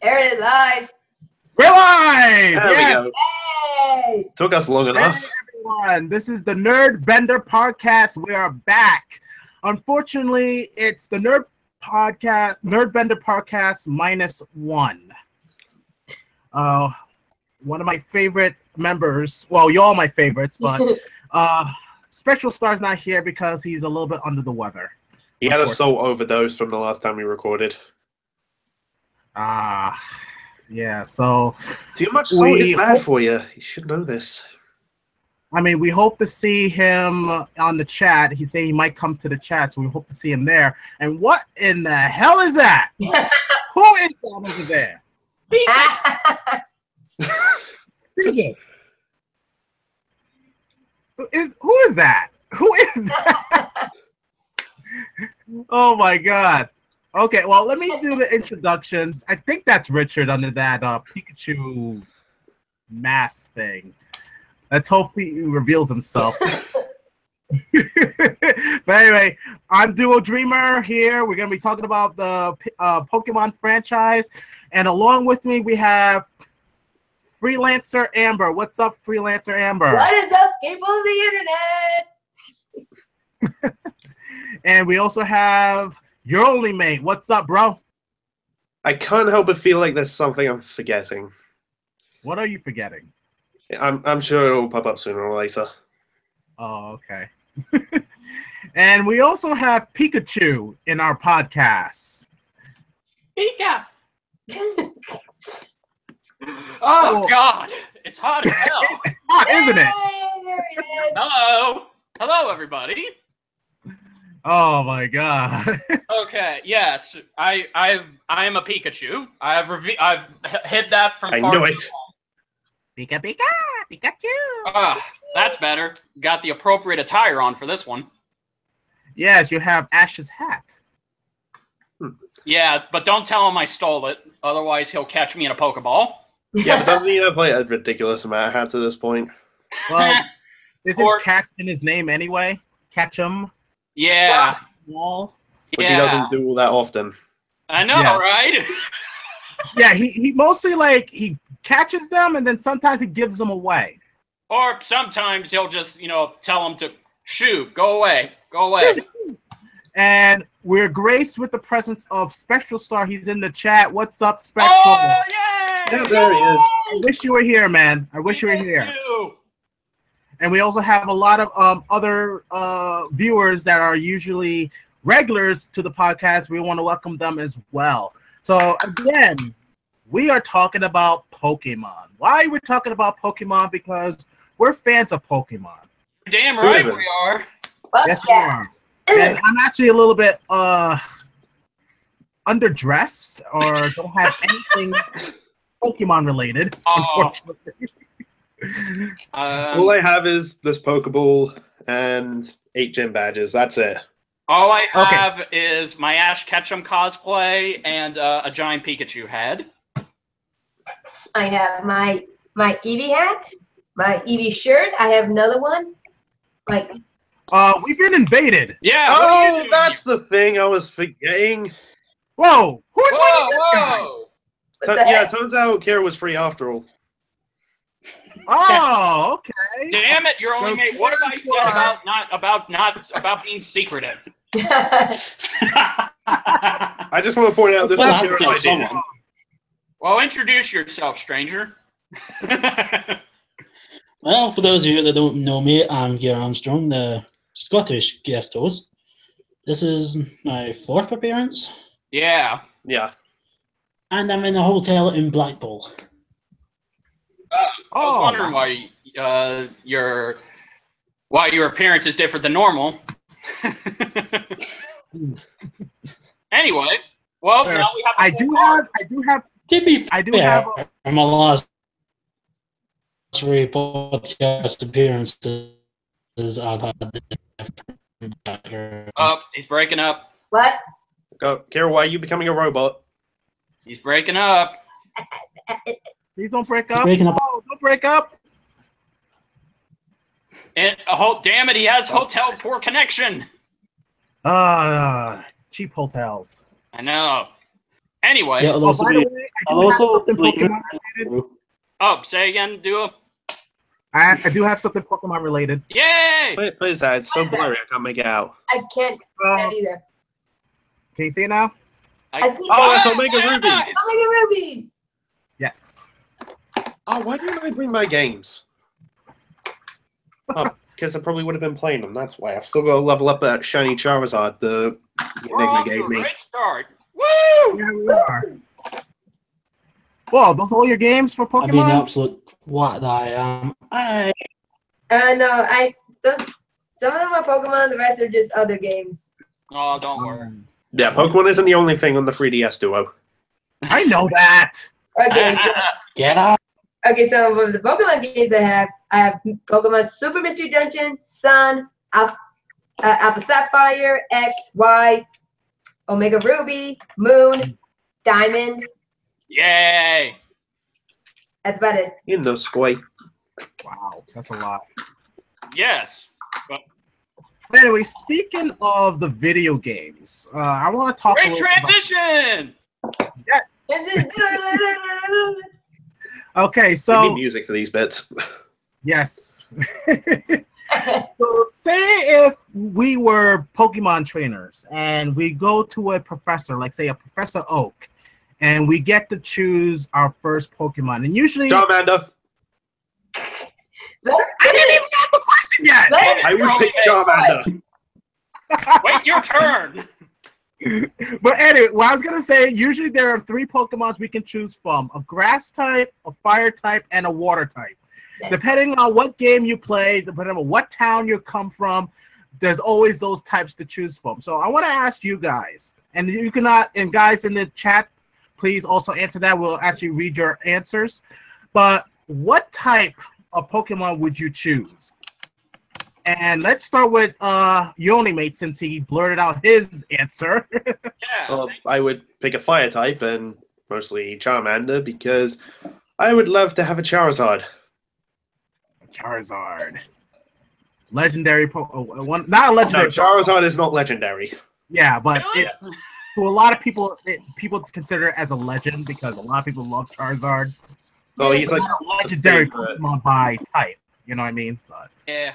There it is, live. We're live! There Yes! we go. Hey! Took us long enough. Hey, everyone. This is the Nerd Bender Podcast. We are back. Unfortunately, it's the Nerd Bender Podcast -1. One of my favorite members. Well, y'all my favorites, but SpectralStar's not here because he's a little bit under the weather. He had a salt overdose from the last time we recorded. Yeah, so Too much salt is bad for you. You should know this. I mean, we hope to see him on the chat. He said he might come to the chat, so we hope to see him there. And what in the hell is that? Who is that over there? Who is this? Who is that? Who is that? Oh my God. Okay, well, let me do the introductions. I think that's Richard under that Pikachu mask thing. Let's hope he reveals himself. But anyway, I'm Duo Dreamer here. We're going to be talking about the Pokemon franchise. And along with me, we have Freelancer Amber. What's up, Freelancer Amber? What is up, people of the internet? And we also have Your Only Mate. What's up, bro? I can't help but feel like there's something I'm forgetting. What are you forgetting? I'm sure it'll pop up sooner or later. Oh, okay. And we also have Pikachu in our podcast. Pika! Oh, God! It's hot as hell! It's hot, isn't it? Hey, there it is. Hello! Hello, everybody! Oh my God. Okay, yes, I am a Pikachu. I've hid that from I far knew too it. long. Pika, Pika, Pikachu. That's better. Got the appropriate attire on for this one. Yes, you have Ash's hat. Yeah, but don't tell him I stole it. Otherwise, he'll catch me in a Pokeball. Yeah, but doesn't he have like a ridiculous amount of hats at this point? Well, isn't Or- Catch in his name anyway? Catch'em. Yeah. Wall. Which Yeah. he doesn't do all that often. I know, Yeah. right? Yeah, he mostly he catches them and then sometimes he gives them away. Or sometimes he'll just, tell him to shoot, go away, go away. And we're graced with the presence of SpectralStar. He's in the chat. What's up, Spectral? Oh, yeah! Yeah, there he is. I wish you were here, man. I wish you were here. And we also have a lot of other viewers that are usually regulars to the podcast. We want to welcome them as well. So again, we are talking about Pokemon. Why we're talking about Pokemon? Because we're fans of Pokemon. Damn right we are. Fuck Yes, we yeah. are. And I'm actually a little bit underdressed or don't have anything Pokemon related, unfortunately. All I have is this Pokeball and 8 gym badges. That's it. All I have is my Ash Ketchum cosplay and a giant Pikachu head. I have my Eevee hat, my Eevee shirt. I have another one. We've been invaded. Yeah. what are you Oh, doing that's the thing I was forgetting. Whoa! Who here? invited this guy? Whoa! What the Yeah, heck? turns out Kira was free after all. Oh, okay. Damn it! You're only So made. What have I said about being secretive? I just want to point out this Well, was I'll Kira's tell idea. someone. Well, introduce yourself, stranger. Well, for those of you that don't know me, I'm Gear Armstrong, the Scottish guest host. This is my 4th appearance, Yeah. Yeah. and I'm in a hotel in Blackpool. I was wondering why your appearance is different than normal. Anyway, well, now we have. I do have. To be I do fair, have my last 3 podcast appearances, I've had different backgrounds. Oh, he's breaking up. What? Go, Kira, why are you becoming a robot? He's breaking up. Please don't break up. Breaking up. Oh, don't break up. And damn it, he has hotel poor connection. Cheap hotels. I know. Anyway. Yeah, Oh, by the way, I do have something Pokemon related. Oh, say again, Duo. I do have something Pokemon related. Yay! What is that? It's so blurry, I can't make it out. I can't do that either. Can you see it now? I think Oh, it's Omega Ruby. Nice. Omega Ruby. Yes. Oh, why didn't I bring my games? Oh, because I probably would have been playing them. That's why. I've still got to level up at Shiny Charizard. The We're Enigma off to gave a me. great start. Woo! Yeah, we are. Well, those are all your games for Pokemon? I've been the absolute what I am. No, some of them are Pokemon, the rest are just other games. Oh, don't worry. Yeah, Pokemon isn't the only thing on the 3DS Duo. I know that. Okay, so, Get out. okay, so of the Pokemon games I have Pokemon Super Mystery Dungeon, Sun, Alpha Sapphire, X, Y, Omega Ruby, Moon, Diamond. Yay! That's about it. In the squay. Wow, that's a lot. Yes. But Anyway, speaking of the video games, I want to talk great a little transition! Okay, We need so music for these bits. yes. So say if we were Pokemon trainers and we go to a professor, like say a Professor Oak, and we get to choose our first Pokemon, and usually Charmander. I didn't even ask the question yet. I would pick Charmander. Wait your turn! But anyway, what I was gonna say, usually there are 3 Pokemons we can choose from: a Grass type, a Fire type, and a Water type. Depending on what game you play, depending on what town you come from, there's always those types to choose from. So I want to ask you guys, and you cannot, and guys in the chat, please also answer that. We'll actually read your answers. But what type of Pokemon would you choose? And let's start with Yonimate, since he blurted out his answer. Yeah. Well, I would pick a fire type and mostly Charmander because I would love to have a Charizard. Charizard. Legendary one, not a No, legendary. Charizard is not legendary. Yeah, but Really? to a lot of people, people consider it as a legend because a lot of people love Charizard. Oh, he's But like not a legendary favorite. Pokemon by type. You know what I mean? But, Yeah.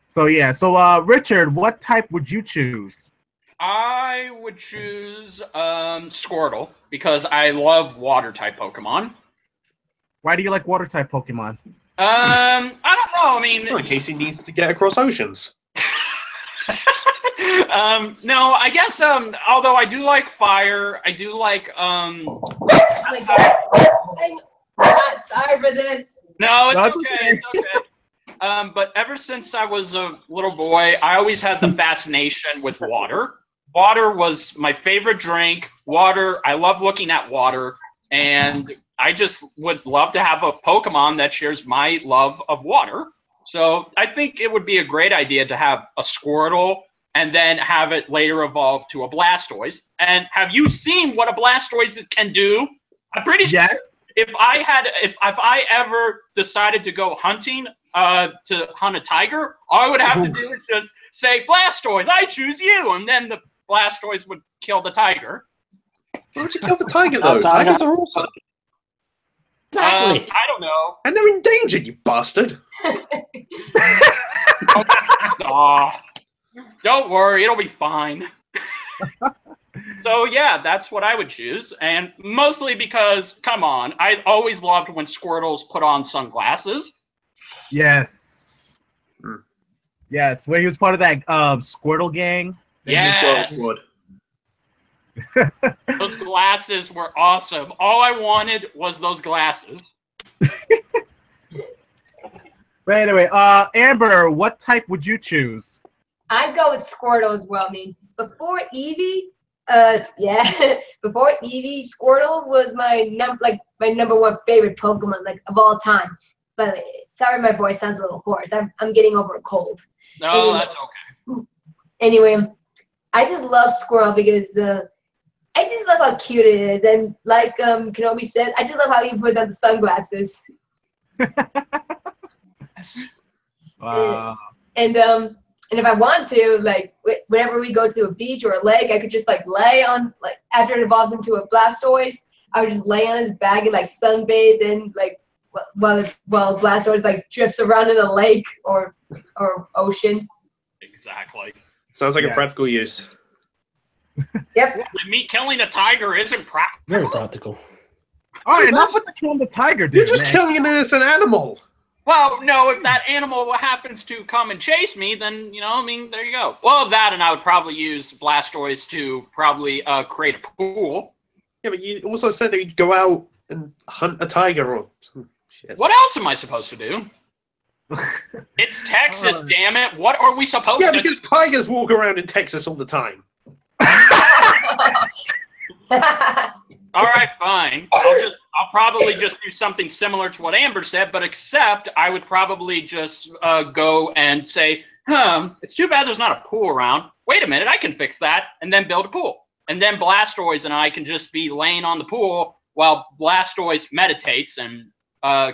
so Richard, what type would you choose? I would choose Squirtle because I love water type Pokemon. Why do you like water type Pokemon? I don't know. I mean, in case he needs to get across oceans. no, I guess although I do like fire, I do like Oh my God. I'm not sorry for this. No, it's That's okay. okay. It's okay. But ever since I was a little boy, I always had the fascination with water. Water was my favorite drink. Water, I love looking at water, and I just would love to have a Pokemon that shares my love of water. So I think it would be a great idea to have a Squirtle and then have it later evolve to a Blastoise. And have you seen what a Blastoise can do? I'm pretty sure Yes. if I ever decided to go hunting to hunt a tiger, all I would have to do is just say, Blastoise, I choose you, and then the Blastoise would kill the tiger. Why would you kill the tiger, though? Tigers are awesome. Exactly. I don't know. And they're endangered, you bastard. Aw. Don't worry, it'll be fine. So yeah, that's what I would choose, and mostly because, come on, I always loved when Squirtles put on sunglasses. Yes. Yes, when he was part of that Squirtle gang. Yes, Squirtle those glasses were awesome. All I wanted was those glasses. But anyway, Amber, what type would you choose? I'd go with Squirtle as well. I mean, before Eevee, before Eevee, Squirtle was my number 1 favorite Pokemon, like, of all time. But sorry, my voice sounds a little hoarse. I'm getting over a cold. No, Anyway. that's okay. Anyway, I just love Squirtle because I just love how cute it is, and like Kenobi says, I just love how he puts on the sunglasses. Wow. And And if I want to, like, whenever we go to a beach or a lake, I could just, like, lay on, like, after it evolves into a Blastoise, I would just lay on his back and, like, sunbathe in, like, while Blastoise, like, drifts around in a lake or ocean. Exactly. Sounds like a practical use. Yep. Me killing a tiger isn't practical. Very practical. All right, enough with the killing the tiger, dude. You're just killing an innocent animal. Well, no, if that animal happens to come and chase me, then, you know, I mean, there you go. Well, that, and I would probably use Blastoise to probably create a pool. Yeah, but you also said that you'd go out and hunt a tiger or some shit. What else am I supposed to do? It's Texas, damn it. What are we supposed to do? Yeah, because tigers walk around in Texas all the time. All right, fine. I'll probably just do something similar to what Amber said, but except I would probably just go and say, it's too bad there's not a pool around. Wait a minute, I can fix that, and then build a pool. And then Blastoise and I can just be laying on the pool while Blastoise meditates and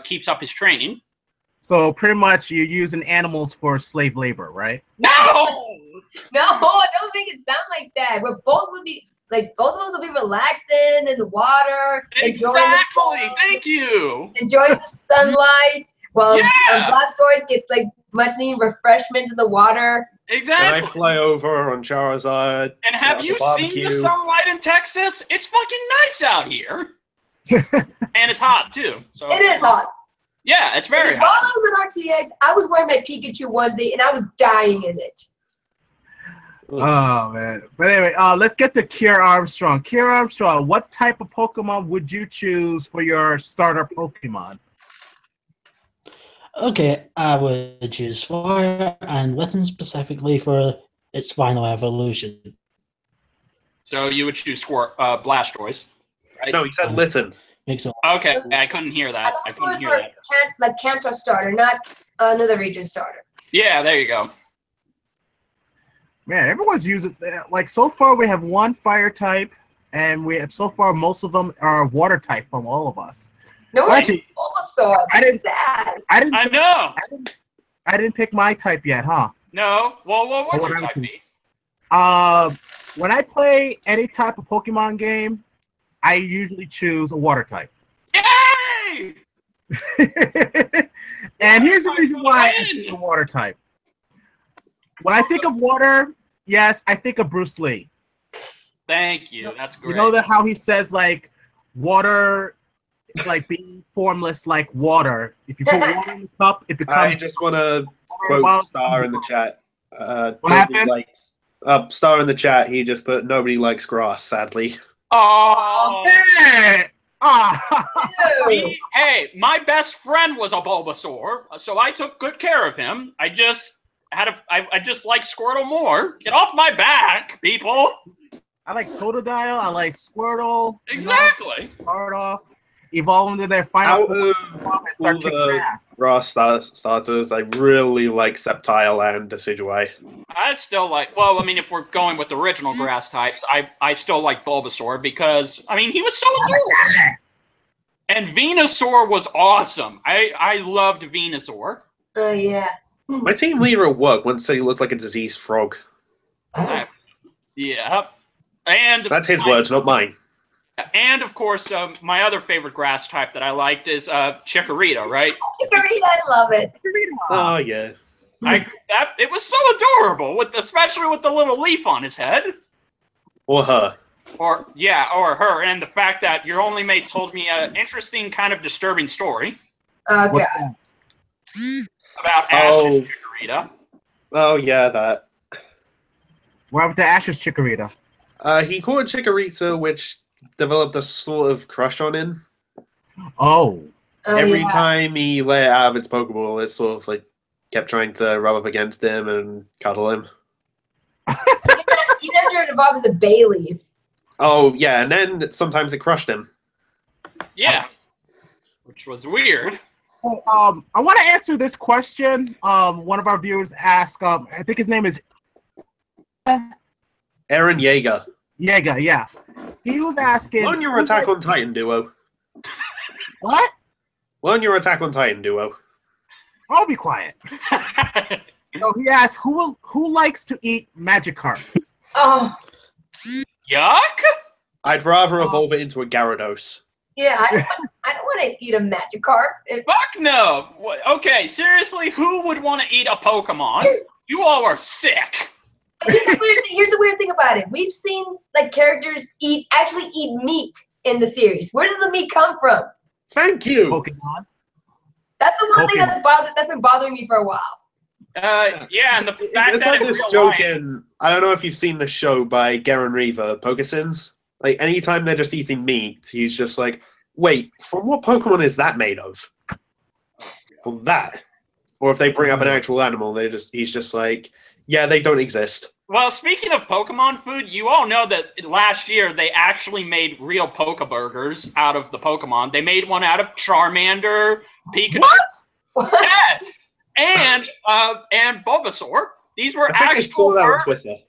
keeps up his training. So pretty much you're using animals for slave labor, right? No! No, don't make it sound like that. We're both would be like both of us will be relaxing in the water, Exactly. Thank you. Enjoying the sunlight, while Yeah. Blastoise gets like much needed refreshment in the water. Exactly. And I fly over on Charizard. And set have up you a seen barbecue. the sunlight in Texas? It's fucking nice out here. And it's hot too. So It is hot. Yeah, it's very While hot. I was in RTX, I was wearing my Pikachu onesie and I was dying in it. Oh man! But anyway, let's get to Kier Armstrong. Kier Armstrong, what type of Pokemon would you choose for your starter Pokemon? Okay, I would choose Fire and Litten specifically for its final evolution. So you would choose Blastoise, right? No, he said Litten. Makes it Okay, I couldn't hear that. I couldn't hear that. Like Kanto starter, not another region starter. Yeah, there you go. Man, everyone's using like so far we have one fire type, and we have so far most of them are water type from all of us. No, Actually, Bulbasaur. I didn't- Sad. I know. I didn't pick my type yet, huh? No. Well, what's What your I would type be? When I play any type of Pokemon game, I usually choose a water type. Yay! And here's the reason why I choose a water type. When I think of water, yes, I think of Bruce Lee. Thank you. That's great. You know how he says like water is like being formless like water. If you put water in the cup, it becomes. I just want to quote Star in the chat. What happened? Star in the chat, he just put, nobody likes grass, sadly. Oh. Hey! Ah! Hey, my best friend was a Bulbasaur, so I took good care of him. I just like Squirtle more. Get off my back, people. I like Totodile. I like Squirtle. Exactly. Start off, evolve into their final Out form, of and start all kicking the ass. grass starters, I really like Sceptile and Decidueye. I still like, well, I mean, if we're going with the original grass types, I still like Bulbasaur because, I mean, he was so adorable. And Venusaur was awesome. I loved Venusaur. Oh yeah. My team leader at work once said he looked like a diseased frog. Yeah. And That's his words, not mine. And of course, my other favorite grass type that I liked is Chikorita, right? Chikorita, I love it. Oh, yeah. It was so adorable, especially with the little leaf on his head. Or her. Or her, and the fact that your only mate told me an interesting, kind of disturbing story Oh What- god. about Ash's Chikorita. Oh, yeah, that. What happened to Ash's Chikorita? He caught Chikorita, which developed a sort of crush on him. Oh. Oh, Every yeah. time he let it out of its Pokeball, it sort of like kept trying to rub up against him and cuddle him. Even after it evolved as a bay leaf. Oh, yeah, and then sometimes it crushed him. Yeah. Which was weird. Oh, I want to answer this question. One of our viewers asked, I think his name is Aaron Yeager. Yega, yeah. He was asking... Learn your Attack on Titan duo. What? Learn your Attack on Titan duo. I'll be quiet. So he asked, who likes to eat Magikarps? Oh, Yuck! I'd rather evolve it into a Gyarados. yeah. I don't want to eat a Magikarp. Fuck no! Okay, seriously, who would want to eat a Pokemon? You all are sick. Here's the weird thing about it. We've seen like characters actually eat meat in the series. Where does the meat come from? Thank you. Pokemon. That's the one thing that's been bothering me for a while. Yeah, and the fact It's that like in this real joke life- in, I don't know if you've seen the show by Garen Reaver, Pokesins. Like, anytime they're just eating meat, he's just like, wait, from what Pokemon is that made of? Well, that. Or if they bring up an actual animal, he's just like, yeah, they don't exist. Well, speaking of Pokemon food, you all know that last year they actually made real Pokeburgers out of the Pokemon. They made one out of Charmander, Pikachu. What? Yes! And Bulbasaur. These were I think I actual saw that on burgers. Twitter.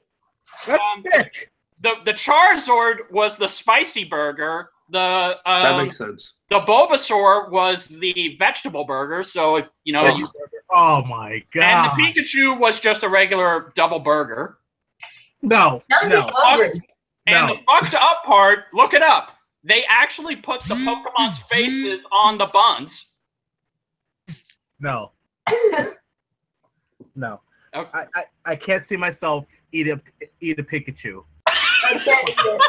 That's sick. The Charizard was the spicy burger. That makes sense. The Bulbasaur was the vegetable burger. So Oh my and god. the Pikachu was just a regular double burger. No. Now I'm getting hungry. And the fucked up part, look it up. They actually put the Pokemon's faces on the buns. No. No. Okay. I can't see myself eat a Pikachu. I can't eat it.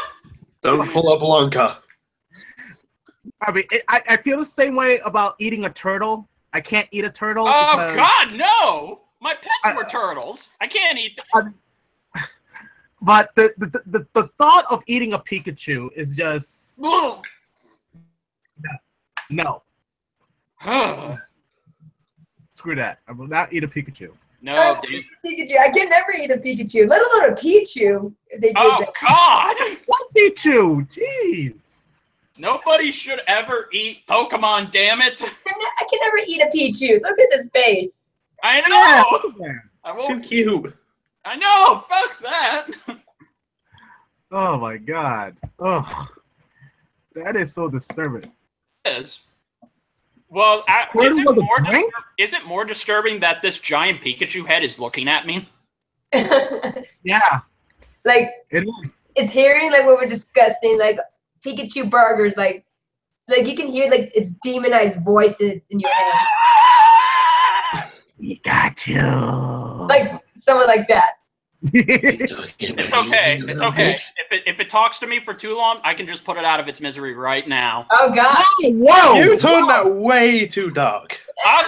Don't pull up Blanca. I mean, I feel the same way about eating a turtle. I can't eat a turtle. Oh because, God, no! My pets were turtles. I can't eat them. But the thought of eating a Pikachu is just no. Screw that. I will not eat a Pikachu. No, dude. Pikachu. I can never eat a Pikachu, let alone a Pichu. If they did Oh that. God! What Pichu? Jeez. Nobody should ever eat Pokemon. Damn it! I can never eat a Pichu. Look at this face. I know. Yeah, look at that. I Too won't. cute. I know. Fuck that. Oh my god. Oh, that is so disturbing. Is. Well, Squirtle was a drink? is it more disturbing that this giant Pikachu head is looking at me? Yeah, Like it is. it's hearing like what we're discussing, like Pikachu burgers, like you can hear like its demonized voices in your head, Pikachu. like someone like that. It's okay. It's okay. If it talks to me for too long, I can just put it out of its misery right now. Oh God! Whoa! You turned that way too dark. I'm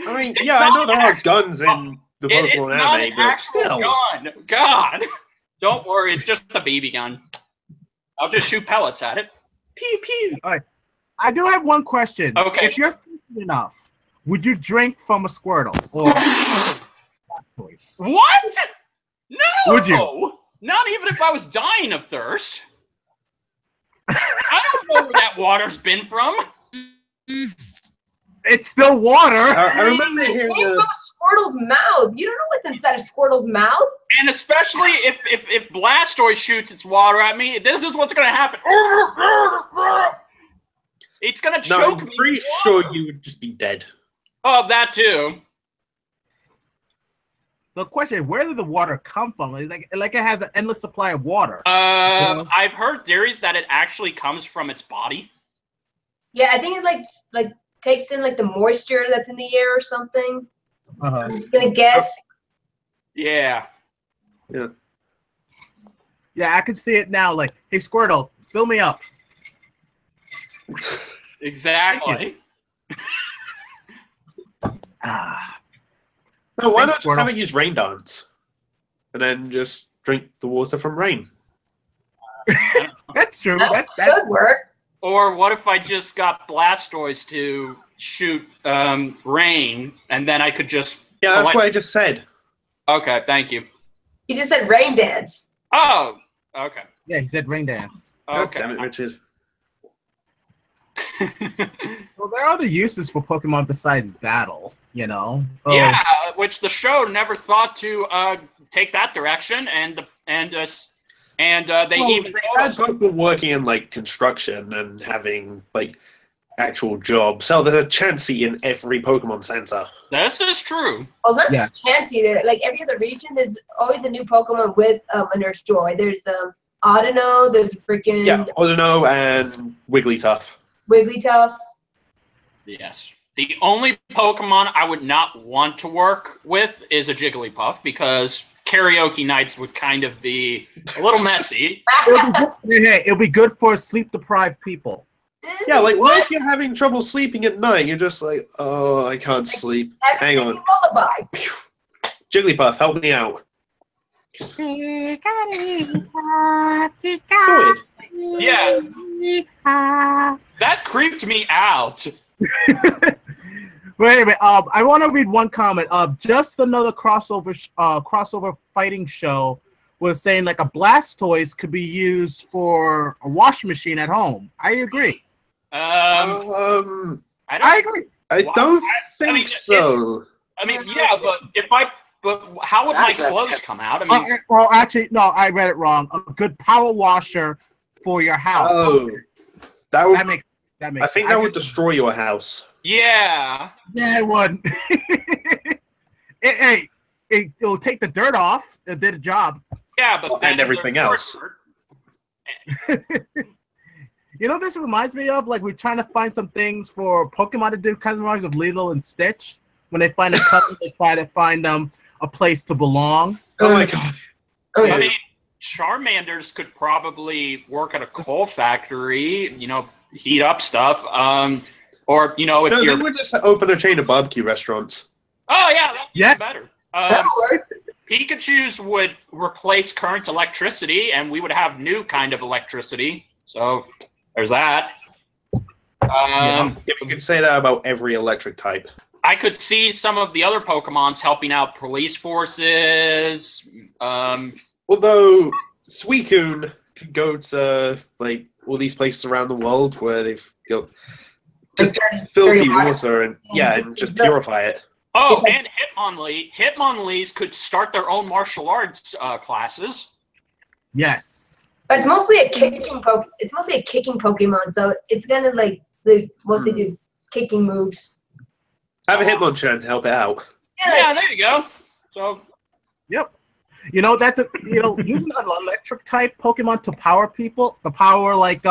I mean, yeah, I know there are guns in the It is Pokemon not an anime, but actual still. gun. God. Don't worry, it's just a BB gun. I'll just shoot pellets at it. Pew pew. I do have one question. Okay. If you're thirsty enough, would you drink from a Squirtle? Or What? No. Would you? Not even if I was dying of thirst. I don't know where that water's been from. It's still water. I remember It hearing came from the, a Squirtle's mouth. You don't know what's inside a Squirtle's mouth. And especially if Blastoise shoots its water at me, this is what's gonna happen. It's gonna no, choke I'm me. pretty sure you would just be dead. Oh, that too. The question is, where did the water come from? It's like it has an endless supply of water. I've heard theories that it actually comes from its body. Yeah, I think it like takes in like the moisture that's in the air or something. I'm just gonna guess. Yeah. Yeah, I can see it now. Like, hey, Squirtle, fill me up. Exactly. Ah, No, why Thanks, not just have Squirtle. it use rain dance? And then just drink the water from rain. that's true. That That could work. Or what if I just got Blastoise to shoot rain, and then I could just... Yeah, that's collect- what I just said. Okay, thank you. He just said rain dance. Oh, okay. yeah, he said rain dance. God Okay. damn it, Richard. Well, there are other uses for Pokemon besides battle, you know? Oh, Yeah, which the show never thought to take that direction, and they Well, even they told had us. people working in like construction and having like actual job. So there's a Chansey in every Pokemon Center. This is true. Well, it's not just Chansey. There, like every other region, there's always a new Pokemon with a Nurse Joy. There's Audino. There's a freaking Audino and Wigglytuff. Wigglytuff. Yes. The only Pokemon I would not want to work with is a Jigglypuff because karaoke nights would kind of be a little messy. It'll be good for sleep-deprived people. Yeah, like what if you're having trouble sleeping at night? You're just like, oh, I can't sleep. Hang on. Lullaby. Jigglypuff, help me out. Sorted. Yeah. That creeped me out. Wait a minute. I want to read one comment. Just another crossover fighting show was saying like a Blastoise could be used for a washing machine at home. I agree. I agree. I don't think so. But how would my clothes come out? I mean, well, actually, no, I read it wrong. A good power washer for your house. Oh, that makes. I think that would destroy your house. Yeah. Yeah, it would. It'll take the dirt off. It did a job. Yeah, but and everything else. You know, this reminds me of like we're trying to find some things for Pokemon to do. Kind of reminds me of Lilo and Stitch. When they find a cousin, they try to find them a place to belong. Oh my god! I mean, Charmanders could probably work at a coal factory. You know, heat up stuff. Or you know, if they would just open a chain of barbecue restaurants. Oh yeah, that's even better. That'll work. Pikachu's would replace current electricity, and we would have new kind of electricity. So there's that. Yeah, we could say that about every electric type. I could see some of the other Pokemons helping out police forces. Although Suicune could go to like all these places around the world where they've got just filthy water and and just purify it. Oh, and Hitmonlee. Hitmonlees could start their own martial arts classes. Yes. But it's mostly a kicking Pokemon, so it's gonna like mostly do kicking moves. Have a Hitmonchan to help it out. Yeah, there you go. So. Yep. You know, that's using an electric type Pokemon to power people, to power like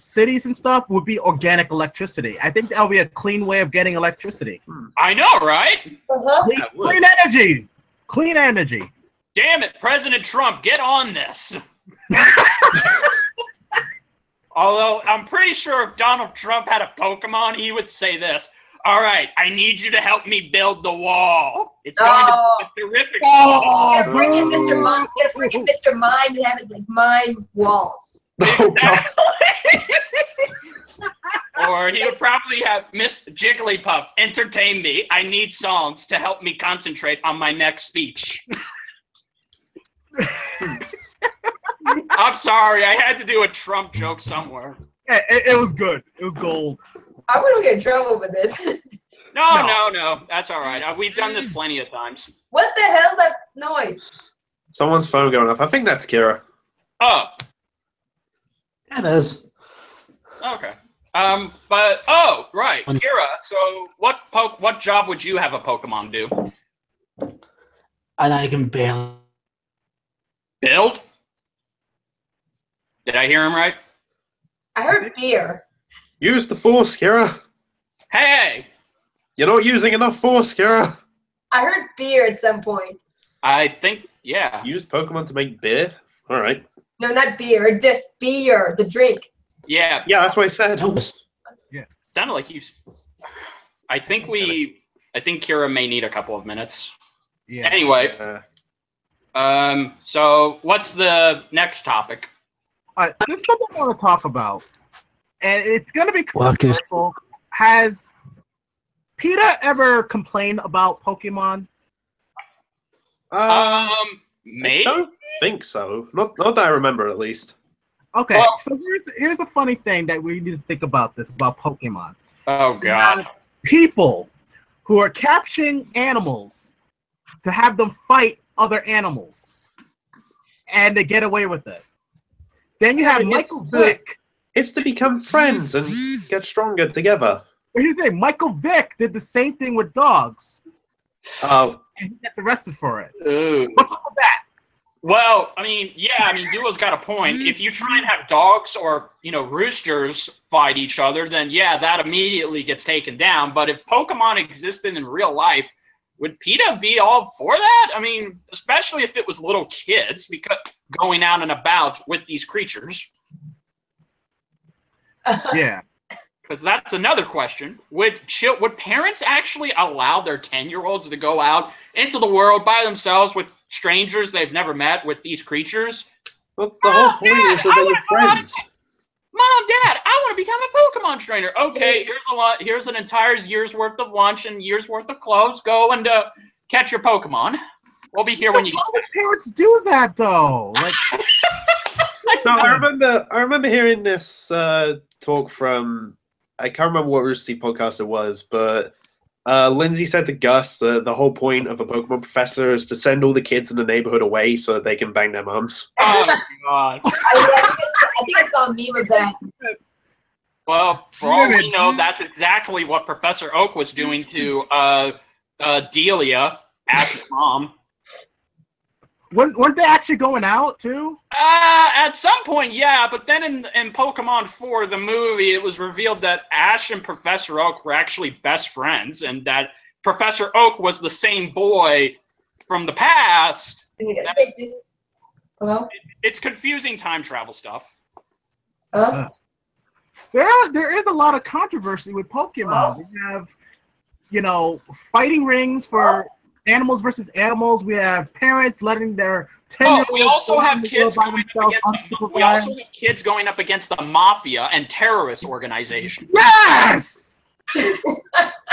cities and stuff would be organic electricity. I think that would be a clean way of getting electricity. I know, right? Clean energy. Clean energy. Damn it, President Trump, get on this. Although I'm pretty sure if Donald Trump had a Pokemon, he would say this. All right, I need you to help me build the wall. It's going to be a terrific wall. Gotta bring in Mr. Mime. Gotta bring in Mr. Mime and have it like mime walls. Oh, God. Or he would probably have Miss Jigglypuff entertain me. I need songs to help me concentrate on my next speech. I'm sorry, I had to do a Trump joke somewhere. It was good. It was gold. I wouldn't get in trouble with this. No. That's all right. We've done this plenty of times. What the hell's that noise? Someone's phone going off. I think that's Kira. Oh. It is. Okay. Right. Kira, so what job would you have a Pokemon do? And I can build. Build? Did I hear him right? I heard beer. Use the Force, Kira. Hey! You're not using enough Force, Kira. I heard beer at some point. I think, yeah. Use Pokemon to make beer? All right. No, not beer. Beer, the drink. Yeah. Yeah, that's what I said. Yeah. Sounded like you. I think Kira may need a couple of minutes. Yeah. Anyway. So what's the next topic? This is something I want to talk about. And it's going to be controversial. Has PETA ever complained about Pokemon? Maybe? I don't think so. Not that I remember, at least. Okay, so here's a funny thing that we need to think about Pokemon. Oh, God. People who are capturing animals to have them fight other animals. And they get away with it. Then you have Michael Vick It's to become friends and get stronger together. But here's the thing, Michael Vick did the same thing with dogs. Oh, And he gets arrested for it. Ooh. What's up with that? Well, I mean, Duo's got a point. If you try and have dogs or, roosters fight each other, then yeah, that immediately gets taken down. But if Pokemon existed in real life, would PETA be all for that? I mean, especially if it was little kids because going out and about with these creatures. Yeah. Because that's another question. Would parents actually allow their 10-year-olds to go out into the world by themselves with strangers they've never met with these creatures? well, the whole point is that they were friends. Mom, Dad, I want to become a Pokemon trainer. Okay, here's an entire year's worth of lunch and year's worth of clothes. Go and catch your Pokemon. We'll be here when you. Why would parents do that though? Like, No, I remember hearing this talk from, I can't remember what Rooster Teeth podcast it was, but Lindsay said to Gus that the whole point of a Pokemon professor is to send all the kids in the neighborhood away so that they can bang their moms. Oh my god. I think I saw a meme of that. Well, for all we know, that's exactly what Professor Oak was doing to Delia, Ash's mom. weren't they actually going out too? At some point, yeah, but then in Pokemon 4, the movie, it was revealed that Ash and Professor Oak were actually best friends, and that Professor Oak was the same boy from the past. Take this. Hello? It's confusing time travel stuff. There is a lot of controversy with Pokemon. We have, fighting rings for animals versus animals. We have parents letting their 10-year-olds we also have kids by themselves unsupervised. We also have kids going up against the mafia and terrorist organizations. Yes!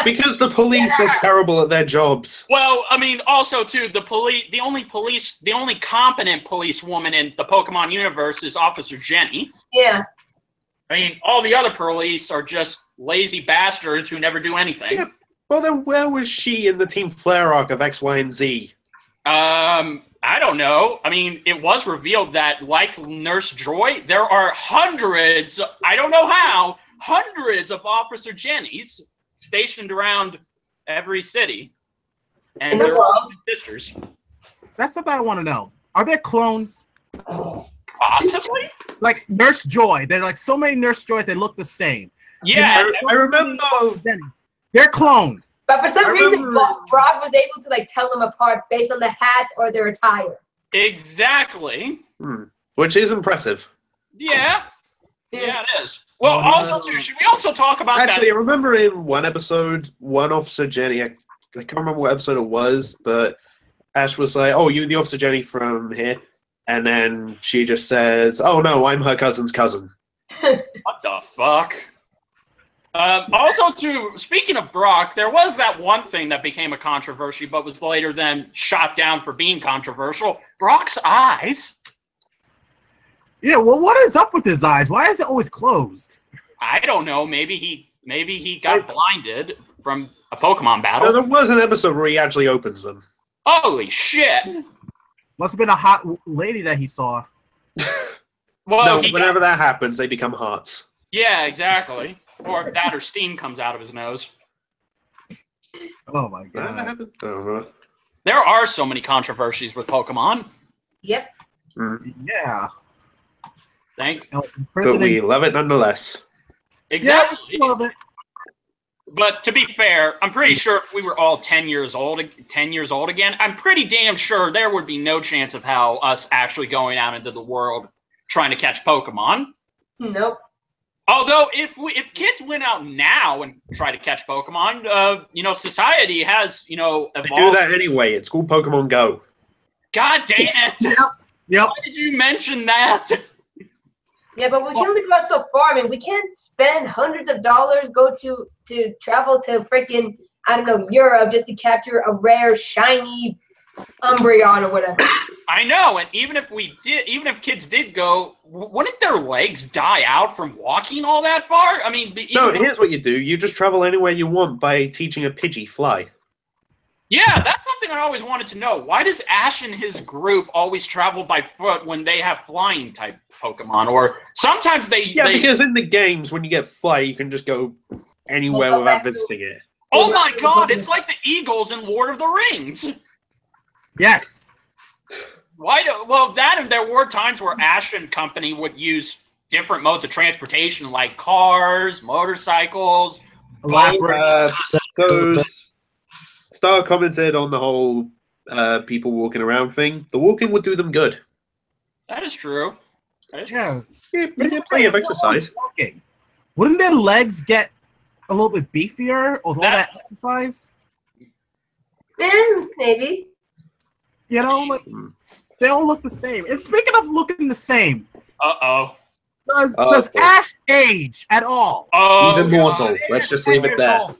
Because the police are terrible at their jobs. Well, I mean, also too, the only competent policewoman in the Pokemon universe is Officer Jenny. Yeah. I mean, all the other police are just lazy bastards who never do anything. Yeah. Well, then where was she in the Team Flare arc of X, Y, and Z? I don't know. I mean, it was revealed that, like Nurse Joy, there are hundreds, I don't know how, hundreds of Officer Jennys stationed around every city. And they're all sisters. That's something I want to know. Are there clones? Possibly? Like Nurse Joy. There are like so many Nurse Joys, they look the same. Yeah. I remember. They're clones. But for some reason, Brock was able to tell them apart based on the hats or their attire. Exactly. Which is impressive. Yeah. Yeah, it is. Well, also, too, should we also talk about Actually, that? I remember in one episode, one Officer Jenny, I can't remember what episode it was, but Ash was like, "Oh, you the Officer Jenny from here?" And then she just says, "Oh, no, I'm her cousin's cousin." What the fuck? Also, too, speaking of Brock, there was that one thing that became a controversy, but was later then shot down for being controversial. Brock's eyes. Yeah, well, what is up with his eyes? Why is it always closed? I don't know. Maybe he got blinded from a Pokemon battle. No, there was an episode where he actually opens them. Holy shit! Must have been a hot lady that he saw. Well, no, whenever that happens, they become hearts. Yeah, exactly. Or if that or steam comes out of his nose. Oh my That god. happened? I don't know. There are so many controversies with Pokemon. Yep. Yeah. But we love it nonetheless. Exactly. Yeah, love it. But to be fair, I'm pretty sure if we were all 10 years old again, I'm pretty damn sure there would be no chance of how us actually going out into the world trying to catch Pokemon. Nope. Although if kids went out now and try to catch Pokemon, society has, evolved. They do that anyway. It's called Pokemon Go. God damn it! Yep. Why did you mention that? Yeah, but we can only go so far. I mean, we can't spend hundreds of dollars, go to travel to freaking, I don't know, Europe just to capture a rare, shiny Umbreon or whatever. I know, and even if kids did go, wouldn't their legs die out from walking all that far? I mean, No, here's what you do. You just travel anywhere you want by teaching a Pidgey fly. Yeah, that's something I always wanted to know. Why does Ash and his group always travel by foot when they have flying type Pokemon? Or sometimes they... Yeah, because in the games, when you get fly, you can just go anywhere without visiting it. Oh my god, it's like the Eagles in Lord of the Rings. Yes. Well, that and there were times where Ash and company would use different modes of transportation, like cars, motorcycles. So Star commented on the whole people walking around thing. The walking would do them good. That is true. Yeah. Yeah, they get plenty of exercise. Walking. Wouldn't their legs get a little bit beefier with all that exercise? Maybe. You know, like they all look the same. And speaking of looking the same, does Ash age at all? He's immortal. Let's just leave it there.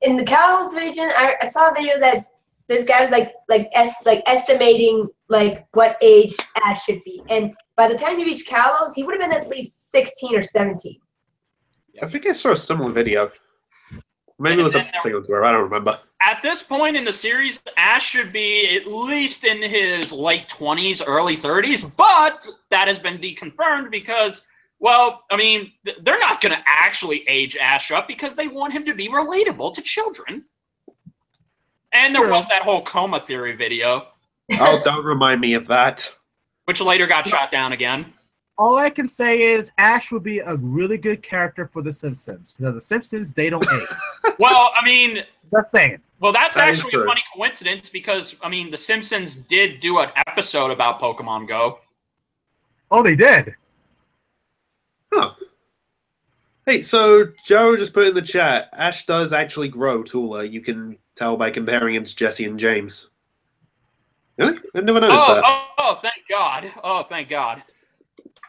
In the Kalos region, I saw a video that this guy was estimating like what age Ash should be, and by the time he reached Kalos, he would have been at least 16 or 17. I think I saw a similar video. Maybe it was a thing on Twitter. I don't remember. At this point in the series, Ash should be at least in his late 20s, early 30s, but that has been deconfirmed because, well, I mean, they're not going to actually age Ash up because they want him to be relatable to children. And there was that whole coma theory video. Oh, don't remind me of that. Which later got shot down again. All I can say is Ash would be a really good character for The Simpsons because The Simpsons, they don't age. Well, I mean... Just saying. Well, that's actually a funny coincidence because, I mean, The Simpsons did do an episode about Pokemon Go. Oh, they did? Huh. Hey, so Joe just put in the chat, Ash does actually grow taller. You can tell by comparing him to Jesse and James. Really? I never noticed that. Oh, thank God. Oh, thank God.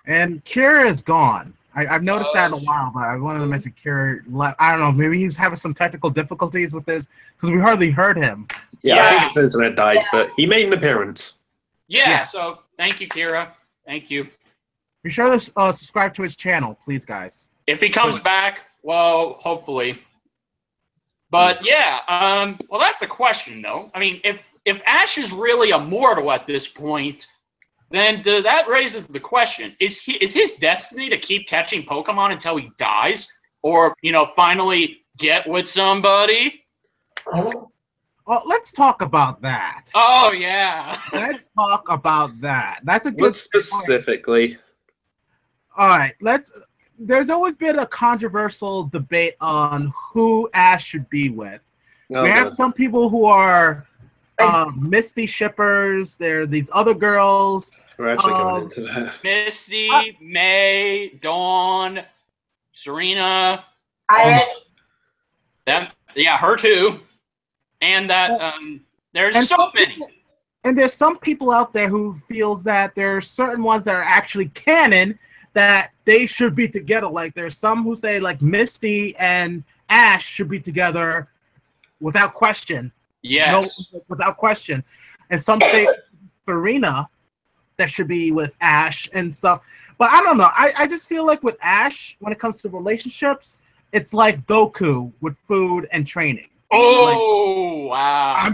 And Kira is gone. I've noticed that in a while, but I wanted to mention Kira. I don't know, maybe he's having some technical difficulties with this because we hardly heard him. Yeah, I think his internet died, but he made an appearance. Yeah, Yes. So thank you, Kira. Thank you. Be sure to subscribe to his channel, please, guys. If he comes back, well, hopefully. But yeah, well, that's the question, though. I mean, if Ash is really immortal at this point, then that raises the question: is his destiny to keep catching Pokemon until he dies, or finally get with somebody? Well, let's talk about that. Oh yeah. Let's talk about that. That's a good specifically. Point. All right, there's always been a controversial debate on who Ash should be with. We have some people who are Misty shippers. There are these other girls. We're actually going into that. Misty, May, Dawn, Serena, Iris. Her too. And that there's so many. And there's some people out there who feels that there are certain ones that are actually canon that they should be together. Like there's some who say like Misty and Ash should be together without question. Yes. No, without question. And some say Serena that should be with Ash and stuff. But I don't know. I just feel like with Ash, when it comes to relationships, it's like Goku with food and training. Oh, wow.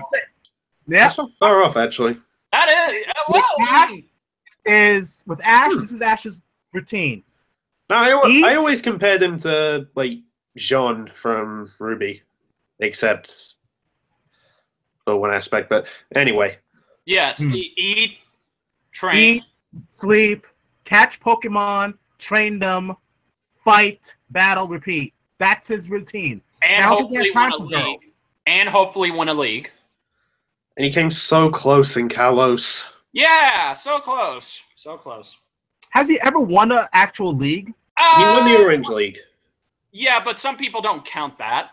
That's not far off, actually. That is. Well, with Ash, this is Ash's routine. No, I always compared him to, like, Jean from Ruby, except for one aspect. But anyway. Yes, eat, train. Eat, sleep, catch Pokemon, train them, fight, battle, repeat. That's his routine. And hopefully win a league. And hopefully win a league. And he came so close in Kalos. Yeah, so close. So close. Has he ever won an actual league? He won the Orange League. Yeah, but some people don't count that.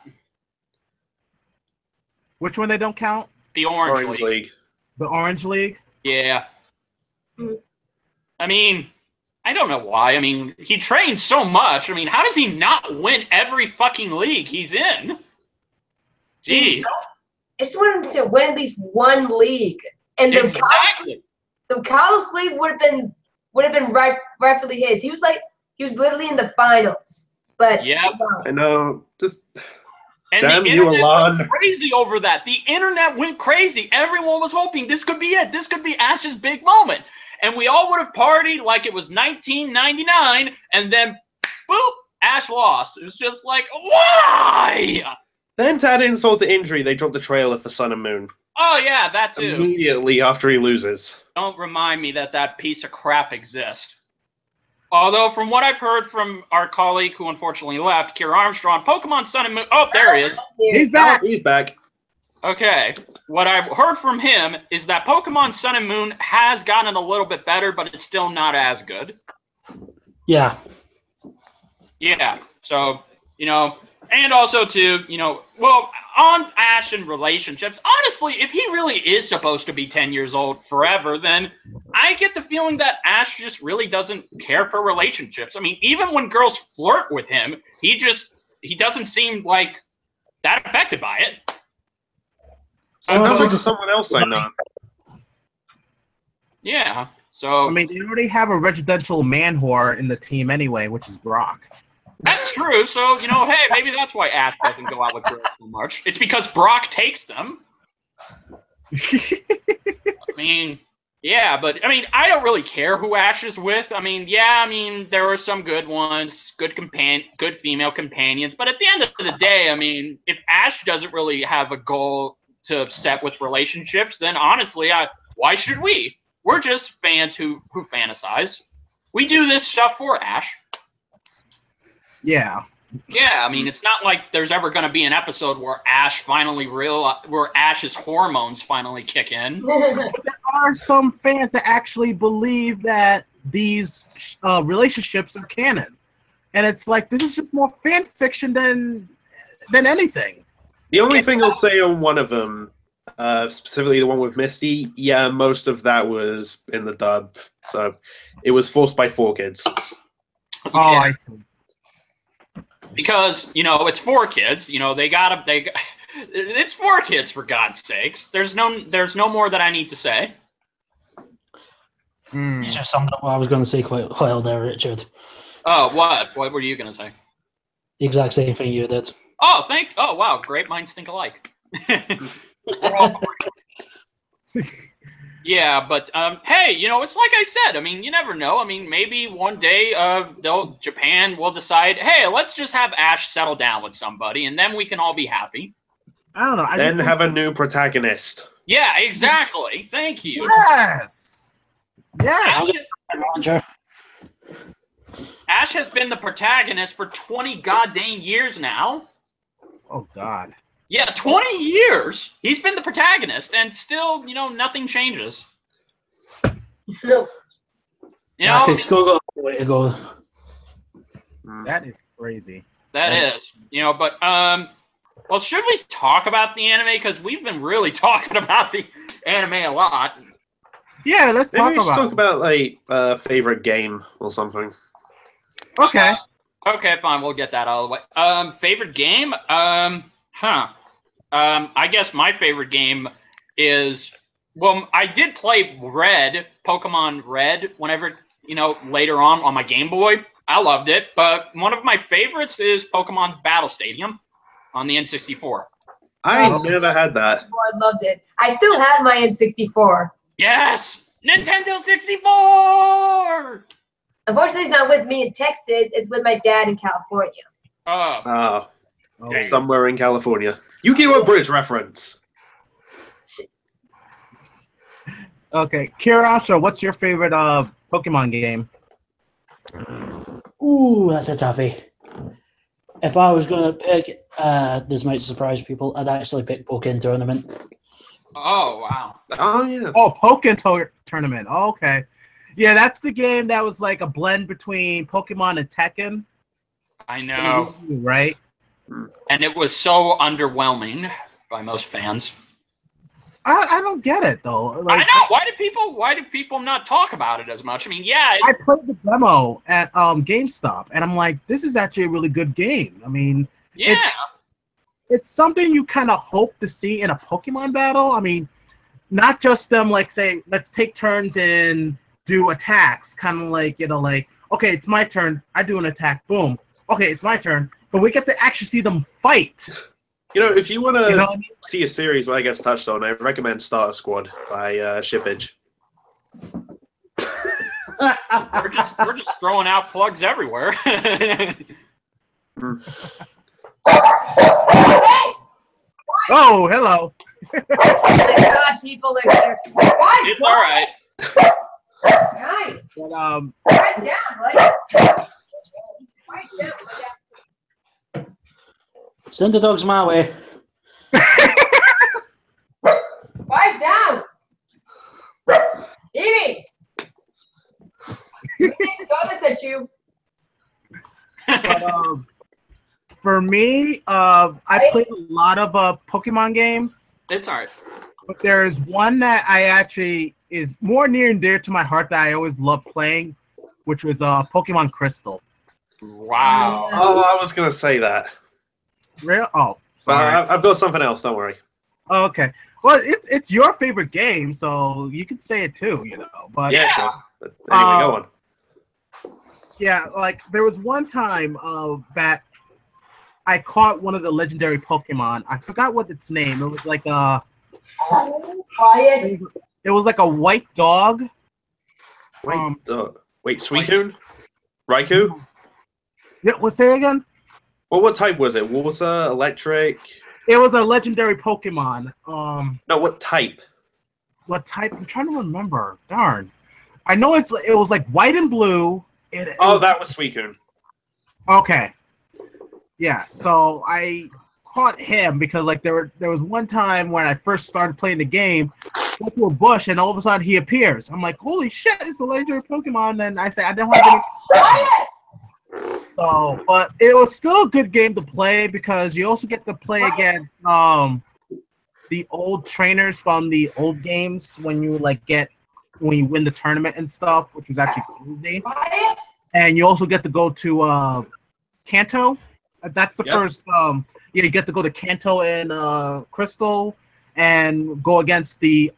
Which one they don't count? The Orange League. The Orange League? Yeah. I mean, I don't know why. I mean, he trains so much. I mean, how does he not win every fucking league he's in? Jeez. I just want him to win at least one league. And the Kalos League would have been rightfully his. He was literally in the finals. But yeah, I know. And Damn the you, internet Alon. went crazy over that. The internet went crazy. Everyone was hoping this could be it. This could be Ash's big moment. And we all would have partied like it was 1999, and then, boop, Ash lost. It was just like, why? Then to add insult to injury, they dropped the trailer for Sun and Moon. Oh, yeah, that too. Immediately after he loses. Don't remind me that that piece of crap exists. Although, from what I've heard from our colleague who unfortunately left, Kira Armstrong, Pokemon Sun and Moon... Oh, there he is. He's back. He's back. Okay, what I've heard from him is that Pokemon Sun and Moon has gotten a little bit better, but it's still not as good. Yeah. Yeah, so, you know, and also to, you know, well, on Ash and relationships, honestly, if he really is supposed to be 10 years old forever, then I get the feeling that Ash just really doesn't care for relationships. I mean, even when girls flirt with him, he doesn't seem like that affected by it. Sounds like someone else I know. Yeah, so... I mean, they already have a residential man whore in the team anyway, which is Brock. That's true, so, you know, hey, maybe that's why Ash doesn't go out with girls so much. It's because Brock takes them. I mean, yeah, but, I mean, I don't really care who Ash is with. I mean, yeah, I mean, there are some good ones, good female companions, but at the end of the day, I mean, if Ash doesn't really have a goal to set with relationships, then honestly, why should we? We're just fans who fantasize. We do this stuff for Ash. Yeah. Yeah, I mean, it's not like there's ever going to be an episode where where Ash's hormones finally kick in. There are some fans that actually believe that these relationships are canon, and it's like this is just more fan fiction than anything. The only thing I'll say on one of them, specifically the one with Misty, yeah, most of that was in the dub, so it was forced by 4Kids. Oh, yeah. I see. Because, you know, it's 4Kids. You know, it's 4Kids, for God's sakes. There's no more that I need to say. You just summed up what I was going to say quite well there, Richard. Oh, what? What were you going to say? The exact same thing you did. Oh, wow, great minds think alike. Yeah, but hey, you know, it's like I said. I mean, you never know. I mean, maybe one day Japan will decide, hey, let's just have Ash settle down with somebody, and then we can all be happy. I don't know. Then have a new protagonist. Yeah, exactly. Thank you. Yes. Yes. Ash has been the protagonist for 20 goddamn years now. Oh God. Yeah, 20 years. He's been the protagonist, and still, you know, nothing changes. No. You know, it's got a way to go. That is crazy. That is. You know, but well, should we talk about the anime? Because we've been really talking about the anime a lot. Yeah, let's Maybe we should talk talk about like favorite game or something. Okay. Okay, fine. We'll get that out of the way. Favorite game? I guess my favorite game is, well, I did play Pokemon Red, whenever, you know, later on my Game Boy. I loved it, but one of my favorites is Pokemon Battle Stadium on the N64. I never had that. I loved it. I still have my N64. Yes! Nintendo 64! Unfortunately, it's not with me in Texas. It's with my dad in California. Oh. Somewhere in California. Yu-Gi-Oh! Bridge reference. Okay, Kira, so what's your favorite Pokemon game? Ooh, that's a toughie. If I was going to pick, this might surprise people, I'd actually pick Pokken Tournament. Oh, wow. Oh, yeah. Oh, Pokken Tournament. Oh, okay. Yeah, that's the game that was like a blend between Pokemon and Tekken. I know. Right? And it was so underwhelming by most fans. I don't get it though. Like, I know. Why do people not talk about it as much? I mean, yeah. I played the demo at GameStop, and I'm like, this is actually a really good game. I mean, yeah. It's something you kind of hope to see in a Pokemon battle. I mean, not just them like say, let's take turns and do attacks, kind of like, you know, like, okay, it's my turn, I do an attack, boom. Okay, it's my turn, but we get to actually see them fight. You know, if you want to You know what I mean? see a series where I gets touched on, I recommend Starter Squad by Shippage. We're just throwing out plugs everywhere. Oh, hello. Oh my God, people are here. Guys, It's all right. Nice. But, Quiet down, like. Quiet down. Send the dogs my way. Quiet down. Evie. You think the dog at you? but for me, I played a lot of Pokemon games. It's all right. But there's one that I actually is more near and dear to my heart that I always loved playing, which was Pokemon Crystal. Wow. Oh, I was going to say that. Real? Oh, sorry. I've got something else, don't worry. Oh, okay. Well, it's your favorite game, so you can say it too, you know. But Yeah, sure. But anyway, go on. yeah, like there was one time that I caught one of the legendary Pokemon. I forgot what its name. It was like Quiet. it was like a white dog. Wait, Suicune? Raikou? Yeah, what's it again? Well, what type was it? Water, electric? It was a legendary Pokemon. No, what type? What type? I'm trying to remember. Darn. I know it was like white and blue. That was Suicune. Okay. Yeah, so I caught him because like there was one time when I first started playing the game, went to a bush and all of a sudden he appears. I'm like, holy shit, it's a legendary Pokemon, and I say I don't have any. So, but it was still a good game to play because you also get to play against the old trainers from the old games when you win the tournament and stuff, which was actually crazy. And you also get to go to Kanto. That's the first. You get to go to Kanto and Crystal and go against the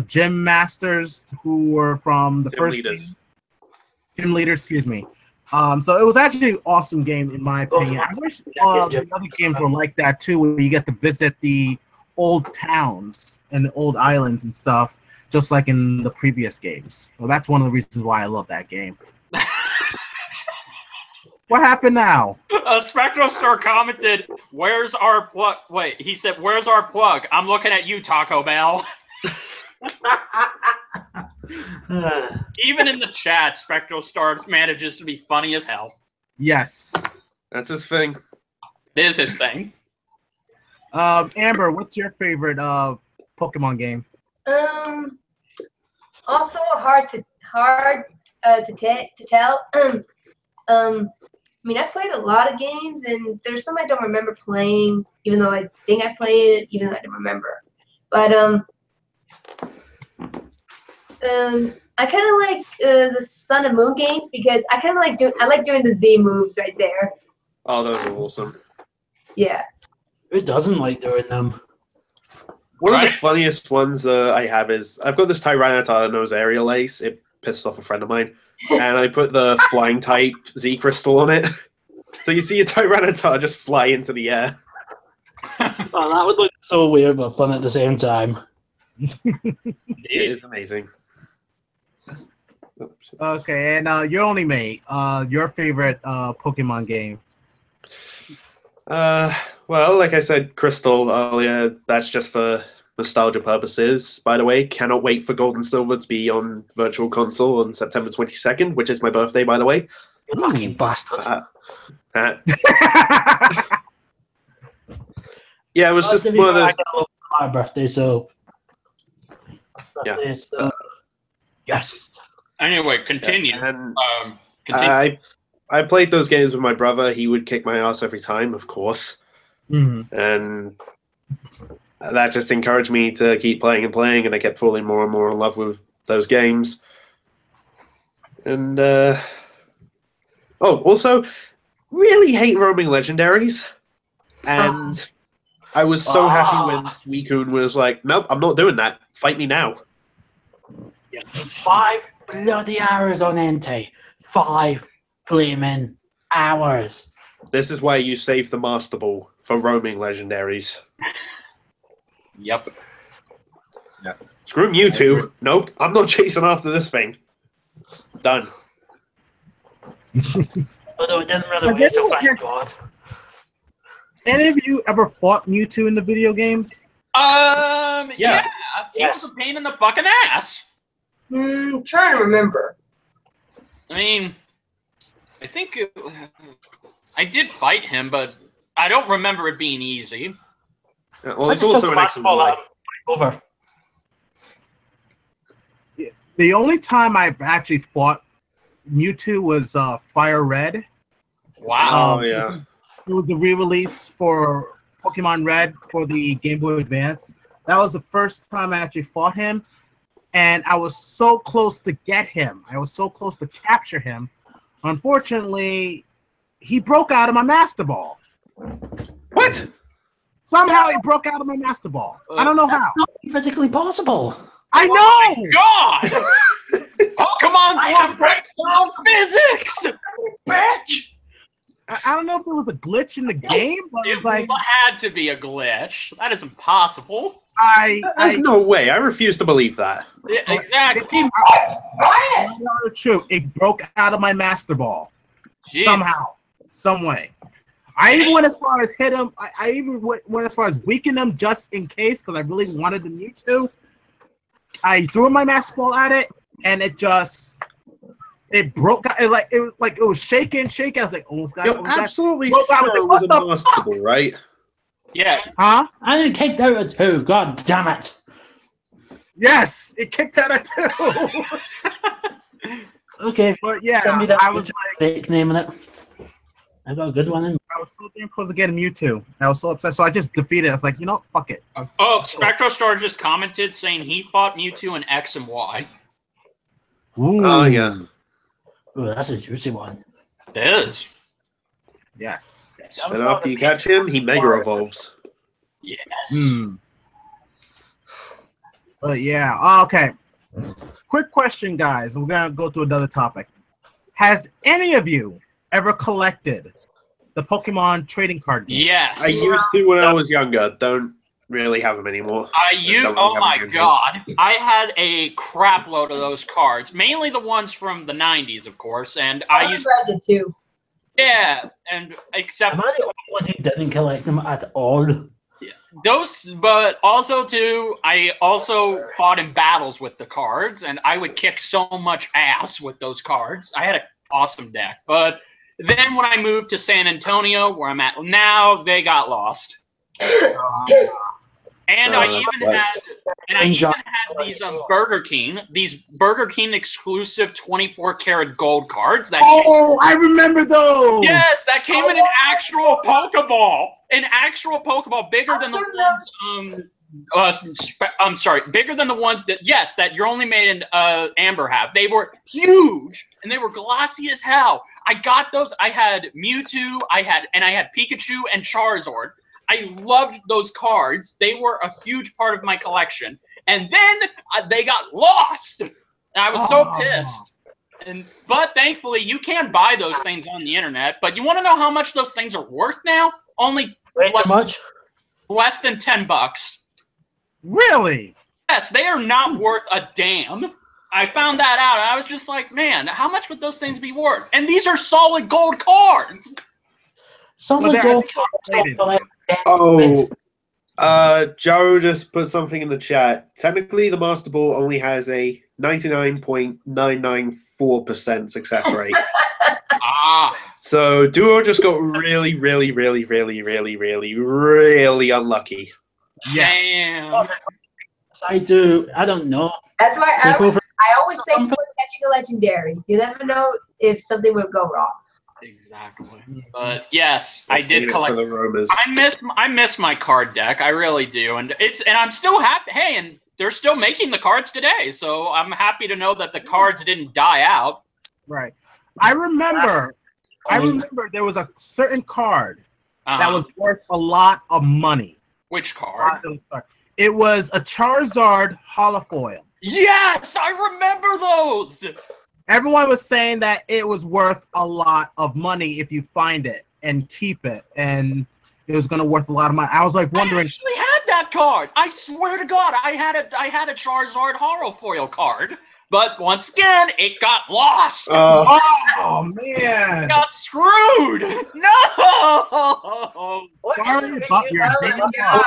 gym masters who were from the first game. Gym leaders, excuse me. So it was actually an awesome game in my opinion. I wish the other games were like that too, where you get to visit the old towns and the old islands and stuff, just like in the previous games. So that's one of the reasons why I love that game. What happened now? SpectralStar commented, "Where's our plug?" Wait, he said, "Where's our plug?" I'm looking at you, Taco Bell. Even in the chat, SpectralStar manages to be funny as hell. Yes. That's his thing. It is his thing. Amber, what's your favorite Pokemon game? Also hard to tell. I mean, I played a lot of games, and there's some I don't remember playing, even though I think I played it, even though I don't remember. But I kind of like the Sun and Moon games because I kind of like doing the Z moves right there. Oh, those are awesome. Yeah. Who doesn't like doing them? One of the funniest ones I have is I've got this Tyranitar nose aerial ace. It pisses off a friend of mine, and I put the flying type Z crystal on it. So you see a Tyranitar just fly into the air. Oh, that would look so weird but fun at the same time. It is amazing. Okay, and you're only mate. Your favorite Pokemon game? Well, like I said, Crystal earlier. That's just for nostalgia purposes. By the way, cannot wait for Gold and Silver to be on Virtual Console on September 22nd, which is my birthday, by the way. You lucky bastard. Yeah, it was just one of those. My birthday, so. Yeah. Yes. Anyway, continue. Yeah, and Continue. I played those games with my brother. He would kick my ass every time, of course. Mm-hmm. And that just encouraged me to keep playing and playing, and I kept falling more and more in love with those games. And, also, really hate roaming legendaries. And I was so happy when Suicune was like, nope, I'm not doing that. Fight me now. Yeah. 5 bloody hours on Entei. 5 flaming hours. This is why you save the Master Ball for roaming legendaries. Yep. Yes. Screw Mewtwo. Nope, I'm not chasing after this thing. Done. Although it didn't run away, so thank God. Any of you ever fought Mewtwo in the video games? Yeah. He Yes. was a pain in the fucking ass. Trying to remember. I mean, I think I did fight him, but I don't remember it being easy. Well, I it's just took also the an X and basketball Y. out. Over. The only time I've actually fought Mewtwo was Fire Red. Wow. Oh, yeah. It was the re-release for Pokemon Red for the Game Boy Advance. That was the first time I actually fought him, and I was so close to get him. I was so close to capture him. Unfortunately, he broke out of my Master Ball. What? Somehow he broke out of my Master Ball. I don't know how. That's not physically possible. I know! God! Pokemon Go breaks down physics! Bitch! I don't know if there was a glitch in the game, but it was like had to be a glitch. That is impossible. There's no way. I refuse to believe that. Yeah, exactly. It's true. It broke out of my Master Ball. Jeez. Somehow, some way. I even went as far as hit him. I even went as far as weaken him just in case because I really wanted the Mewtwo. I threw my Master Ball at it, and it broke. It was shaking. I was like, almost got it. You're absolutely broke out. I was sure like, it was what a the Master Ball, right? Yeah. Huh? I didn't kicked out of 2. God damn it. Yes, it kicked out at 2. Okay. But yeah, Send me that I was fake name in it. I got a good one in. I was so damn close to getting Mewtwo. I was so upset, so I just defeated it. I was like, fuck it. Oh, SpectralStar just commented saying he fought Mewtwo in X and Y. Ooh. Oh, yeah. Ooh, that's a juicy one. It is. Yes. And after you catch him, he Mega Evolves. Yes. But yeah, okay. Quick question, guys. We're gonna go to another topic. Has any of you ever collected the Pokemon trading card game? Yes. I used to when I was younger. Don't really have them anymore. Oh my god. I had a crap load of those cards. Mainly the ones from the 90s, of course. And I used did too. Yeah, and except Am I the only one who didn't collect them at all? those, but also too, I also fought in battles with the cards, and I would kick so much ass with those cards. I had an awesome deck, but then when I moved to San Antonio, where I'm at now, they got lost. And I even had these Burger King exclusive 24-karat gold cards. I remember those. Yes, that came in an actual Pokeball. An actual Pokeball, bigger than the ones. I'm sorry, bigger than the ones that Your Only Maiden Amber have. They were huge and they were glossy as hell. I got those. I had Mewtwo. I had Pikachu and Charizard. I loved those cards. They were a huge part of my collection. And then they got lost. And I was so pissed. But thankfully, you can buy those things on the internet. But you want to know how much those things are worth now? Only Way too much? Less than $10. Really? Yes, they are not worth a damn. I found that out, and I was just like, man, how much would those things be worth? And these are solid gold cards. Solid gold cards. Joe just put something in the chat. Technically, the Master Ball only has a 99.994% success rate. So Duo just got really, really, really, really, really, really, really unlucky. Yes. Damn. I do. I don't know. That's why I always say before catching a legendary. You never know if something would go wrong. Exactly. But yes, I did collect. For the Romas. I miss my card deck. I really do, and I'm still happy. Hey, and they're still making the cards today, so I'm happy to know that the cards didn't die out. Right. I remember there was a certain card that was worth a lot of money. Which card? It was a Charizard holofoil. Yes, I remember those. Everyone was saying that it was worth a lot of money if you find it and keep it. And it was gonna worth a lot of money. I was like I wondering. actually had that card. I swear to God, I had a Charizard Holofoil card. But once again, it got lost. Oh man! Got screwed. No. Sorry about your Oh damn my luck. God.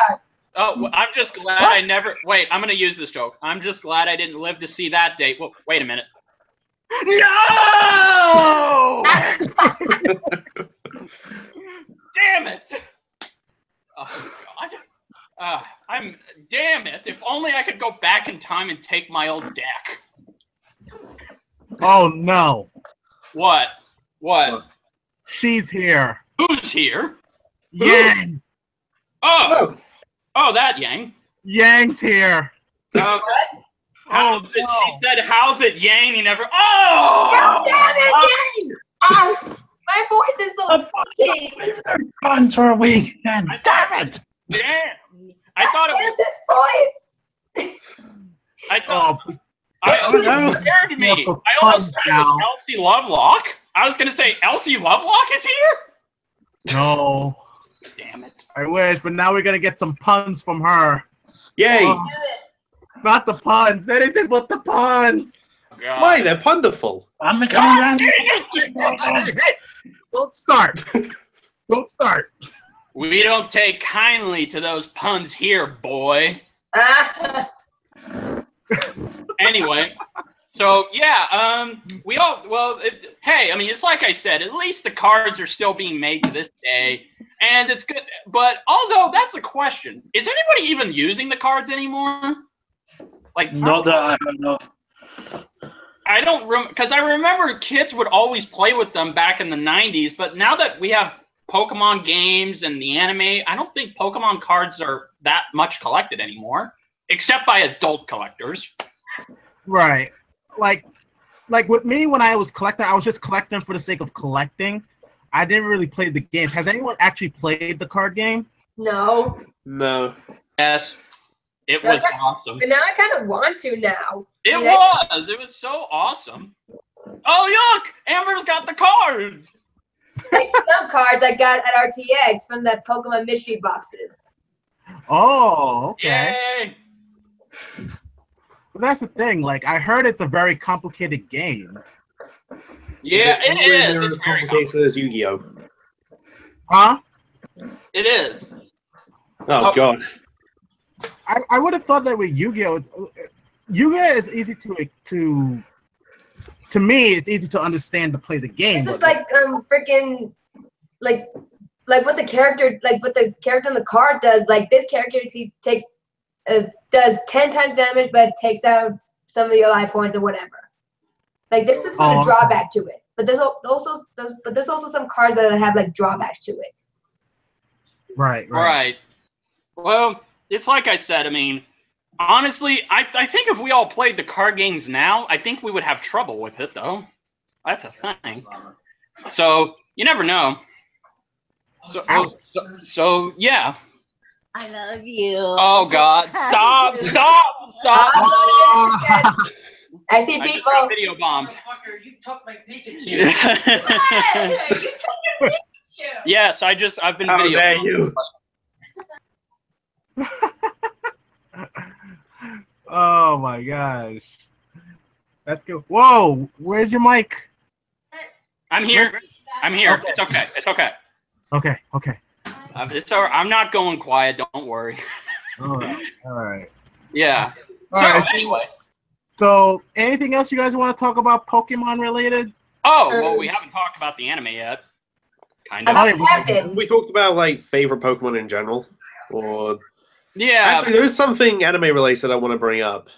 Oh, well, I'm just glad I never. Wait, I'm gonna use this joke. I'm just glad I didn't live to see that date. Well, wait a minute. No! Damn it! Oh God. I'm. Damn it! If only I could go back in time and take my old deck. Oh no! What? What? She's here. Who's here? Yang. Oh. Oh, that Yang. Yang's here. Oh, Oh she no! said, "How's it, Yang?" He never. Oh! Oh, damn it, Yang! Oh, my voice is so squeaky. Guns are weak, and damn it! Damn! I thought it Damn was. this voice. I thought. Oh, It scared me. I almost thought it was Elsie Lovelock. I was gonna say Elsie Lovelock is here. no! Damn it! I wish, but now we're gonna get some puns from her. Yay! Oh, not the puns. Anything but the puns. God. Why? They're wonderful. I'm coming around. Don't start. Don't start. We don't take kindly to those puns here, boy. Ah. Anyway, so yeah, we all hey, I mean, it's like I said, at least the cards are still being made to this day, and it's good. But although that's the question, is anybody even using the cards anymore? Like, Not that I heard of. I don't because I remember kids would always play with them back in the 90s, but now that we have Pokemon games and the anime, I don't think Pokemon cards are that much collected anymore, except by adult collectors. Right. Like with me, when I was collecting, I was just collecting for the sake of collecting. I didn't really play the games. Has anyone actually played the card game? No. No. Yes, it was awesome. But now I kind of want to now. It was. It was so awesome. Oh, yuck! Amber's got the cards. Like some cards I got at RTX from the Pokemon mystery boxes. Oh, okay. Yay! But that's the thing. Like, I heard it's a very complicated game. Yeah, it anywhere is. near It's as very complicated as Yu-Gi-Oh. Huh? It is. Oh God. I would have thought that with Yu-Gi-Oh, Yu-Gi-Oh is easy to me, it's easy to understand to play the game. It's just like freaking like what the character on the card does. Like this character, he takes does 10 times damage, but takes out some of your life points or whatever. Like there's some sort of drawback to it, but there's also some cards that have like drawbacks to it. Right. Well, it's like I said. I mean, honestly, I think if we all played the card games now, I think we would have trouble with it, though. That's a thing. So you never know. So yeah. I love you. Oh God! Stop! I see I just people. got video bombed. You took my Pikachu. Hey, you took your Pikachu. Yes, I've been How video dare bombed. you? Oh my gosh. That's good. Whoa, where's your mic? I'm here. Okay. It's okay. It's okay. Okay. It's all right. I'm not going quiet. Don't worry. All right. Yeah. All So right, anyway. So, anything else you guys want to talk about Pokemon related? Oh well, we haven't talked about the anime yet. Kind of. I have been. We talked about like favorite Pokemon in general, or Yeah. actually, there is something anime related I want to bring up.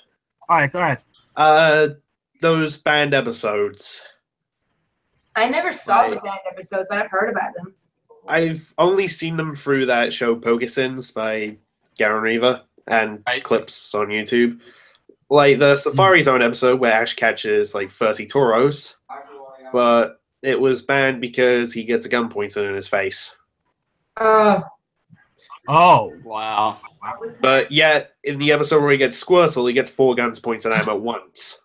All right, go ahead. Those banned episodes. I never saw the banned episodes, but I've heard about them. I've only seen them through that show Pokesins by Garen Reaver and clips on YouTube. Like the Safari Zone episode where Ash catches like 30 Tauros, but it was banned because he gets a gun pointed in his face. Oh. Wow. But yet, in the episode where he gets Squirtle, he gets 4 guns pointed at him at once.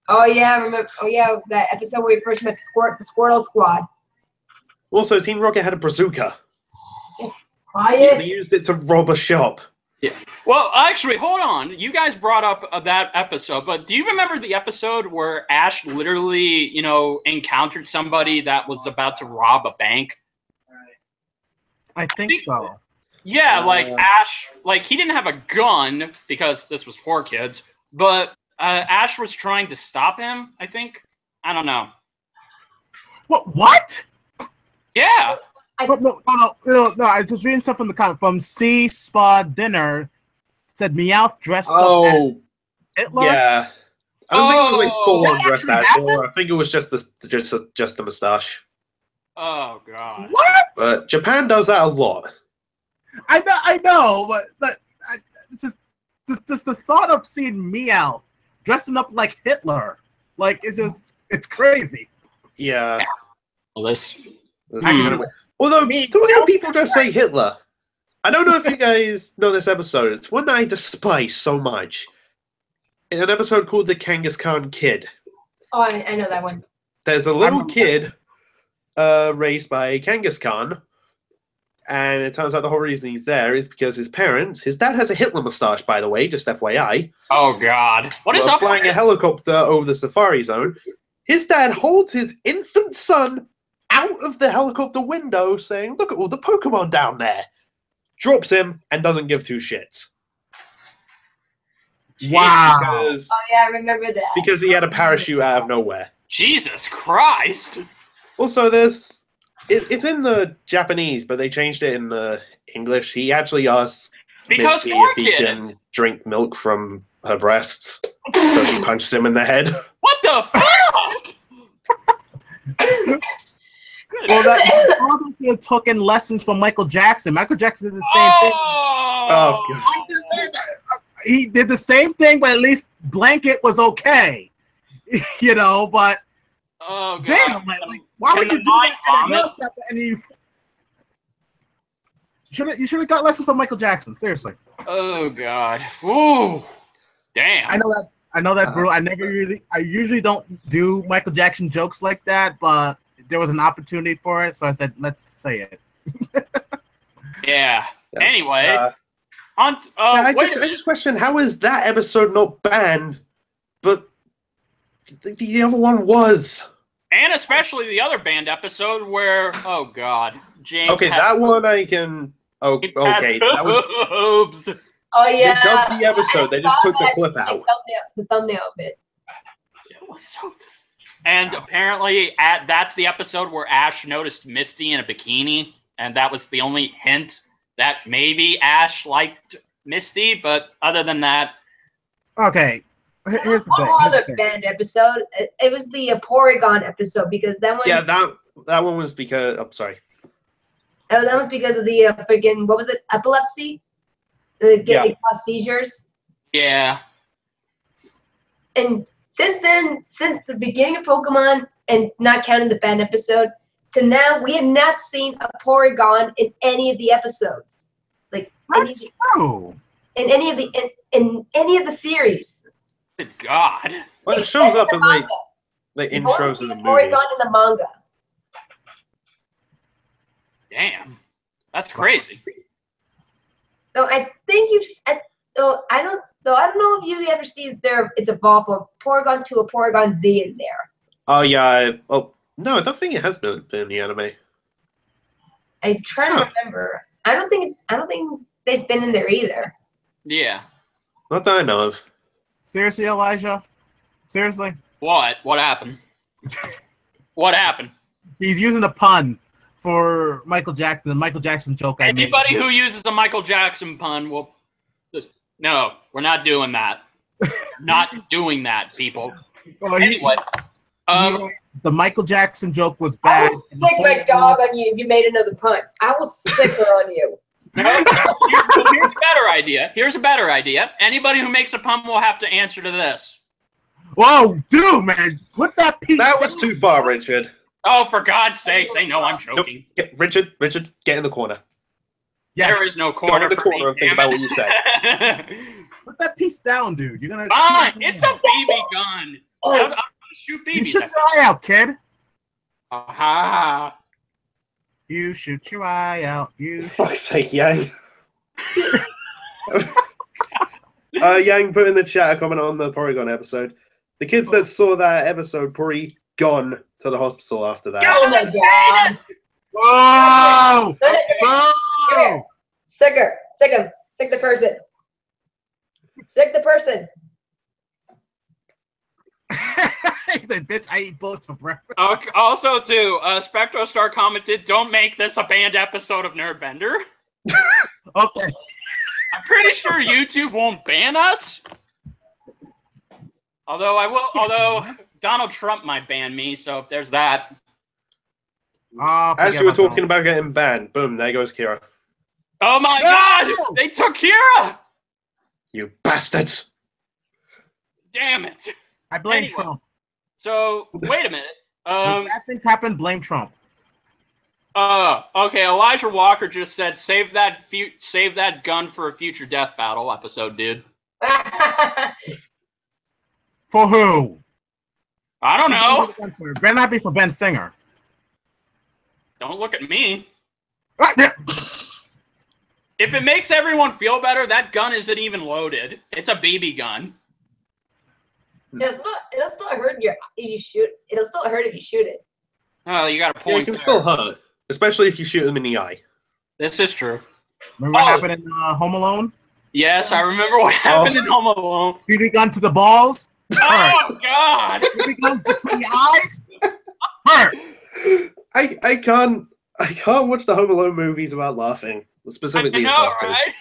Oh yeah, I remember. Oh yeah, that episode where we first met the Squirtle Squad. Also, Team Rocket had a bazooka. Quiet. They used it to rob a shop. Yeah. Well, actually, hold on. You guys brought up that episode, but do you remember the episode where Ash literally, encountered somebody that was about to rob a bank? I think so. Yeah, like Ash, like he didn't have a gun because this was for kids, but Ash was trying to stop him, I think. I don't know. What? Yeah. No. I was reading stuff from the comment from C Spa Dinner. It said Meowth dressed up as Hitler. Yeah. I don't think it was like full on That dressed actually as happened? Hitler. I think it was just a mustache. Oh god. What? But Japan does that a lot. I know, but it's just the thought of seeing Meowth dressing up like Hitler, like it's crazy. Yeah. Well, this. Although, don't people just say Hitler? I don't know if you guys know this episode. It's one that I despise so much. In an episode called The Kangaskhan Kid. Oh, I know that one. There's a little kid raised by Kangaskhan, and it turns out the whole reason he's there is because his dad has a Hitler mustache, by the way, just FYI. Oh god. What is While up? flying a helicopter over the safari zone, his dad holds his infant son out of the helicopter window saying, "Look at all the Pokemon down there." Drops him and doesn't give two shits. Wow. Because, Oh yeah, I remember that. because he had a parachute out of nowhere. Jesus Christ. Also, it's in the Japanese, but they changed it in the English. He actually asks Because Misty poor if he can kids. drink milk from her breasts. So she punched him in the head. What the fuck? Good. Well, that probably took in lessons from Michael Jackson. Michael Jackson did the same thing. Oh, God. He did the same thing, but at least Blanket was okay. But Oh god. damn, like why would Can you the do mind that? vomit? And you should have got lessons from Michael Jackson. Seriously. Oh god. Ooh. Damn. I know that, bro. I usually don't do Michael Jackson jokes like that, but there was an opportunity for it, so I said, let's say it. Yeah. Yeah. Anyway. I just question, how is that episode not banned, but the other one was? And especially the other band episode where, oh god, James. Okay, that one I can. Oh, okay, that was. Oops. Oh They yeah. dubbed the episode. They just took the clip out. The thumbnail of it. It was so. And apparently, that's the episode where Ash noticed Misty in a bikini, and that was the only hint that maybe Ash liked Misty. But other than that, Okay. There Here's was the one thing. more Here's the other thing. band episode. It was the Porygon episode because that one. Yeah, that one was because. I'm sorry. That was because of the freaking what was it? Epilepsy. They cause seizures. yeah. And since then, since the beginning of Pokemon, and not counting the band episode, to now, we have not seen a Porygon in any of the episodes. Like That's true. in any of the series. Good God. Well, it shows up in manga. the We've only intros seen of the a movie. Porygon in the manga. Damn. That's crazy. So I think I don't know if you ever see it's evolved from Porygon to a Porygon Z in there. Oh yeah. No, I don't think it has been in the anime. I try to remember. I don't think they've been in there either. Yeah. Not that I know of. Seriously, Elijah? Seriously? What? What happened? What happened? He's using a pun for Michael Jackson, the Michael Jackson joke I made. Anybody who uses a Michael Jackson pun will just no, we're not doing that. Not doing that, people. Well, Anyway. the Michael Jackson joke was I bad. will sick my dog on you if you made another pun. I will sick her on you. No, here's a better idea. Here's a better idea. Anybody who makes a pun will have to answer to this. Whoa, dude, man. Put that piece That was too far, Richard. Oh, for God's sake, say no, I'm joking. Richard, get in the corner. Yes. There is no Go corner in the for corner me, and think damn about it. what you say. Put that piece down, dude. You're gonna Fine, it's a BB gun. Oh. I'm gonna shoot You BBs. shoot your eye out, kid. Aha. You shoot your eye out. You shoot. Fuck's sake, Yang. Yang put in the chat a comment on the Porygon episode. The kids that saw that episode probably gone to the hospital after that. Oh my god. Whoa! Come here. Whoa! Sick her. Sick him. Sick the person. Sick the person. He said, bitch, I eat bullets for breakfast. Also, too, SpectralStar commented, "Don't make this a banned episode of Nerdbender." Okay. I'm pretty sure YouTube won't ban us. Although Donald Trump might ban me, so there's that. As you were talking about getting banned, boom, there goes Kira. Oh my god! They took Kira! You bastards! Damn it. I blame Trump. So, wait a minute. When bad things happen, blame Trump. Okay, Elijah Walker just said, save that gun for a future death battle episode, dude. For who? I don't know. It better not be for Ben Singer. Don't look at me. If it makes everyone feel better, that gun isn't even loaded. It's a BB gun. It'll still hurt if you shoot. It'll still hurt if you shoot it. Oh, you got a point. Yeah, it can still hurt, especially if you shoot them in the eye. This is true. Remember what happened in Home Alone? Yes, I remember what happened in Home Alone. BB gun to the balls. Oh God! BB gun to the eyes. Hurt. I can't watch the Home Alone movies without laughing. Specifically, I know, right?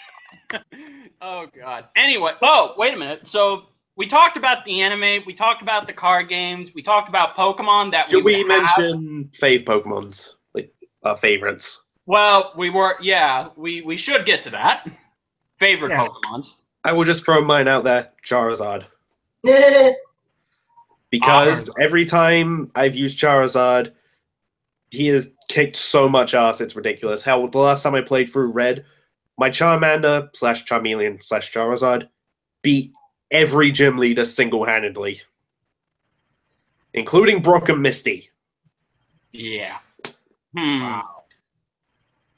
Oh God. Anyway, wait a minute. So we talked about the anime. We talked about the card games. We talked about Pokemon that Should we mention fave Pokemons, like our favorites? Well, we should get to that. Favorite Pokemons. I will just throw mine out there. Charizard. Because every time I've used Charizard, he has kicked so much ass, it's ridiculous. Hell, the last time I played through Red, my Charmander / Charmeleon / Charizard beat every gym leader single-handedly. Including Brock and Misty. Yeah. Wow.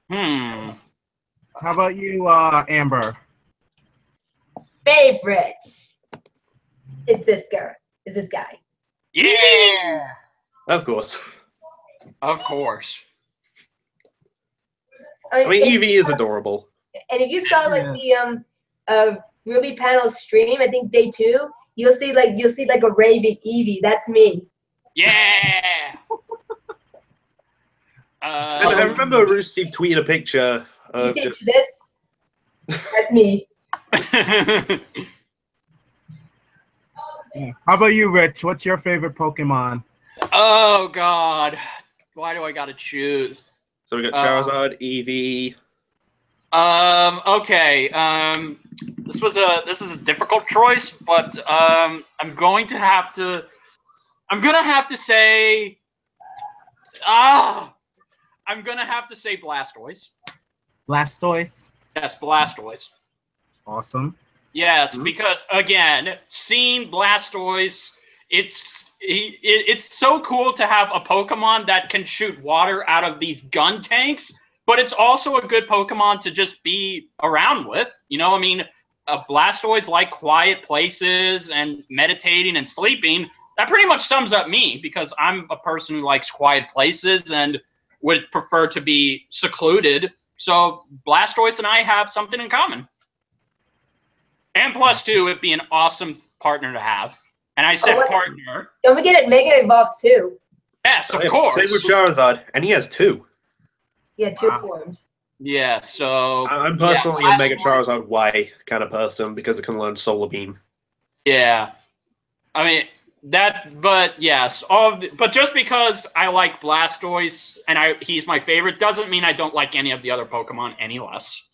How about you, Amber? Favorites. It's this girl. Is this guy. Yeah! Of course. Of course. I mean, Eevee is adorable. And if you saw like the Ruby panel stream, I think day 2, you'll see like a raving Eevee. That's me. Yeah. I remember Steve tweeted a picture of you see this? That's me. How about you, Rich? What's your favorite Pokemon? Oh God. Why do I gotta choose? So we got Charizard, Eevee. Okay. This is a difficult choice, but I'm gonna have to say Blastoise. Blastoise? Yes, Blastoise. Awesome. Yes, because again, seeing Blastoise, it's so cool to have a Pokemon that can shoot water out of these gun tanks, but it's also a good Pokemon to just be around with. You know, I mean, a Blastoise like quiet places and meditating and sleeping. That pretty much sums up me, because I'm a person who likes quiet places and would prefer to be secluded. So Blastoise and I have something in common. And plus 2, it'd be an awesome partner to have. And I said partner. Don't forget it, Mega evolves too. Yes, of course. Same with Charizard, and he has 2. Yeah, 2 forms. Yeah, so... I'm personally a Mega Charizard Y kind of person, because it can learn Solar Beam. Yeah. I mean, but yes. But just because I like Blastoise and he's my favorite, doesn't mean I don't like any of the other Pokemon any less.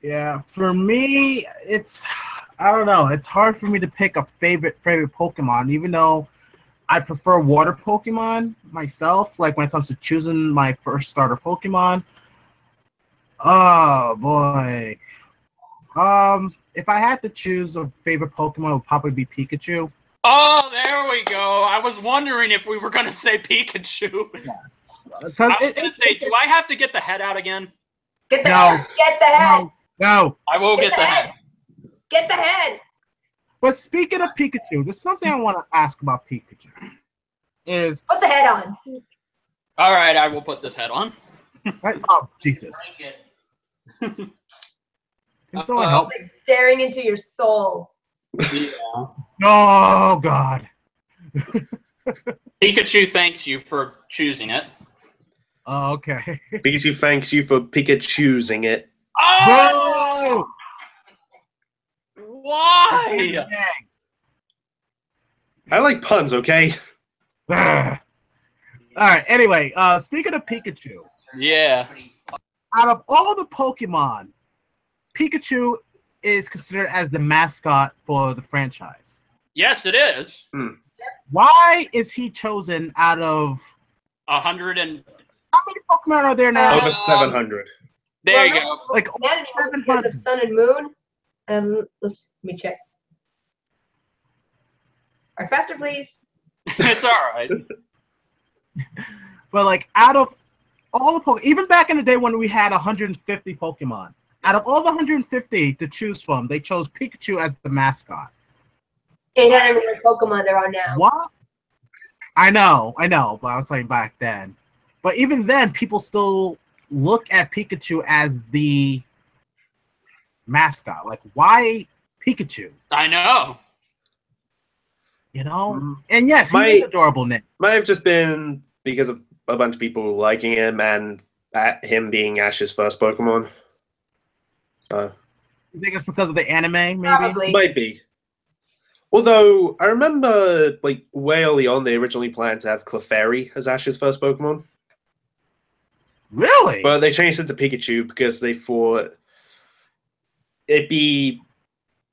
Yeah, for me, I don't know. It's hard for me to pick a favorite Pokemon, even though I prefer water Pokemon myself. Like when it comes to choosing my first starter Pokemon. Oh boy. If I had to choose a favorite Pokemon, it would probably be Pikachu. Oh, there we go. I was wondering if we were going to say Pikachu. Yes. I was going to say, do I have to get the head out again? Get the No. head. Get the head. No. I will get the head. Get the head. But speaking of Pikachu, there's something I want to ask about Pikachu. Put the head on. All right, I will put this head on. Oh, Jesus. Can someone help? Like staring into your soul. Yeah. Oh, God. Pikachu thanks you for choosing it. Oh, okay. Pikachu thanks you for Pikachu'sing it. Oh! Bro! Why? I like puns, okay? All right, anyway, speaking of Pikachu, Yeah. out of all the Pokemon, Pikachu is considered as the mascot for the franchise. Yes, it is. Why is he chosen out of 100 and how many Pokemon are there now? Over 700. there you go. Like, not anymore because of Sun and Moon. Oops, let me check. All right, faster, please. It's all right. But like out of all the Pokemon, even back in the day when we had 150 Pokemon, out of all the 150 to choose from, they chose Pikachu as the mascot. 800 Pokemon there are now. What? I know, but I was saying back then. But even then, people still look at Pikachu as the mascot. Like, why Pikachu? I know. You know? And yes, he is adorable, Nick. Might have just been because of a bunch of people liking him and him being Ash's first Pokemon. So You think it's because of the anime, maybe? Probably. might be. Although I remember, like way early on, they originally planned to have Clefairy as Ash's first Pokemon, Really? but they changed it to Pikachu because they thought it'd be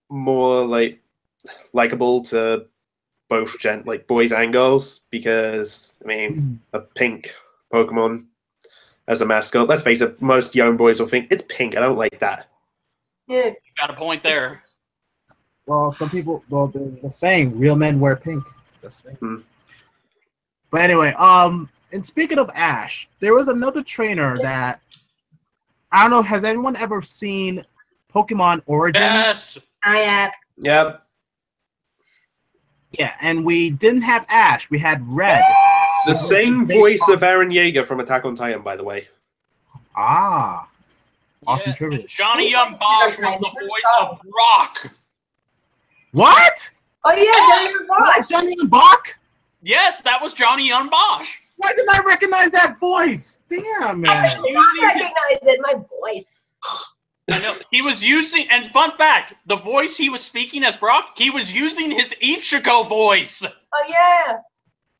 more like likable to both like boys and girls. Because I mean, a pink Pokemon as a mascot. Let's face it, most young boys will think it's pink. I don't like that. Yeah. Got a point there. Well, some people, they're saying real men wear pink. That's the thing. But anyway, and speaking of Ash, there was another trainer that I don't know. Has anyone ever seen Pokemon Origins? Yes. I have. Yeah. Yeah, and we didn't have Ash. We had Red. The same voice of Aaron Yeager from Attack on Titan, by the way. Ah, awesome Yeah. trivia. Johnny Young Bosch was the voice of Brock. What? Oh yeah, Johnny That's Bosch. Johnny and Bach? Yes, that was Johnny Young Bosch. Why didn't I recognize that voice? Damn, man. I recognize it. My voice. I know. He was using, and fun fact, the voice he was speaking as Brock, he was using his Ichigo voice. Oh yeah.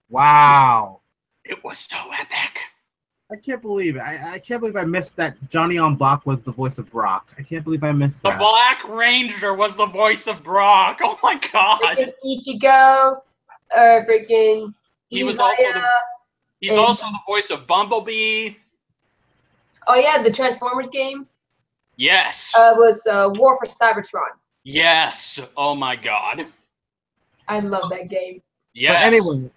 Wow. It was so epic. I can't believe it. I can't believe I missed that Johnny on Bach was the voice of Brock. I can't believe I missed The that. Black Ranger was the voice of Brock. Oh my god. Freaking Ichigo, or freaking. He was Izaya. He's also the voice of Bumblebee. Oh yeah, the Transformers game. Yes. Was War for Cybertron. Yes. Oh my god. I love that game. Yes. But anyway,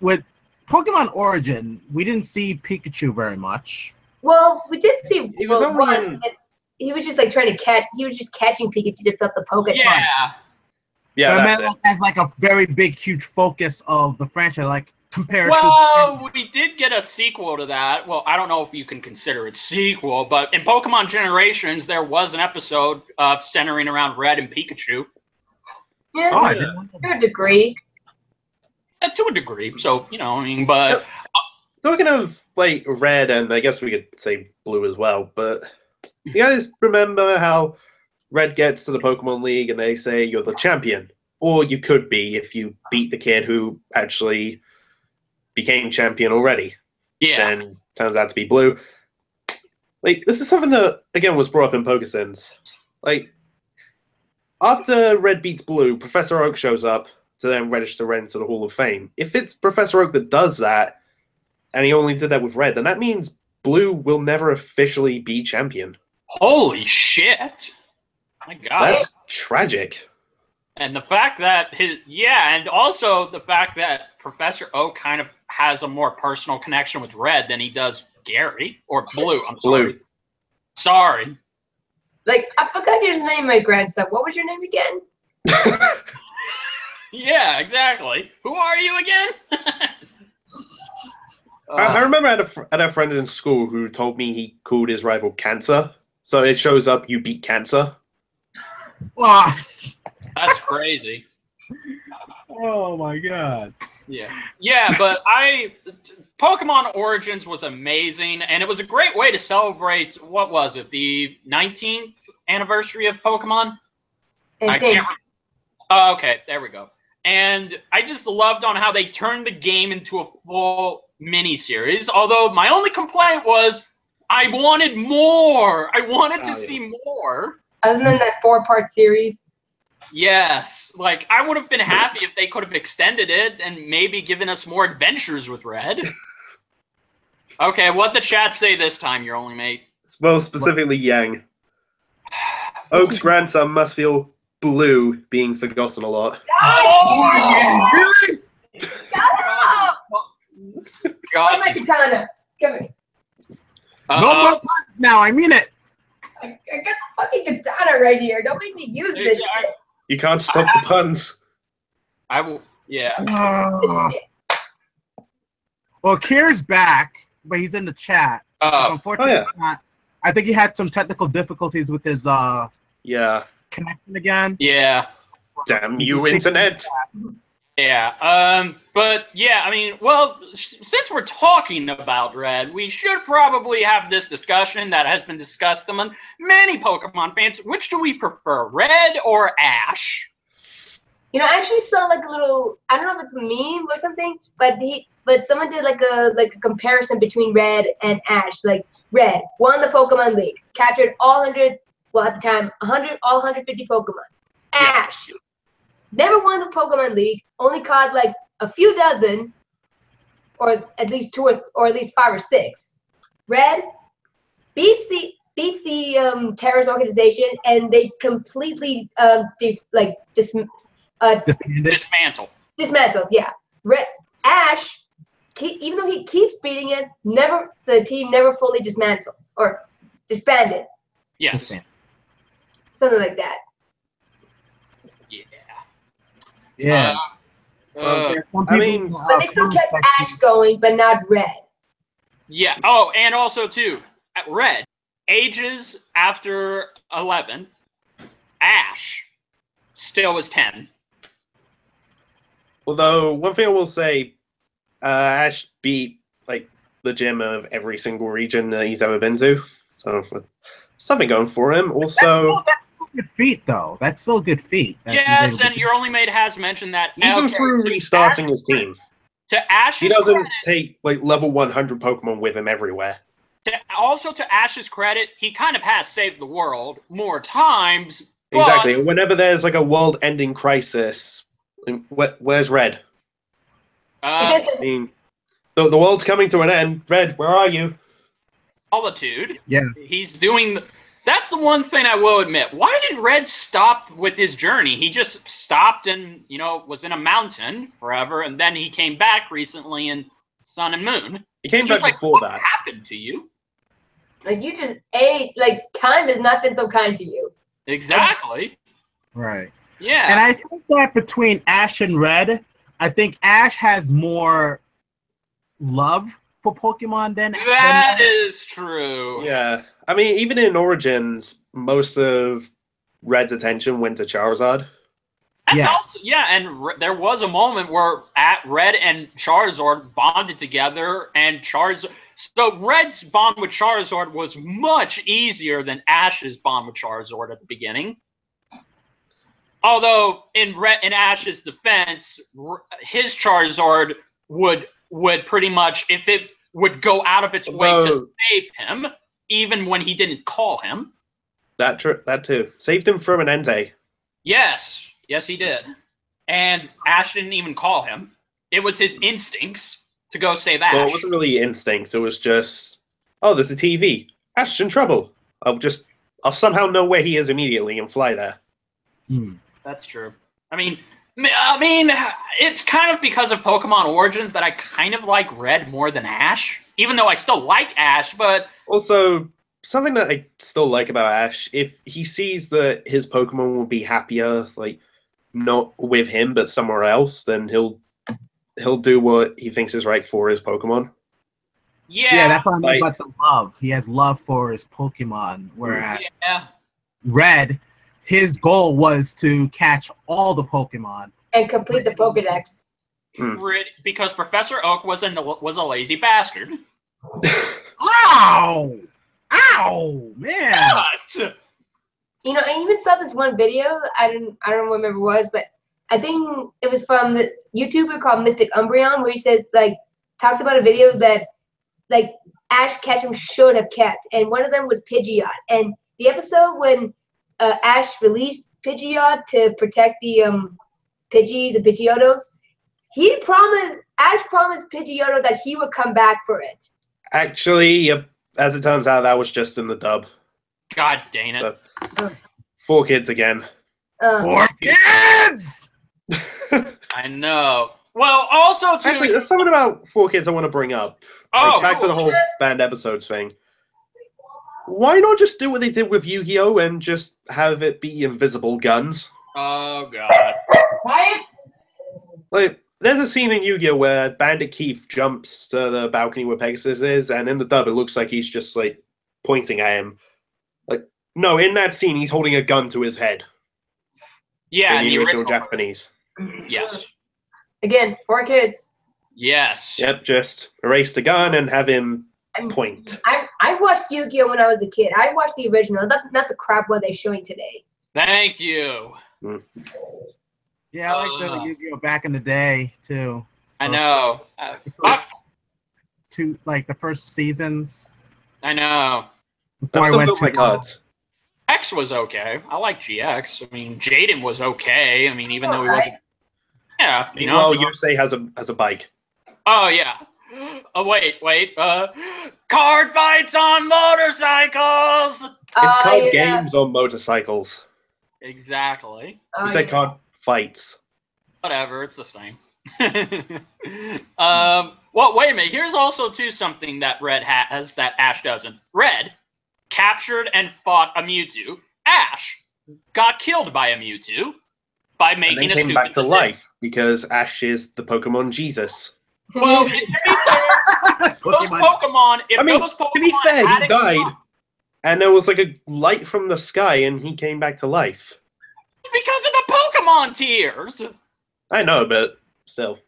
with Pokemon Origin, we didn't see Pikachu very much. Well, we did see He was only one. in- He was just like trying to catch. He was just catching Pikachu to fill up the Poketon. Yeah. Yeah, But I that's meant it. as like a very big, huge focus of the franchise, like compared Well, we did get a sequel to that. Well, I don't know if you can consider it sequel, but in Pokemon Generations, there was an episode centering around Red and Pikachu. Yeah, to. Oh, I didn't know that. to a degree. To a degree. So, you know, I mean, but Talking of like red, and I guess we could say blue as well, but you guys remember how Red gets to the Pokemon League and they say you're the champion? Or you could be if you beat the kid who actually became champion already. yeah. Then turns out to be blue. Like, this is something that, again, was brought up in Pokesims. Like, after Red beats blue, Professor Oak shows up to then register Red into the Hall of Fame. If it's Professor Oak that does that, and he only did that with Red, then that means blue will never officially be champion. Holy shit. My god. That's tragic. And the fact that and also the fact that Professor Oak kind of has a more personal connection with Red than he does Gary or Blue. I'm sorry. Blue. Sorry. Like, I forgot your name, my grandson. What was your name again? Yeah, exactly. Who are you again? I remember I had a friend in school who told me he called his rival Cancer. So it shows up, you beat Cancer. Ah. That's crazy. Oh my god. Yeah, but Pokemon Origins was amazing, and it was a great way to celebrate, what was it, the 19th anniversary of Pokemon? Oh, okay, there we go. And I just loved on how they turned the game into a full mini-series, although my only complaint was I wanted more. I wanted to see more. Other than that 4-part series. Yes, like I would have been happy if they could have extended it and maybe given us more adventures with Red. Okay, what'd the chat say this time, your only mate? Well, specifically Yang. Oak's grandson must feel blue being forgotten a lot. Really? Where's my katana? Come here. No more puns now. I mean it. I got the fucking katana right here. Don't make me use this shit. You can't stop the puns. I will. Yeah. Well, Kier's back, but he's in the chat. Unfortunately, I think he had some technical difficulties with his connection again. Yeah. Damn you, internet. Yeah. But yeah, I mean, well, since we're talking about Red, we should probably have this discussion that has been discussed among many Pokemon fans. Which do we prefer, Red or Ash? You know, I actually saw like a little, I don't know if it's a meme or something, but someone did like a comparison between Red and Ash. Like Red won the Pokemon League, captured all 100, well at the time, all 150 Pokemon. Ash never won the Pokemon League, only caught like a few dozen, or at least 2 or at least 5 or 6. Red beats the terrorist organization, and they completely dismantled. Yeah. Ash, even though he keeps beating it, the team never fully dismantles or disbanded. Yes. Something like that. Yeah. I mean, but they still kept Ash going, but not Red. Yeah. Oh, and also too, Red ages after 11. Ash still is 10. Although one thing I will say, Ash beat like the gym of every single region that he's ever been to, so something going for him. Also, that's still a good feat, though. That's still a good feat. Yes, and your only mate has mentioned that even through restarting his team, to Ash's he doesn't credit, take like level 100 Pokemon with him everywhere. Also, to Ash's credit, he kind of has saved the world more times. Exactly. Whenever there's like a world-ending crisis, where's Red? I mean, the world's coming to an end. Red, where are you? Solitude. Yeah. He's doing. That's the one thing I will admit. Why did Red stop with his journey? He just stopped and was in a mountain forever, and then he came back recently in Sun and Moon. He came back before what that. What happened to you? Like you just ate. Like time has not been so kind to you. Exactly. Right. Yeah. And I think that between Ash and Red, I think Ash has more love for Pokemon than that is true. Yeah. I mean, even in Origins, most of Red's attention went to Charizard. That's also, and there was a moment where Red and Charizard bonded together, and so Red's bond with Charizard was much easier than Ash's bond with Charizard at the beginning. Although in Ash's defense, his Charizard would pretty much, if it would go out of its way to save him, even when he didn't call him. That too. Saved him from an Entei. Yes, he did. And Ash didn't even call him. It was his instincts to go save Ash. Well, it wasn't really instincts. It was just, oh, there's a TV. Ash's in trouble. I'll somehow know where he is immediately and fly there. Hmm. That's true. I mean, I mean, it's kind of because of Pokemon Origins that I kind of like Red more than Ash, even though I still like Ash, but... Also, something that I still like about Ash, if he sees that his Pokemon will be happier, like, not with him, but somewhere else, then he'll do what he thinks is right for his Pokemon. Yeah, that's what I mean about the love. He has love for his Pokemon, whereas Red, his goal was to catch all the Pokemon and complete the Pokedex. Because Professor Oak was a lazy bastard. Ow! Ow! Man! What? You know, I even saw this one video. I don't remember what it was, but I think it was from the YouTuber called Mystic Umbreon, where he says talks about a video that Ash Ketchum should have kept, and one of them was Pidgeot. And the episode when Ash released Pidgeot to protect the Pidgeys and Pidgeotos, Ash promised Pidgeotto that he would come back for it. Actually, yep. As it turns out, that was just in the dub. God dang it. So, 4 kids again. 4 kids! I know. Well, also, too... Actually, there's something about 4 kids I want to bring up. Back to the whole banned episodes thing. Why not just do what they did with Yu-Gi-Oh! And just have it be invisible guns? Oh, God. Quiet! Like, there's a scene in Yu-Gi-Oh! Where Bandit Keith jumps to the balcony where Pegasus is, and in the dub it looks like he's just, like, pointing at him. Like, no, in that scene he's holding a gun to his head. Yeah, in the original Japanese. Yes. Again, 4 kids. Yes. Yep, just erase the gun and have him point. I watched Yu-Gi-Oh! When I was a kid. I watched the original, not the crap one they're showing today. Thank you. Yeah, I like the Yu-Gi-Oh! Back in the day, too. I know. The first seasons. I know. Before I went to cards. X was okay. I like GX. I mean, Jaden was okay. I mean, even though he wasn't... Yeah, you know. Well, Yusei has a bike. Oh, yeah. Oh, wait. Card fights on motorcycles! It's card games on motorcycles. Exactly. You said card fights. Whatever, it's the same. Well, wait a minute. Here's also, too, something that Red has that Ash doesn't. Red captured and fought a Mewtwo. Ash got killed by a Mewtwo by making a stupid came back to decision. life because Ash is the Pokemon Jesus. Well, to be fair, those Pokemon, to be fair, he died, and there was like a light from the sky, and he came back to life. Because of the Pokemon tears. I know, but still.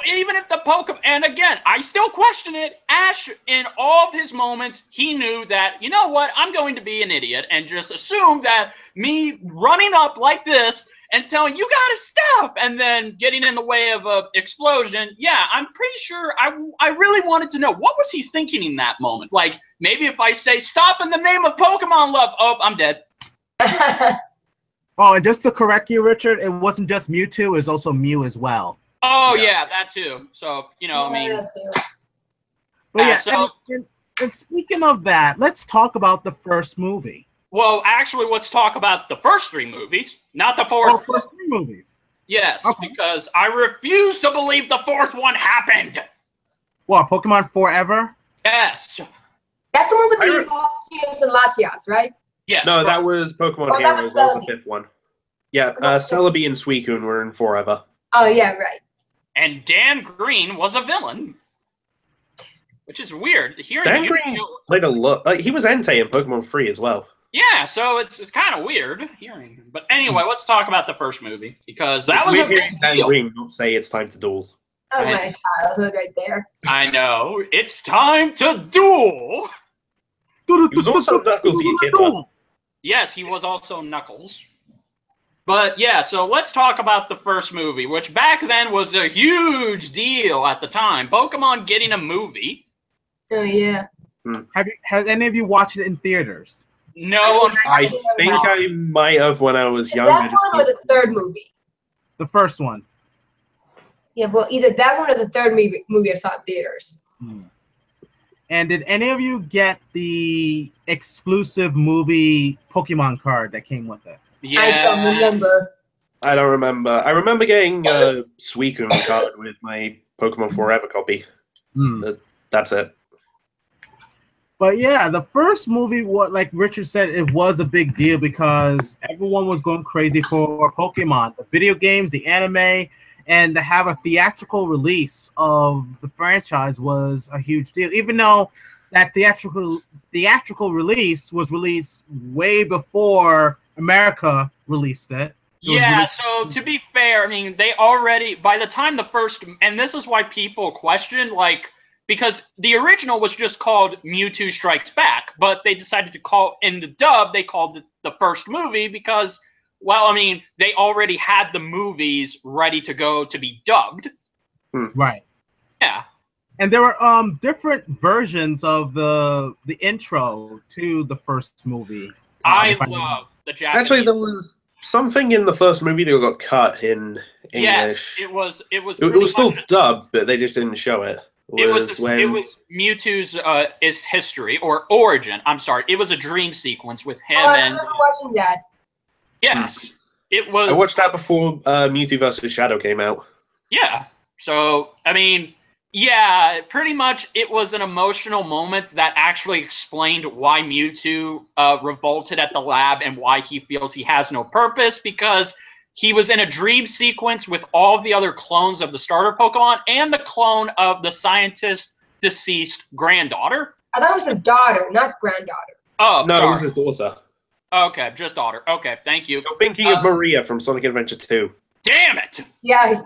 Even if the Pokemon, and again, I still question it. Ash, in all of his moments, he knew that, you know what, I'm going to be an idiot and just assume that me running up like this and telling you gotta stop and then getting in the way of an explosion, yeah, I'm pretty sure I really wanted to know, what was he thinking in that moment? Like, maybe if I say, stop in the name of Pokemon love, oh, I'm dead. Oh, and just to correct you, Richard, it wasn't just Mewtwo, it was also Mew as well. Oh, yeah, that too. So, you know, I mean... But yeah, and speaking of that, let's talk about the first movie. Well, actually, let's talk about the first 3 movies, not the fourth. Oh, first 3 movies. Yes, okay. Because I refuse to believe the 4th one happened. What, Pokemon Forever? Yes. That's the one with the Latios and Latias, right? Yes. No, that was Pokemon Heroes. That was the 5th one. Yeah, Celebi and Suicune were in Forever. Oh, yeah, right. And Dan Green was a villain. Which is weird. Dan Green played a lot. He was Entei in Pokemon 3 as well. Yeah, so it's kind of weird hearing him. But anyway, let's talk about the first movie. Because that was a big Dan deal. Green don't say it's time to duel. That was my childhood right there. I know. It's time to duel! He was also Knuckles the Echidna. Yes, he was also Knuckles. But yeah, so let's talk about the first movie, which back then was a huge deal at the time. Pokemon getting a movie. Oh, yeah. Has any of you watched it in theaters? No. I think I might have when I was younger. That one or the 3rd movie? The first one. Yeah, well, either that one or the 3rd movie I saw in theaters. And did any of you get the exclusive movie Pokemon card that came with it? Yes. I don't remember. I don't remember. I remember getting Suicune card with my Pokemon Forever copy. That's it. But yeah, the first movie, what like Richard said, it was a big deal because everyone was going crazy for Pokemon, the video games, the anime, and to have a theatrical release of the franchise was a huge deal. Even though that theatrical release was released way before America released it. Yeah, so to be fair, I mean, they already, by the time the first, and this is why people question, like, because the original was just called Mewtwo Strikes Back, but they decided to call, in the dub, they called it the first movie because, well, I mean, they already had the movies ready to go to be dubbed. Right. Yeah. And there were different versions of the intro to the first movie. I love the Japanese. Actually, there was something in the first movie that got cut in Yes, English. it was still dubbed, but they just didn't show it. It was Mewtwo's is history or origin. I'm sorry, it was a dream sequence with him I and. remember watching that. Yes, it was. I watched that before Mewtwo vs. Shadow came out. Yeah, so I mean, yeah, pretty much it was an emotional moment that actually explained why Mewtwo revolted at the lab and why he feels he has no purpose because he was in a dream sequence with all the other clones of the starter Pokemon and the clone of the scientist's deceased granddaughter. I thought it was his daughter, not granddaughter. Oh, no, sorry. it was his daughter. Okay, just daughter. Okay, thank you. You're thinking of Maria from Sonic Adventure 2. Damn it! Yeah.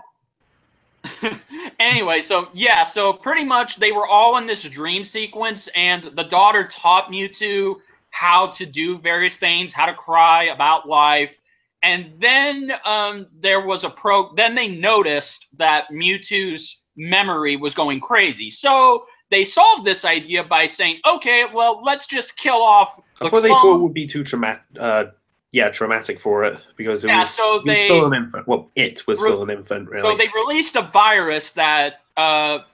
Anyway, so yeah, so pretty much they were all in this dream sequence, and the daughter taught Mewtwo how to do various things, how to cry about life. And then there was then they noticed that Mewtwo's memory was going crazy. So they solved this idea by saying, okay, well, let's just kill off the I thought they clone. thought it would be too traumatic for it because he was still an infant. Well, it was still an infant, really. So they released a virus that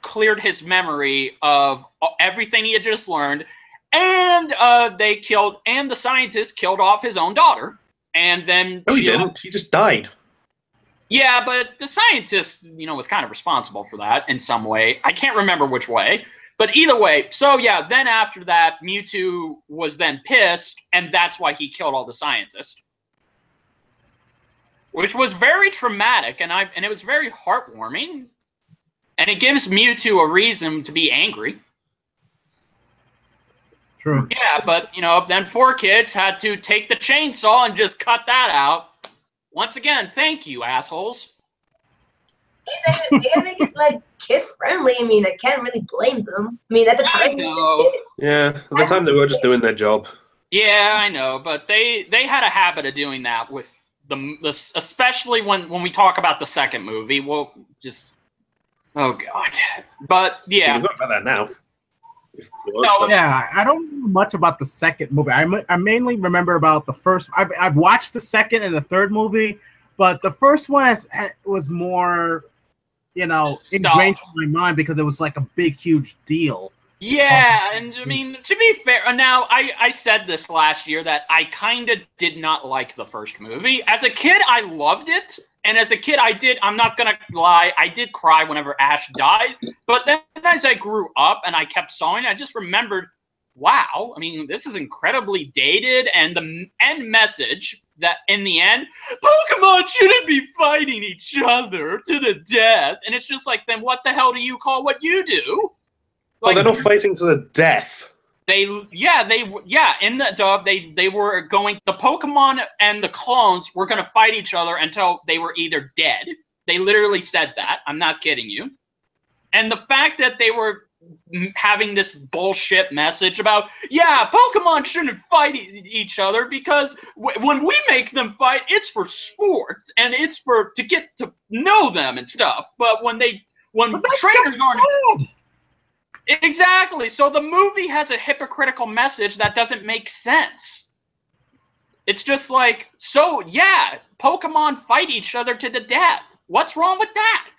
cleared his memory of everything he had just learned, and the scientist killed off his own daughter. And then no, he didn't. She just died. Yeah, but the scientist, was kind of responsible for that in some way. I can't remember which way. But either way, so yeah, then after that, Mewtwo was then pissed, and that's why he killed all the scientists. Which was very traumatic, and it was very heartwarming. And it gives Mewtwo a reason to be angry. True. Yeah, but, then 4Kids had to take the chainsaw and just cut that out. Once again, thank you, assholes. They gotta make it, kid-friendly. I mean, I can't really blame them. I mean, at the time, they just did it. Yeah, at the time they were just doing their job. Yeah, I know, but they had a habit of doing that with especially when we talk about the second movie. We'll just... Oh, God. But, yeah. We can talk about that now. Yeah, I don't know much about the second movie. I mainly remember about the first. I've watched the second and the third movie, but the first one was more, ingrained in my mind because it was like a big, huge deal. Yeah, and I mean, to be fair, now I said this last year that I kind of did not like the first movie. As a kid, I loved it. And as a kid, I'm not going to lie, I did cry whenever Ash died. But then as I grew up and I kept sawing, I just remembered, wow, I mean, this is incredibly dated. And the end message that in the end, Pokemon shouldn't be fighting each other to the death. And it's just like, then what the hell do you call what you do? Well, they're not fighting to the death. In the dub, they were going, the Pokemon and the clones were going to fight each other until they were either dead. They literally said that. I'm not kidding you. And the fact that they were having this bullshit message about, Pokemon shouldn't fight each other because when we make them fight, it's for sports and it's to get to know them and stuff. But when trainers aren't... Exactly. So the movie has a hypocritical message that doesn't make sense. It's just like, Pokemon fight each other to the death. What's wrong with that?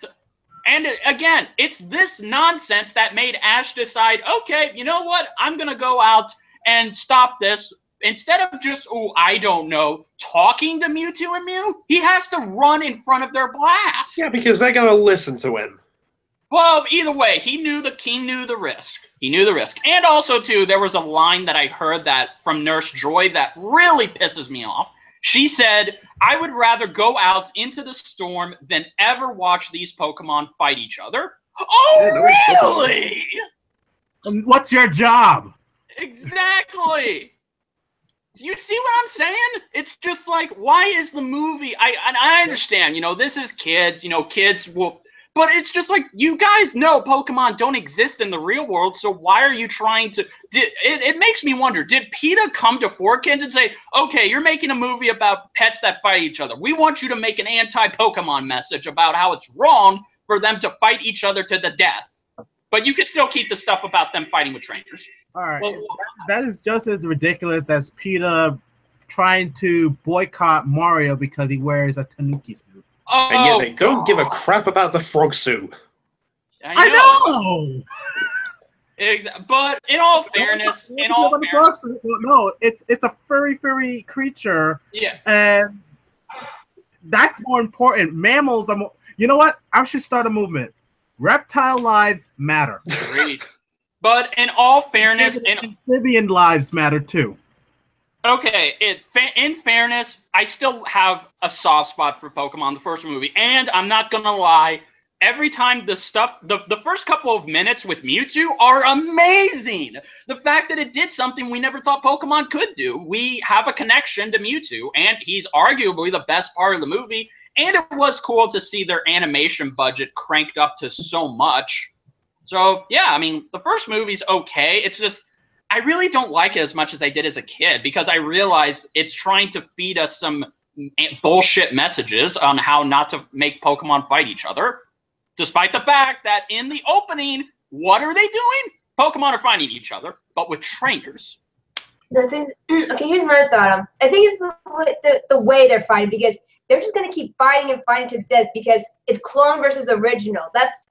And again, it's this nonsense that made Ash decide, okay, you know what? I'm going to go out and stop this instead of just, I don't know, talking to Mewtwo and Mew, he has to run in front of their blast. Yeah, because they're going to listen to him. Well, either way, he knew the risk. He knew the risk. And also, too, there was a line that I heard that from Nurse Joy that really pisses me off. She said, I would rather go out into the storm than ever watch these Pokemon fight each other. Oh, really? What's your job? Exactly. Do you see what I'm saying? It's just like, why is the movie? I understand, this is kids. Kids will. But it's just like, you guys know Pokemon don't exist in the real world, so why are you trying to... It makes me wonder, did PETA come to 4Kids and say, okay, you're making a movie about pets that fight each other. We want you to make an anti-Pokemon message about how it's wrong for them to fight each other to the death. But you could still keep the stuff about them fighting with trainers. All right. Well, that is just as ridiculous as PETA trying to boycott Mario because he wears a Tanuki suit. Oh, and yet they don't give a crap about the frog suit. I know. But in all fairness, no, it's a furry creature. Yeah. And that's more important. Mammals are more. You know what? I should start a movement. Reptile lives matter. Agreed. But in all fairness, amphibian lives matter too. Okay, in fairness, I still have a soft spot for Pokemon, the first movie. And I'm not going to lie, every time the first couple of minutes with Mewtwo are amazing. The fact that it did something we never thought Pokemon could do. We have a connection to Mewtwo, and he's arguably the best part of the movie. And it was cool to see their animation budget cranked up to so much. So, yeah, I mean, the first movie's okay. It's just... I really don't like it as much as I did as a kid because I realize it's trying to feed us some bullshit messages on how not to make Pokemon fight each other. Despite the fact that in the opening, what are they doing? Pokemon are fighting each other, but with trainers. Okay, here's my thought. I think it's the way they're fighting because they're just gonna keep fighting and fighting to death because it's clone versus original. That's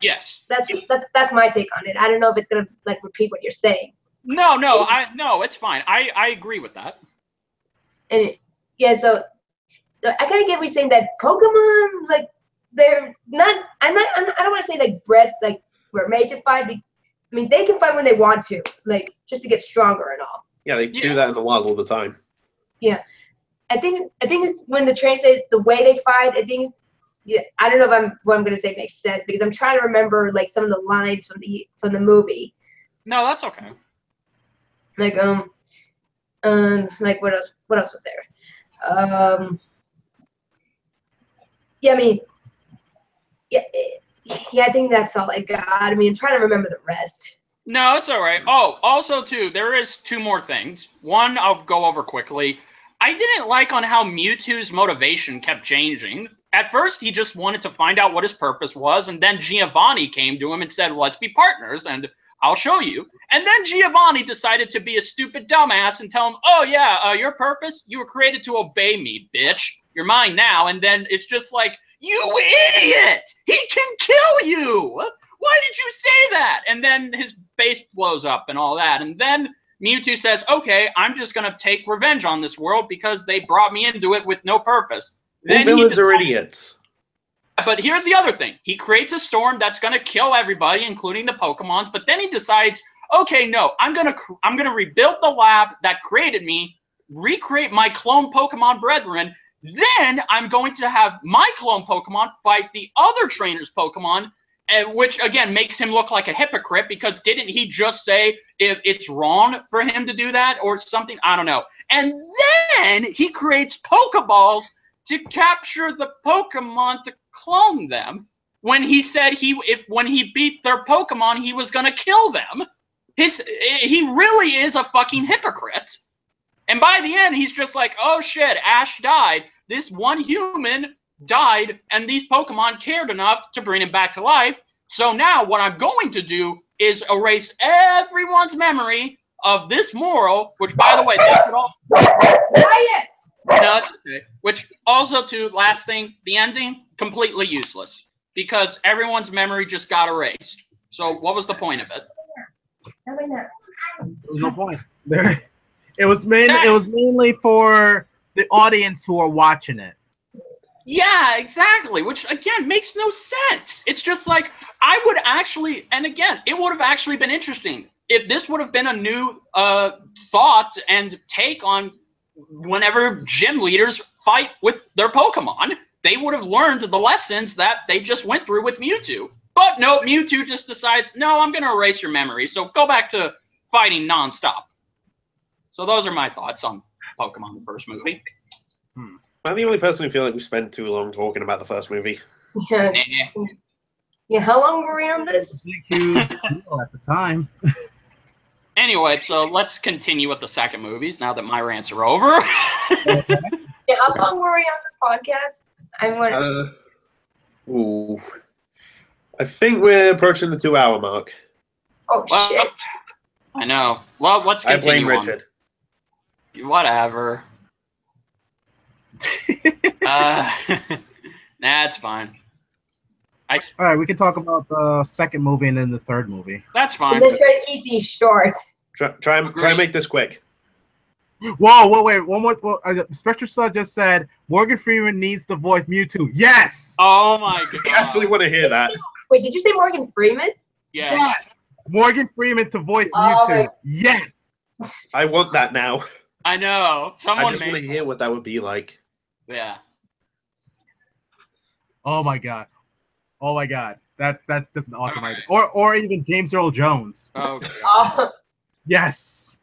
my take on it. I don't know if it's gonna repeat what you're saying. No, it's fine. I agree with that. And yeah, so I kind of get what you're saying that Pokemon they're not. I don't want to say bred we're made to fight. I mean, they can fight when they want to, just to get stronger and all. Yeah, they do that in the wild all the time. Yeah, I think it's when the train says the way they fight. I think I don't know if what I'm gonna say makes sense because I'm trying to remember some of the lines from the movie. No, that's okay. What else was there? Yeah, I mean, yeah, I think that's all I got. I mean, I'm trying to remember the rest. No, it's all right. Oh, also, too, there is two more things. One, I'll go over quickly. I didn't like on how Mewtwo's motivation kept changing. At first, he just wanted to find out what his purpose was, and then Giovanni came to him and said, let's be partners, and I'll show you. And then Giovanni decided to be a stupid dumbass and tell him, oh, yeah, your purpose? You were created to obey me, bitch. You're mine now. And then it's just like, you idiot! He can kill you! Why did you say that? And then his base blows up and all that. And then Mewtwo says, okay, I'm just going to take revenge on this world because they brought me into it with no purpose. Then villains are idiots. But here's the other thing. He creates a storm that's going to kill everybody, including the Pokemons. But then he decides, okay, no, I'm gonna rebuild the lab that created me, recreate my clone Pokemon brethren. Then I'm going to have my clone Pokemon fight the other trainer's Pokemon, which again makes him look like a hypocrite because didn't he just say if it's wrong for him to do that or something? I don't know. And then he creates Pokeballs to capture the Pokemon to clone them when he said when he beat their Pokemon, he was going to kill them. He really is a fucking hypocrite. And by the end, he's just like, oh shit, Ash died. This one human died, and these Pokemon cared enough to bring him back to life. So now what I'm going to do is erase everyone's memory of this moral, which, by the way, that's what all... Quiet! No, it's okay. Which also, too, last thing, the ending, completely useless. Because everyone's memory just got erased. So what was the point of it? There was no point. It was mainly for the audience who are watching it. Yeah, exactly. Which again makes no sense. It's just like I would actually, and again, it would have actually been interesting if this would have been a new thought and take on whenever gym leaders fight with their Pokemon. They would have learned the lessons that they just went through with Mewtwo. But no, Mewtwo just decides, no, I'm going to erase your memory. So go back to fighting nonstop. So those are my thoughts on Pokemon, the first movie. I'm the only person who feel like we spent too long talking about the first movie. Yeah. Yeah, how long were we on this? Huge deal at the time. Anyway, so let's continue with the second movies now that my rants are over. Yeah, how long were we on this podcast? I think we're approaching the 2-hour mark. Oh, Well, shit. I know. Well, let's I continue blame on. Richard. Whatever. Nah, it's fine. All right, we can talk about the second movie and then the third movie. That's fine. Let's try to keep these short. Try and make this quick. Whoa, wait, one more. SpectralStar just said Morgan Freeman needs to voice Mewtwo. Yes! Oh my god. I actually want to hear that. Wait, did you say Morgan Freeman? Yes. Morgan Freeman to voice Oh, Mewtwo. Yes! I want that now. I know. I Someone just want to made. hear what that would be like. Yeah. Oh my god. Oh my god. That's just an awesome idea. Or even James Earl Jones. Oh god. Oh, Yes.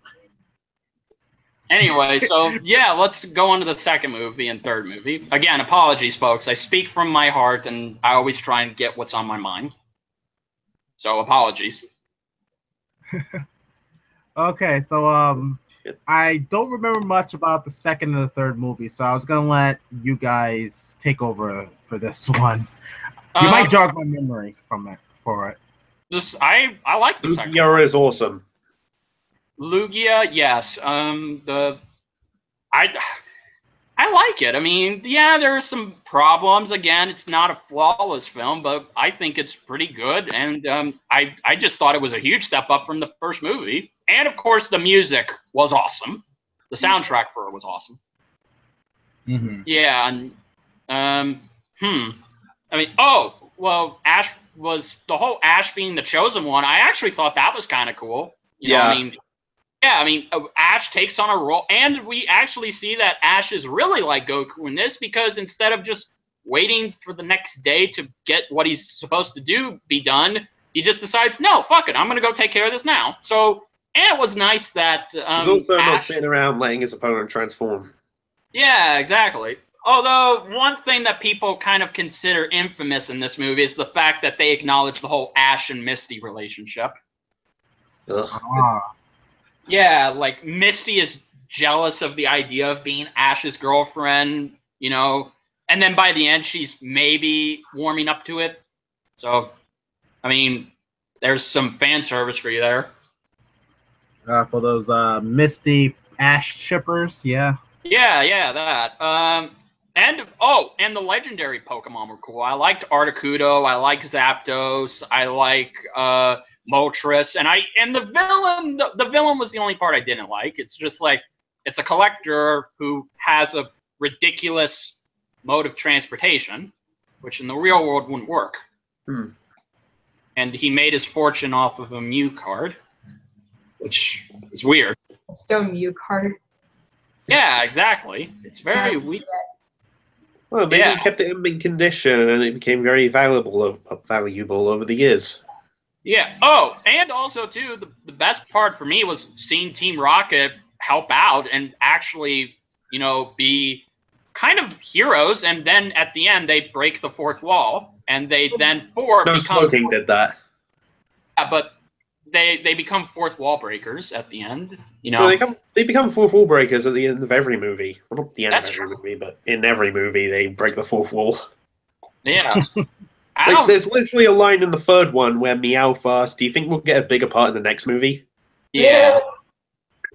Anyway, so yeah, let's go on to the second movie and third movie. Again, apologies, folks. I speak from my heart, and I always try and get what's on my mind. So apologies. Okay, so I don't remember much about the second and the third movie, so I was gonna let you guys take over for this one. You might jog my memory for it. I like the second. Lugia is awesome. Lugia, yes. I like it. I mean, yeah, there are some problems. Again, it's not a flawless film, but I think it's pretty good. And I just thought it was a huge step up from the first movie. And of course, the music was awesome. The soundtrack for it was awesome. Mm-hmm. Yeah, and I mean, oh well, Ash was the whole Ash being the chosen one. I actually thought that was kind of cool. You know, I mean, Ash takes on a role, and we actually see that Ash is really like Goku in this because instead of just waiting for the next day to get what he's supposed to be done, he just decides, no, fuck it, I'm gonna go take care of this now. So, and it was nice that He's also not Ash, sitting around letting his opponent transform. yeah, exactly. Although one thing that people kind of consider infamous in this movie is the fact that they acknowledge the whole Ash and Misty relationship. Ugh. Yeah, like Misty is jealous of the idea of being Ash's girlfriend, you know, and then by the end she's maybe warming up to it. So, I mean, there's some fan service for you there. For those Misty Ash shippers, yeah. Yeah, that. And the legendary Pokemon were cool. I liked Articuno, I liked Zapdos, I like Moltres, and the villain was the only part I didn't like. It's just like it's a collector who has a ridiculous mode of transportation, which in the real world wouldn't work. And he made his fortune off of a Mew card, which is weird. a Stone Mew card. Yeah, exactly. It's very weird. Well, maybe he kept it in mint condition, and it became very valuable over the years. Yeah. Oh, and also too, the best part for me was seeing Team Rocket help out and actually, you know, be kind of heroes. And then at the end, they break the fourth wall, and they then Smoking did that. Yeah, but they become fourth wall breakers at the end. You know, No, they become fourth wall breakers at the end of every movie. Well, not the end That's of every true. movie, but in every movie they break the fourth wall. yeah. Like, there's literally a line in the third one where Meowth asks, "Do you think we'll get a bigger part in the next movie?" Yeah.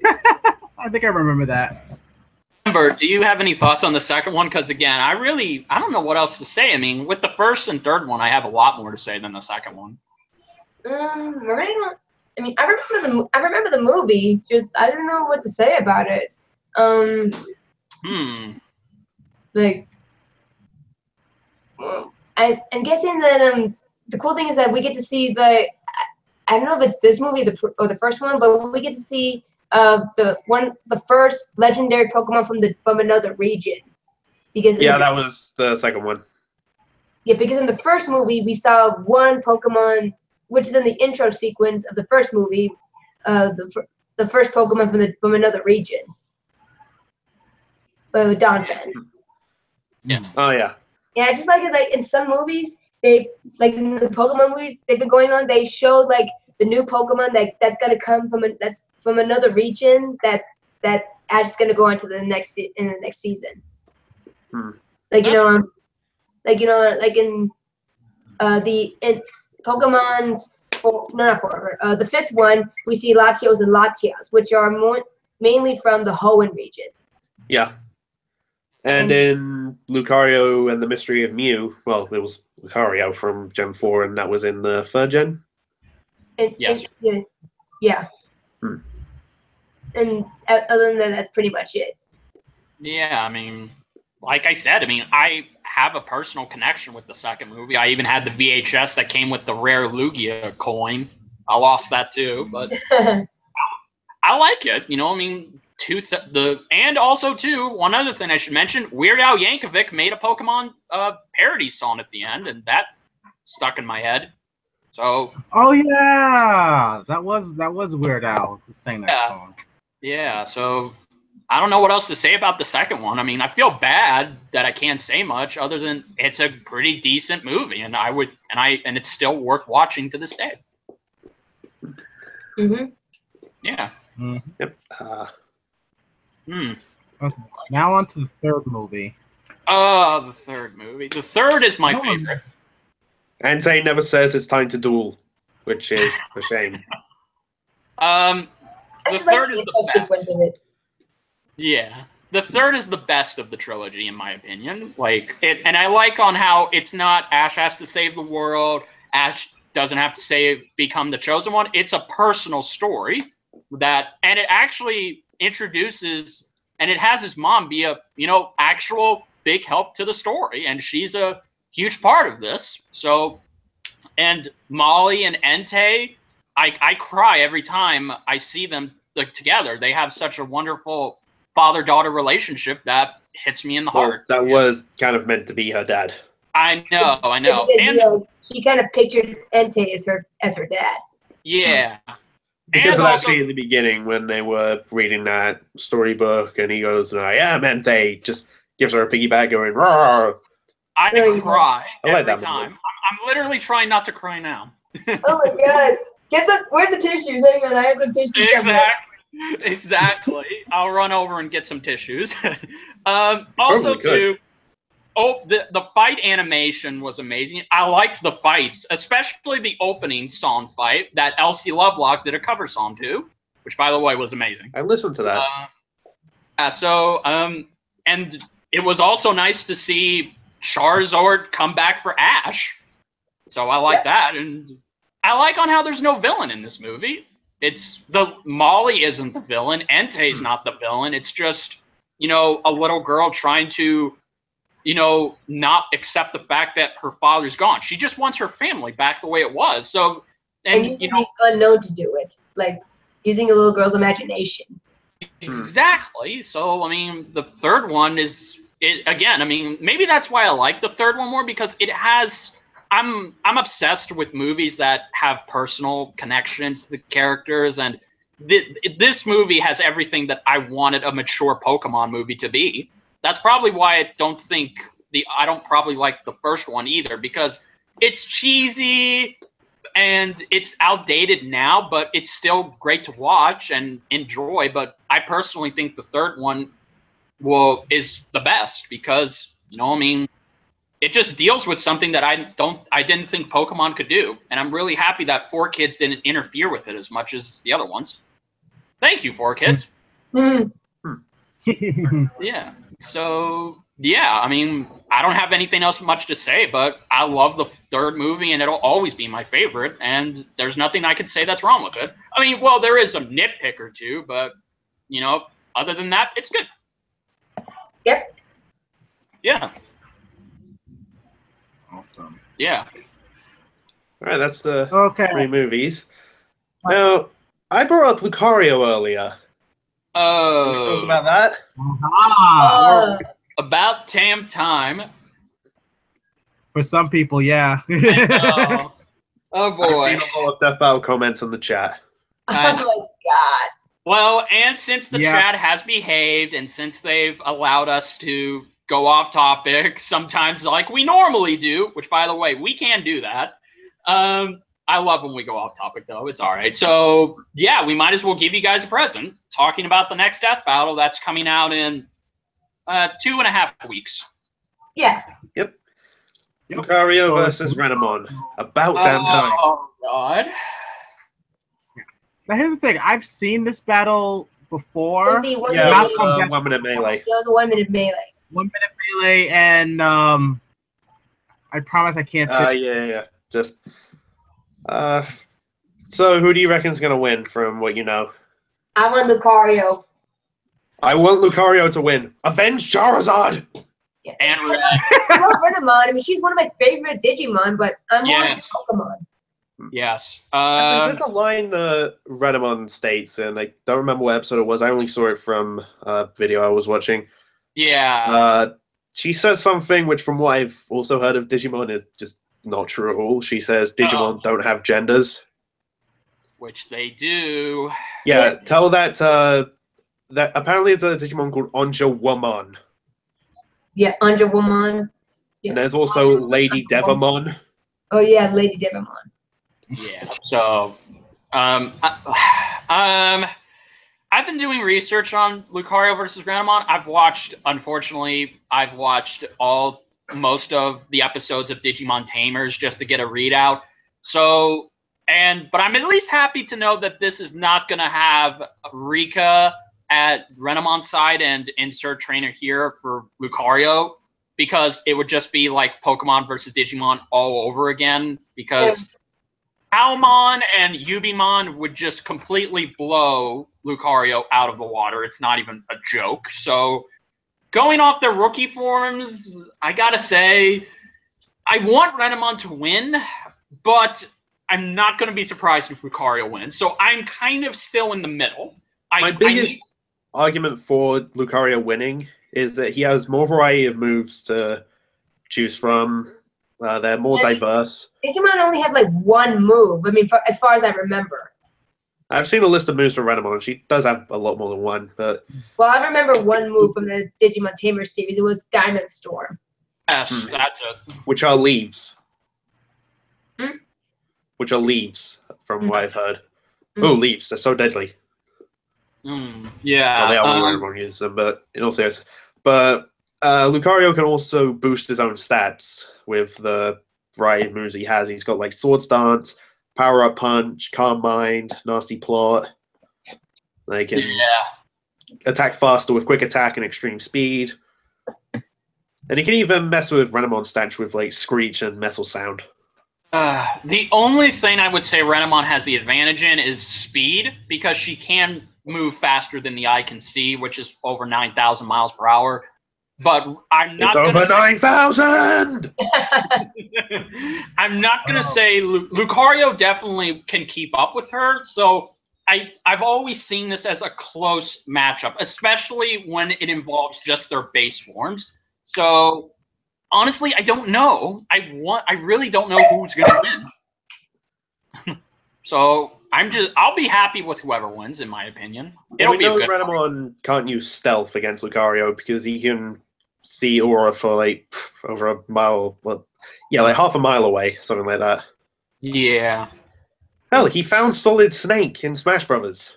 I think I remember that. Amber, do you have any thoughts on the second one? Because again, I don't know what else to say. I mean, with the first and third one, I have a lot more to say than the second one. Really not. I mean, I remember the movie. Just I don't know what to say about it. Like, I'm guessing that the cool thing is that we get to see the. I don't know if it's this movie or the first one, but we get to see the first legendary Pokemon from another region. Because that was the second one. Yeah, because in the first movie we saw one Pokemon, which is in the intro sequence of the first movie, the first Pokemon from another region. Donphan. Yeah. Oh yeah. Yeah, I just like it. Like in some movies, they like in the Pokemon movies they've been going on. They show like the new Pokemon that's gonna come that's from another region that is gonna go on to the next season. Like like in Pokemon the fifth one we see Latios and Latias, which are mainly from the Hoenn region. Yeah. And in Lucario and the Mystery of Mew, well, it was Lucario from Gen 4, and that was in the third gen? Yes. Yeah. And other than that, that's pretty much it. Yeah, I mean, like I said, I have a personal connection with the second movie. I even had the VHS that came with the rare Lugia coin. I lost that too, but I like it. And also too, one other thing I should mention: Weird Al Yankovic made a Pokemon parody song at the end, and that stuck in my head. So. Oh yeah, that was Weird Al who sang that song. Yeah, so I don't know what else to say about the second one. I mean, I feel bad that I can't say much other than it's a pretty decent movie, and it's still worth watching to this day. Yeah. Yep. Okay. Now on to the third movie. Oh, the third movie. The third is my favorite. Entei never says it's time to duel, which is a shame. The third is the best. Yeah. The third is the best of the trilogy, in my opinion. And I like on how it's not Ash has to save the world. Ash doesn't have to become the chosen one. It's a personal story and it actually introduces, and it has his mom be a, actual big help to the story. And she's a huge part of this. So, and Molly and Entei, I cry every time I see them together. They have such a wonderful father-daughter relationship that hits me in the heart. That was kind of meant to be her dad. I know. Because, she kind of pictured Entei as her dad. Yeah. Because actually in the beginning when they were reading that storybook and he goes, I am Entei, just gives her a piggyback going, roar. I cry every time. I'm literally trying not to cry now. Oh my god. Where's the tissues? Hang on, I have some tissues. Exactly. I'll run over and get some tissues. Also, too, the fight animation was amazing. I liked the fights, especially the opening song fight that Elsie Lovelock did a cover song to, which, by the way, was amazing. I listened to that. And it was also nice to see Charizard come back for Ash. So I like that. And I like on how there's no villain in this movie. Molly isn't the villain. Entei's not the villain. It's just, a little girl trying to, not accept the fact that her father's gone. She just wants her family back the way it was. So, and using the unknown to do it, like using a little girl's imagination. Exactly. So, the third one maybe that's why I like the third one more, because it has. I'm obsessed with movies that have personal connections to the characters, and this movie has everything that I wanted a mature Pokemon movie to be. That's probably why I don't probably like the first one either, because it's cheesy and it's outdated now, but it's still great to watch and enjoy. But I personally think the third one is the best because, it just deals with something that I didn't think Pokemon could do. And I'm really happy that 4Kids didn't interfere with it as much as the other ones. Thank you, 4Kids. Yeah. So yeah, I mean, I don't have anything else much to say, but I love the third movie, and it'll always be my favorite. And there's nothing I could say that's wrong with it. I mean, well, there is some nitpick or two, but other than that, it's good. Yep. Yeah. Awesome. Yeah. All right, that's the Okay. 3 movies. Now, I brought up Lucario earlier. Can we talk about that? Ah, About damn time. for some people, yeah. Oh I've boy. seen a lot of Death Battle comments in the chat. Oh my god. Well, and since the Yeah. chat has behaved, and since they've allowed us to go off topic sometimes like we normally do, which by the way, we can do that. I love when we go off topic though. It's all right. So yeah, we might as well give you guys a present talking about the next Death Battle that's coming out in 2.5 weeks. Yeah. Yep. Yep. Lucario So versus Renamon. About damn time. Oh god. Now here's the thing. I've seen this battle before. It was the 1 Yeah, minute not it was, from Death- 1 minute melee. It was a 1 minute melee. 1 minute melee, and I promise I can't sit. Yeah. Just. So who do you reckon is gonna win from what you know? I want Lucario. I want Lucario to win. Avenge Charizard! Yeah. And Red. I love Renamon. I mean, she's one of my favorite Digimon, but I'm more into Yes. Pokemon. Yes. Actually, there's a line the Renamon states, and I don't remember what episode it was. I only saw it from a video I was watching. Yeah. She says something which, from what I've also heard of Digimon, is just not true at all. She says Digimon don't have genders. Which they do. Yeah, tell that that apparently it's a Digimon called Onja-Woman. Yeah, Anja Woman. Yeah. And there's also Lady Devamon. Oh yeah, Lady Devamon. Yeah. So, I've been doing research on Lucario versus Renamon. Unfortunately, I've watched most of the episodes of Digimon Tamers just to get a readout. So, but I'm at least happy to know that this is not going to have Rika at Renamon's side and insert trainer here for Lucario, because it would just be like Pokemon versus Digimon all over again, because Palmon and Yubimon would just completely blow Lucario out of the water. It's not even a joke. So going off their rookie forms, I gotta say, I want Renamon to win, but I'm not going to be surprised if Lucario wins. So I'm kind of still in the middle. My biggest argument for Lucario winning is that he has more variety of moves to choose from. They're more diverse. Digimon only have like one move. I mean, as far as I remember. I've seen a list of moves for Renamon. She does have a lot more than one, but Well, I remember one move from the Digimon Tamer series. It was Diamond Storm. Yes, that's it. which are leaves. Hmm? Which are leaves, from what I've heard. Hmm. Oh, leaves! They're so deadly. Yeah. Well, they are when everyone uses them, but in all seriousness. But Lucario can also boost his own stats with the variety of moves he has. He's got like Sword Stance, Power Up Punch, Calm Mind, Nasty Plot. They can attack faster with Quick Attack and Extreme Speed. And he can even mess with Renamon's stats with like Screech and Metal Sound. The only thing I would say Renamon has the advantage in is speed, because she can move faster than the eye can see, which is over 9,000 miles per hour. But I'm not. It's over 9,000! I'm not going to say Lucario definitely can keep up with her. So I've always seen this as a close matchup, especially when it involves just their base forms. So honestly, I don't know. I really don't know who's going to win. So I'll be happy with whoever wins, in my opinion. It'll be a good Renamon can't use stealth against Lucario because he can see aura for like over a mile. Well, yeah, like half a mile away, something like that. Yeah. Hell, he found Solid Snake in Smash Brothers.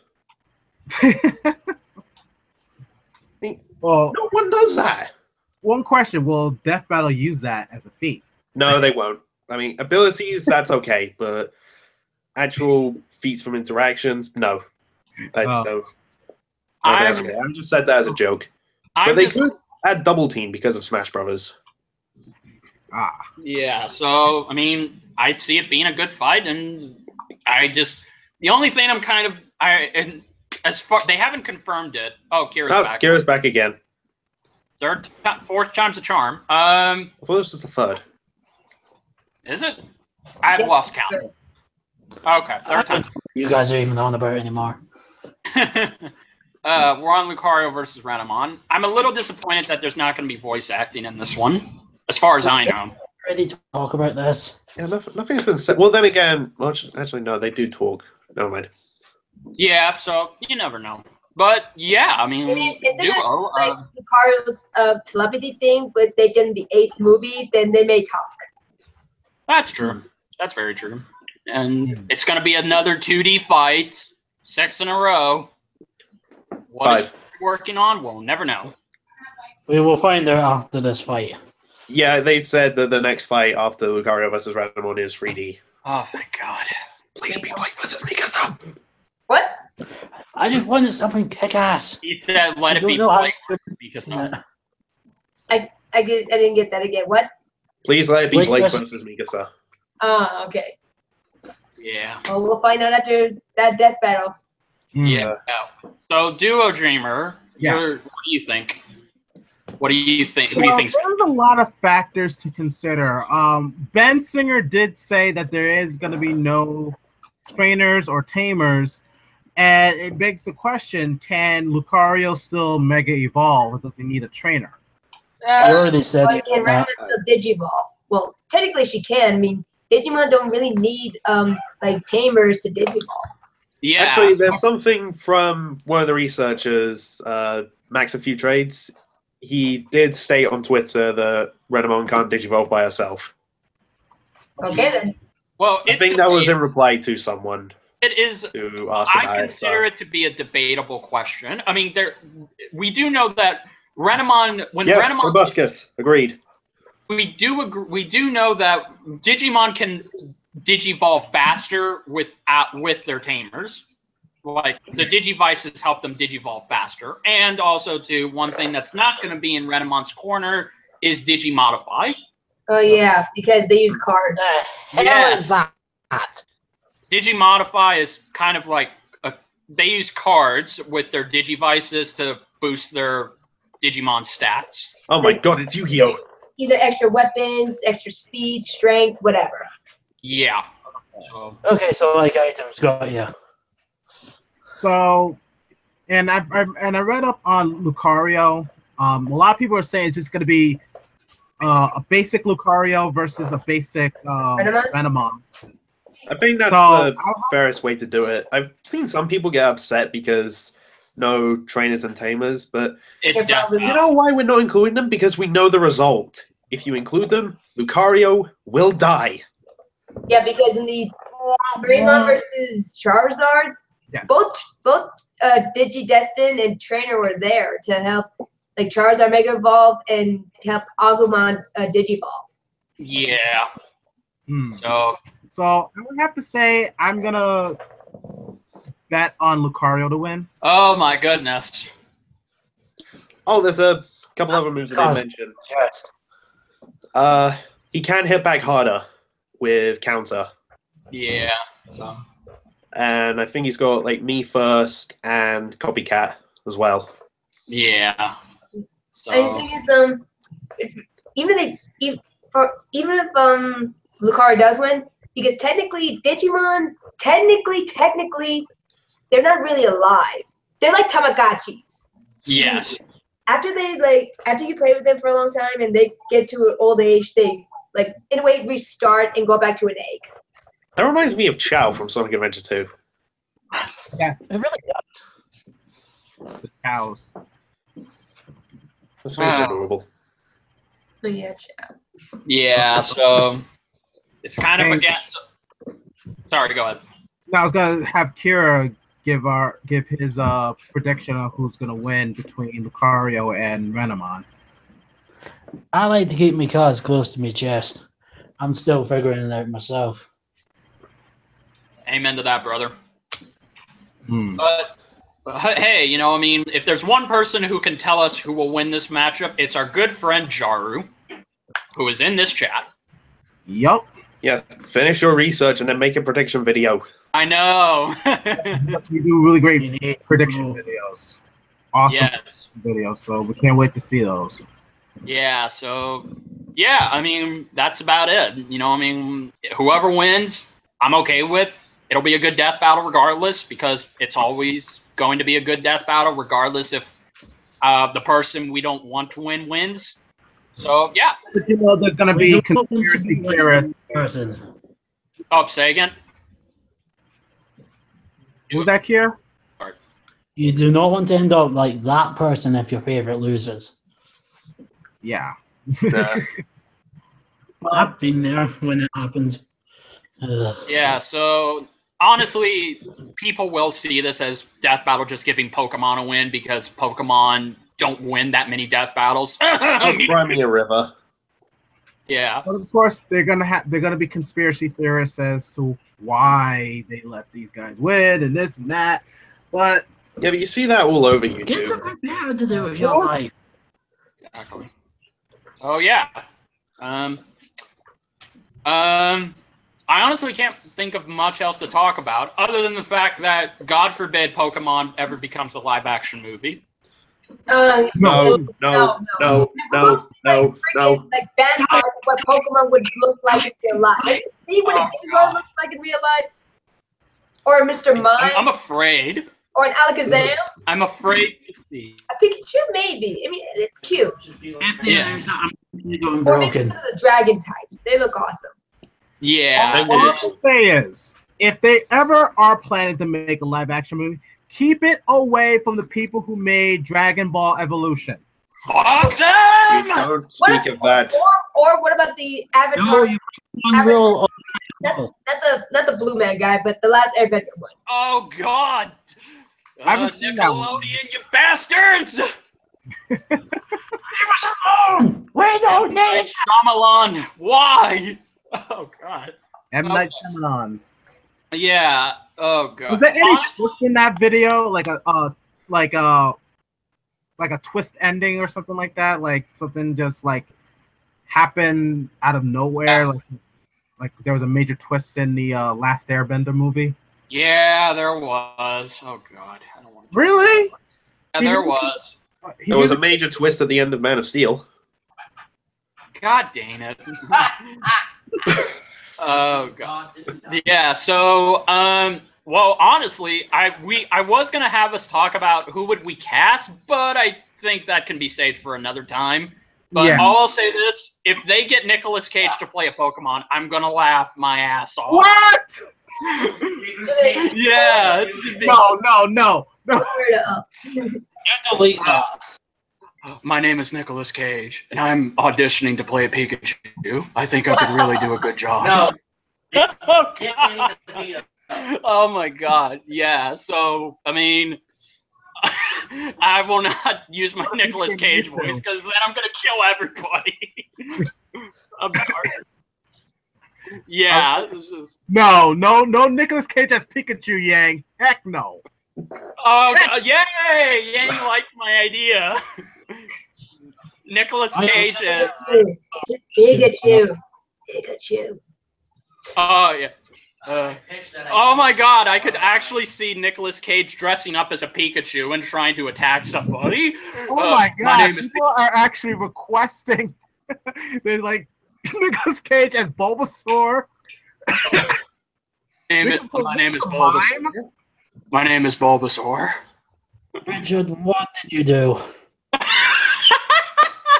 Well, No one does that. one question: will Death Battle use that as a feat? No, they won't. I mean, abilities, that's okay, but actual feats from interactions, no. I Oh. don't. I'm just said that as a joke. But they could had Double Team because of Smash Brothers. Yeah, so I mean, I'd see it being a good fight, and the only thing I'm kind of as far they haven't confirmed it. Oh, Kira's back. Kira's back again. Fourth time's a charm. I thought this was the third. Is it? I've lost count. Okay, third time. You guys are even on about it anymore. We're on Lucario versus Renamon. I'm a little disappointed that there's not going to be voice acting in this one, as far as I know. Ready to talk about this? Yeah, nothing's been said. Well, then again, actually, no, they do talk. Never mind. Yeah, so you never know. But yeah, I mean, Duo. Like Lucario's telepathy thing, but they did in the 8th movie, then they may talk. That's true. That's very true. And it's going to be another 2D fight, 6 in a row. What is working on? We'll never know. We will find out after this fight. Yeah, they've said that the next fight after Lucario versus Renamon is 3D. Oh, thank God. Please be Blake versus Mikasa. What? I just wanted something kick-ass. He said, "Let it be Blake because no." I didn't get that again. What? Please let it be Blake Blake versus- versus Mikasa. Oh, okay. Yeah. Well, we'll find out after that death battle. Yeah. So, Duo Dreamer, Yes. what do you think? What do you think? Who do Well, you think? there's a lot of factors to consider. Ben Singer did say that there is going to be no trainers or tamers, and it begs the question: can Lucario still Mega Evolve, or does he need a trainer? I already said Well, can Renamon still Digivolve? Well, technically she can. I mean, Digimon don't really need like tamers to Digivolve. Yeah. Actually, there's something from one of the researchers, Max a Few Trades. He did state on Twitter that Renamon can't Digivolve by herself. Okay then. Well, I think that was in reply to someone It is. who asked about I it. consider it to be a debatable question. I mean, we do know that Renamon, when Yes, Renamon, Proboscis. Agreed. we do know that Digimon can Digivolve faster with their tamers. Like the Digivices help them Digivolve faster, and also one thing that's not going to be in Renamon's corner is Digimodify. Oh yeah, because they use cards. hell Yes. is that? Digimodify is kind of like they use cards with their Digivices to boost their Digimon stats. Oh my god, it's Yu-Gi-Oh! Either extra weapons, extra speed, strength, whatever. Yeah. So, Okay, so like items, got you. So, and I read up on Lucario. A lot of people are saying it's just going to be a basic Lucario versus a basic Renamon. I think that's So, the fairest way to do it. I've seen some people get upset because no trainers and tamers, but it's They're probably- you know why we're not including them? Because we know the result. If you include them, Lucario will die. Yeah, because in the Greymon versus Charizard, Yes. both Digidestin and Trainer were there to help, like Charizard Mega Evolve and help Agumon Digivolve. yeah. Hmm. So So I would have to say I'm gonna bet on Lucario to win. oh my goodness. Oh, there's a couple other moves that I mentioned. Yes. He can hit back harder with counter. Yeah. So And I think he's got like Me First and Copycat as well. yeah. So And the thing is, even if Lucario does win, because technically Digimon, technically, they're not really alive. They're like Tamagotchis. yes. After you play with them for a long time and they get to an old age, they like in a way restart and go back to an egg. That reminds me of Chow from Sonic Adventure 2. Yes, It really does. the cows. That's very Wow. adorable. So yeah, Yeah. So it's kind of And- against. Sorry. Go ahead. Now I was gonna have Kira give his prediction of who's gonna win between Lucario and Renamon. I like to keep my cards close to my chest. I'm still figuring it out myself. Amen to that, brother. Hmm. But Hey, you know, I mean, if there's one person who can tell us who will win this matchup, it's our good friend Jaru, who is in this chat. Yup. Yeah, finish your research and then make a prediction video. I know. We do really great prediction videos. Awesome videos, so we can't wait to see those. Yeah, so, yeah, I mean, that's about it. You know, I mean, whoever wins, I'm okay with. It'll be a good death battle regardless, because it's always going to be a good death battle regardless if the person we don't want to win wins. So, yeah. But you know, there's going to be conspiracy theorists. Oh, say again? Who's that, Kier? You do not want to end up like that person if your favorite loses. Yeah. I've been there when it happens. Yeah, so honestly, people will see this as death battle just giving Pokemon a win because Pokemon don't win that many death battles. Crimea River. Yeah. But of course, they're gonna be conspiracy theorists as to why they let these guys win and this and that. But yeah, but you see that all over YouTube. Get something better to do with your life. Exactly. Oh yeah. I honestly can't think of much else to talk about other than the fact that God forbid Pokemon ever becomes a live-action movie. No. Like bad part of what Pokemon would look like in real life. Like, you see what a Gengar looks like in real life? Or a Mr. Mime? I'm afraid. Or an Alakazam? I'm afraid to see. A Pikachu, maybe. I mean, it's cute. Yeah. Or maybe the dragon types. They look awesome. Yeah. All I can say is, if they ever are planning to make a live-action movie, keep it away from the people who made Dragon Ball Evolution. Fuck them! You don't speak of that. Or what about the Avatar? Not the Blue Man guy, but the last Airbender one. Oh God! Nickelodeon, you bastards! Leave us alone! We don't need Shyamalan. Why? Oh God. M. Night Shyamalan. Yeah. Oh God. Was there any twist in that video, like a twist ending or something like that? Like something just like happened out of nowhere, like there was a major twist in the last Airbender movie. Yeah, there was. Oh God, I don't want to. Really? Yeah, there was. There was a major twist at the end of Man of Steel. God dang it. Oh God. Yeah. So, well, honestly, I was gonna have us talk about who would we cast, but I think that can be saved for another time. But Yeah. I'll say this: if they get Nicolas Cage to play a Pokemon, I'm gonna laugh my ass off. What? Yeah. No. delete that. My name is Nicolas Cage, and I'm auditioning to play a Pikachu. I think I could really do a good job. No. Oh, God. Oh my God. Yeah. So, I mean, I will not use my Nicolas Cage voice because then I'm going to kill everybody. I'm sorry. Yeah. This is... No, Nicolas Cage as Pikachu, Yang. Heck no. Oh, yay! Yang liked my idea. Nicolas Cage is... Pikachu. Oh, yeah. Oh my God! I could actually see Nicolas Cage dressing up as a Pikachu and trying to attack somebody. Oh my God! People are actually requesting. They're like Nicolas Cage as Bulbasaur. My name is Bulbasaur. My name is Bulbasaur. Richard, what did you do?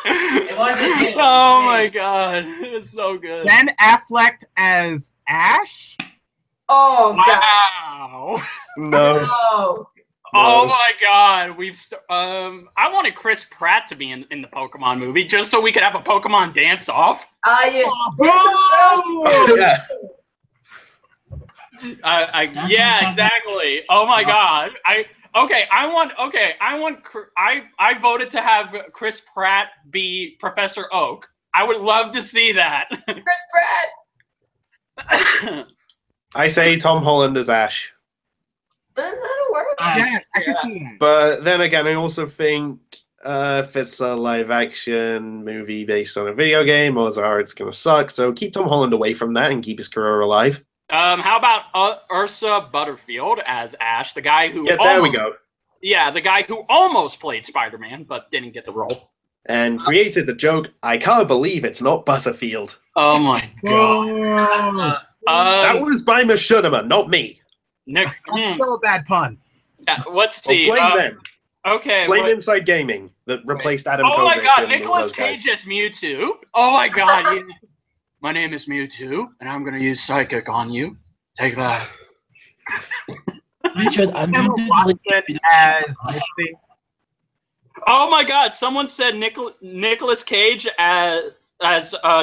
It wasn't you. Oh my God! It's so good. Ben Affleck as Ash. Oh God. Wow! No. No. Oh my God! I wanted Chris Pratt to be in the Pokemon movie just so we could have a Pokemon dance off. Yeah. Yeah. Yeah, exactly. Oh my God! I voted to have Chris Pratt be Professor Oak. I would love to see that. Chris Pratt. I say Tom Holland as Ash. That'll work. Yes, I can see that. But then again, I also think if it's a live action movie based on a video game, odds are it's going to suck. So keep Tom Holland away from that and keep his career alive. How about Ursa Butterfield as Ash, the guy who There we go. Yeah, the guy who almost played Spider-Man but didn't get the role. And created the joke, I can't believe it's not Butterfield. Oh my god. That was by Machinima, not me. Nick, That's still a bad pun. yeah, let's see. Well, blame them. Okay. Blame Inside Gaming that replaced Adam Oh my Kovic god, and Nicolas those guys. Cage as Mewtwo. Oh my god. My name is Mewtwo, and I'm gonna use Psychic on you. Take that. Richard, I'm Emma Watson as Misty. Oh my god, someone said Nicolas Cage as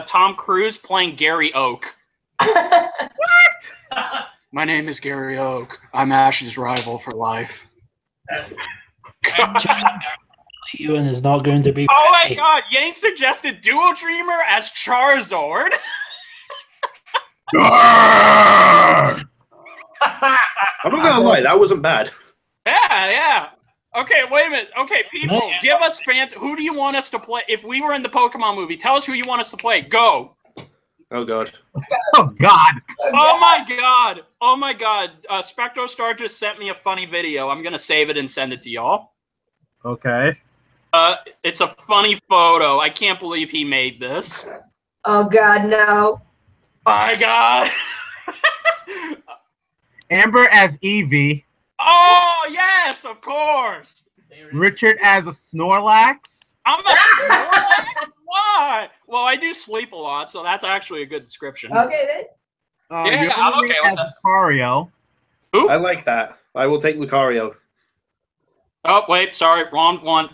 Tom Cruise playing Gary Oak. My name is Gary Oak. I'm Ash's rival for life. Ewan is not going to be. Oh my god, Yang suggested Duo Dreamer as Charizard. I'm not gonna lie, that wasn't bad. Yeah. Okay, wait a minute. Okay, people, give us fans. Who do you want us to play? If we were in the Pokemon movie, tell us who you want us to play. Go. Oh god. Oh God. Oh my god. Oh my god. SpectralStar just sent me a funny video. I'm gonna save it and send it to y'all. Okay. It's a funny photo. I can't believe he made this. Oh God, no. My god. Amber as Eevee. Oh yes, of course. Richard as a Snorlax. I'm a Snorlax? Why? Well, I do sleep a lot, so that's actually a good description. Okay then. Yeah, I'm Yomi okay with as that. Lucario. I like that. I will take Lucario. Oh, wait, sorry, wrong one.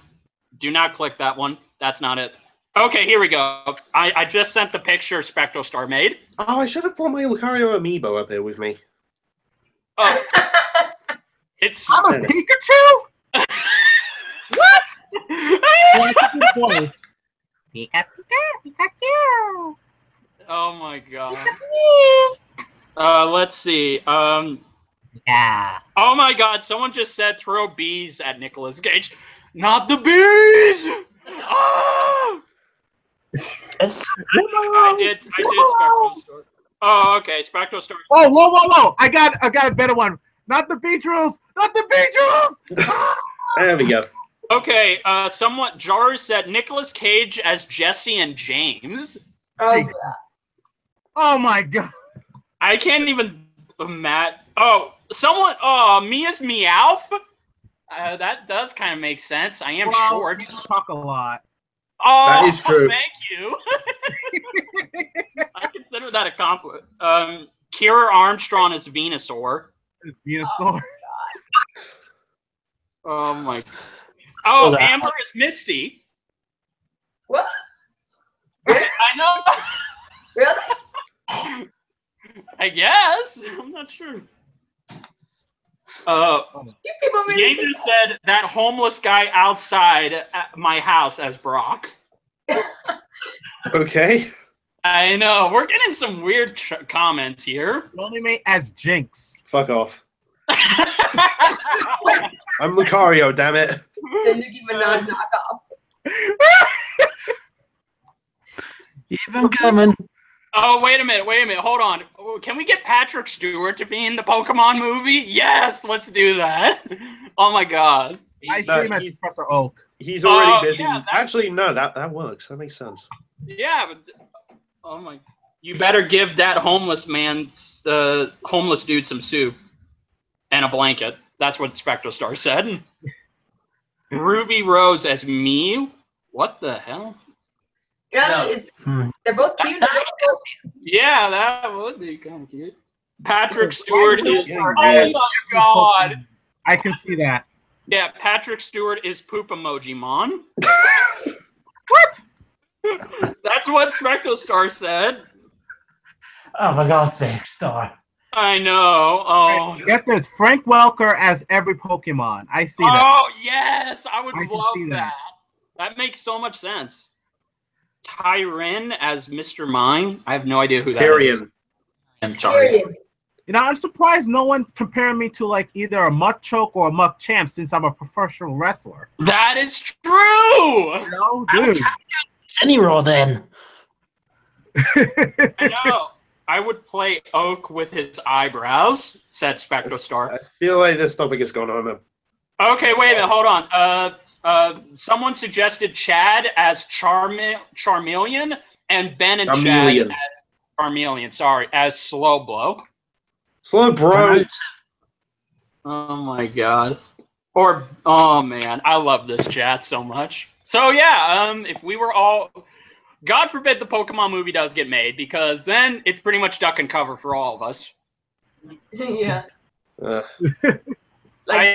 Do not click that one. That's not it. Okay, here we go. I just sent the picture SpectralStar made. Oh, I should have brought my Lucario amiibo up here with me. Oh, it's. I'm a Pikachu? What? Well, I think it's both. Pikachu. Oh my god. Let's see. Yeah. Oh my god, someone just said throw bees at Nicolas Cage. Not the bees! Oh! I did SpectralStar. Oh, okay, SpectralStar. Oh, whoa. I got a better one. Not the Beedrills! Not the Beedrills! There we go. Okay, someone Jars said Nicolas Cage as Jesse and James. Oh Jeez. God. Oh my God. I can't even imagine. Oh, someone. Oh, me as Meowth. That does kind of make sense. I am short. You talk a lot. Oh, That is true. Thank you. I consider that a compliment. Kira Armstrong is Venusaur. Venusaur. Oh my. Oh, Was that- Amber is Misty. What? I know. Really? I guess. I'm not sure. You people really Yang just said that homeless guy outside at my house as Brock. Okay. I know. We're getting some weird comments here. Only mate as Jinx. Fuck off. I'm Lucario, damn it. The Nicki Minaj knockoff. Even coming. Oh, wait a minute. Hold on. Can we get Patrick Stewart to be in the Pokemon movie? Yes, let's do that. Oh my god. I see him as Professor Oak. He's already busy. yeah, Actually, no, that works. That makes sense. Yeah, but oh my. You better give that homeless man, homeless dude, some soup and a blanket. That's what SpectralStar said. Ruby Rose as Mew. What the hell? Yeah, they're both cute. Yeah, that would be kind of cute. Patrick Stewart is. Yeah, Oh really. my god. I can see that. Yeah, Patrick Stewart is poop emoji mon. What? That's what SpectralStar said. Oh, for God's sake, Star. I know. Oh. Get this. Frank Welker as every Pokemon. I see that. Oh yes, I would I can love see that. that. That makes so much sense. Tyrion as Mr. Mime. I have no idea who that is. Tyrion. I'm sorry. Tyrion. You know, I'm surprised no one's comparing me to like either a muck choke or a muck champ since I'm a professional wrestler. That is true. You know, dude. Any Raw then. I know. I would play Oak with his eyebrows, said SpectralStar. I feel like this topic is going on. Okay, wait a minute, hold on. Someone suggested Chad as Charmeleon and Ben and Charmeleon. Chad as Charmeleon, sorry, as Slow Blow. Slow bro. Oh my god. Or, oh man, I love this chat so much. So yeah, if we were all, God forbid the Pokemon movie does get made, because then it's pretty much duck and cover for all of us. Yeah. I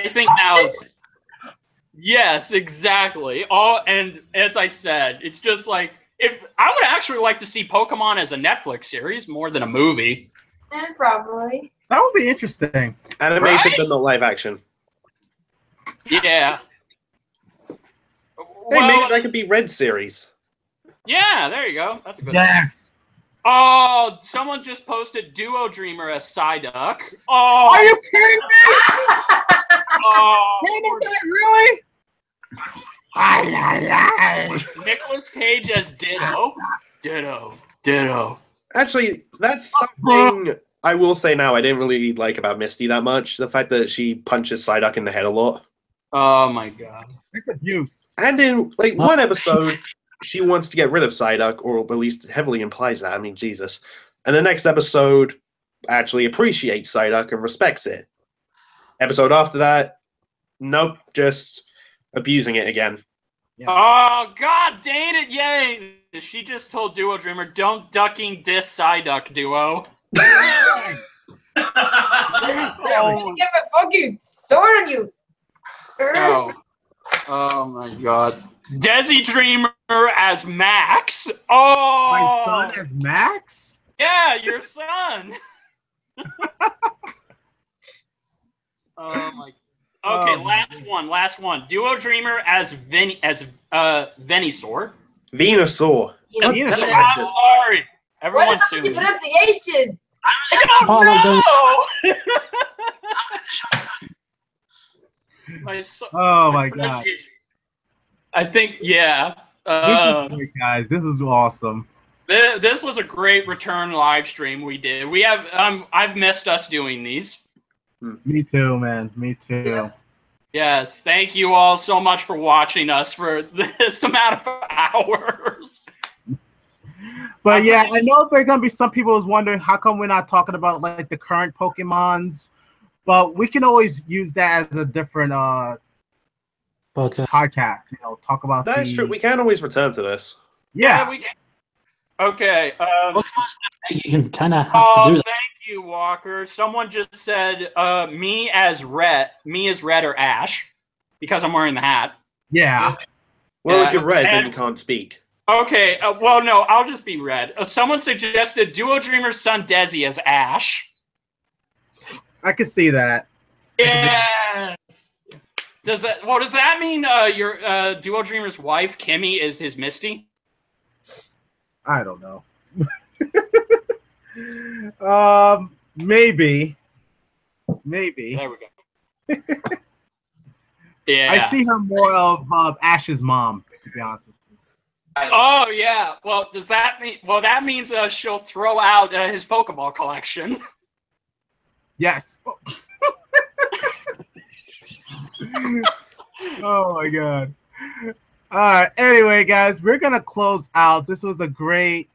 think now is, yes, exactly. And as I said, it's just like, if I would actually like to see Pokemon as a Netflix series more than a movie. And probably. That would be interesting. Animation, Right? but not live action. Yeah. Hey, Well, maybe that could be Red series. yeah, there you go. That's a good. Yes. Oh, someone just posted Duo Dreamer as Psyduck. Oh, Are you kidding me? oh, Really? Nicolas Cage as Ditto. Ditto. Actually, that's something I will say now I didn't really like about Misty that much. The fact that she punches Psyduck in the head a lot. Oh my god. It's abuse. And in like one episode, she wants to get rid of Psyduck, or at least heavily implies that. I mean, Jesus. And the next episode actually appreciates Psyduck and respects it. Episode after that, nope, just abusing it again. Yeah. Oh god dang it, yay! She just told Duo Dreamer, don't ducking diss Psyduck, Duo. I'm gonna get my fucking sword on you. Oh. Oh my god. Desi Dreamer as Max. Oh, My son is Max? yeah, your son. Oh my. Okay, last one. Duo Dreamer as Venusaur. Venusaur. You know, Venusaur. what I'm sorry. Everyone about sue the me. pronunciation? Apollo, My so- Oh my my god. pronunciation. I think, yeah. This is great, guys. This is awesome. This was a great return live stream we did. We have I've missed us doing these. Me too, man. Me too. Yeah. Yes, thank you all so much for watching us for this amount of hours. But yeah, I know there are gonna be some people who's wondering how come we're not talking about like the current Pokemons, but we can always use that as a different podcast. You know, talk about That's the... true. We can always return to this. Yeah. we can. Okay. You can kind of have to do that. Thank you, Walker. Someone just said me as red or Ash because I'm wearing the hat. Yeah. Well, Yeah, if you're red, then you and- can't speak. Okay, well, no, I'll just be red. Someone suggested Duo Dreamer's son Desi as Ash. I could see that. Yes. Does that mean your Duo Dreamer's wife Kimmy is his Misty? I don't know. Maybe. There we go. Yeah. I see her more of Ash's mom, to be honest with you. Oh yeah. Well, does that mean? Well, that means she'll throw out his Pokeball collection. Yes. Oh my god. All right. Anyway, guys, we're gonna close out. This was a great.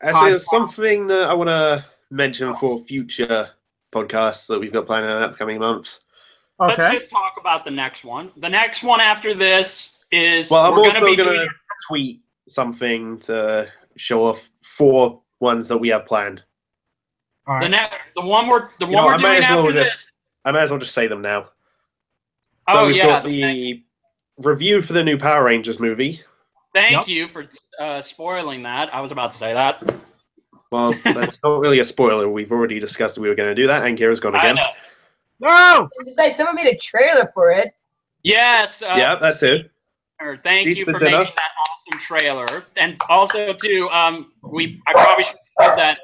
Actually, there's something that I want to mention for future podcasts that we've got planned in the upcoming months. Okay. Let's just talk about the next one. The next one after this is Well, I'm we're also going going to to tweet something to show off 4 ones that we have planned. All right. the one we're You know, we're I doing might as well after this. just say them now. So Oh we've yeah. got the review for the new Power Rangers movie. Thank Yep. you for spoiling that. I was about to say that. Well, that's not really a spoiler. We've already discussed that we were going to do that, and Kira's gone I again. know. No. Besides, someone made a trailer for it. Yes. Yeah, that's it. Thank She's you the for dinner. making that awesome trailer, and also too, I probably should have said that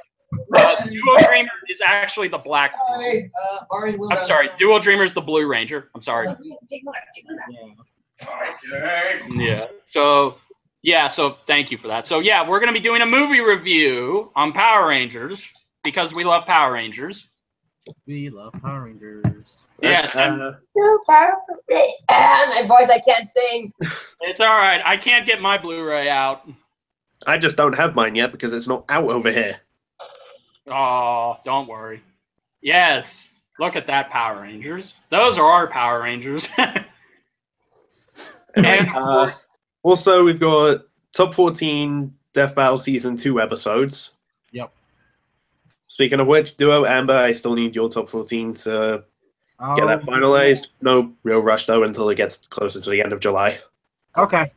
Dual Dreamer is actually the black. I'm sorry. Dual Dreamer is the Blue Ranger. I'm sorry. Yeah. So thank you for that. So yeah, we're gonna be doing a movie review on Power Rangers because we love Power Rangers. We love Power Rangers. Yes. My voice, I can't sing. It's all right. I can't get my Blu-ray out. I just don't have mine yet because it's not out over here. Oh, don't worry. Yes. Look at that, Power Rangers. Those are our Power Rangers. Anyway, And, of course, also, we've got Top 14 Death Battle Season 2 episodes. Yep. Speaking of which, Duo, Amber, I still need your Top 14 to get that finalized. No real rush, though, until it gets closer to the end of July. Okay.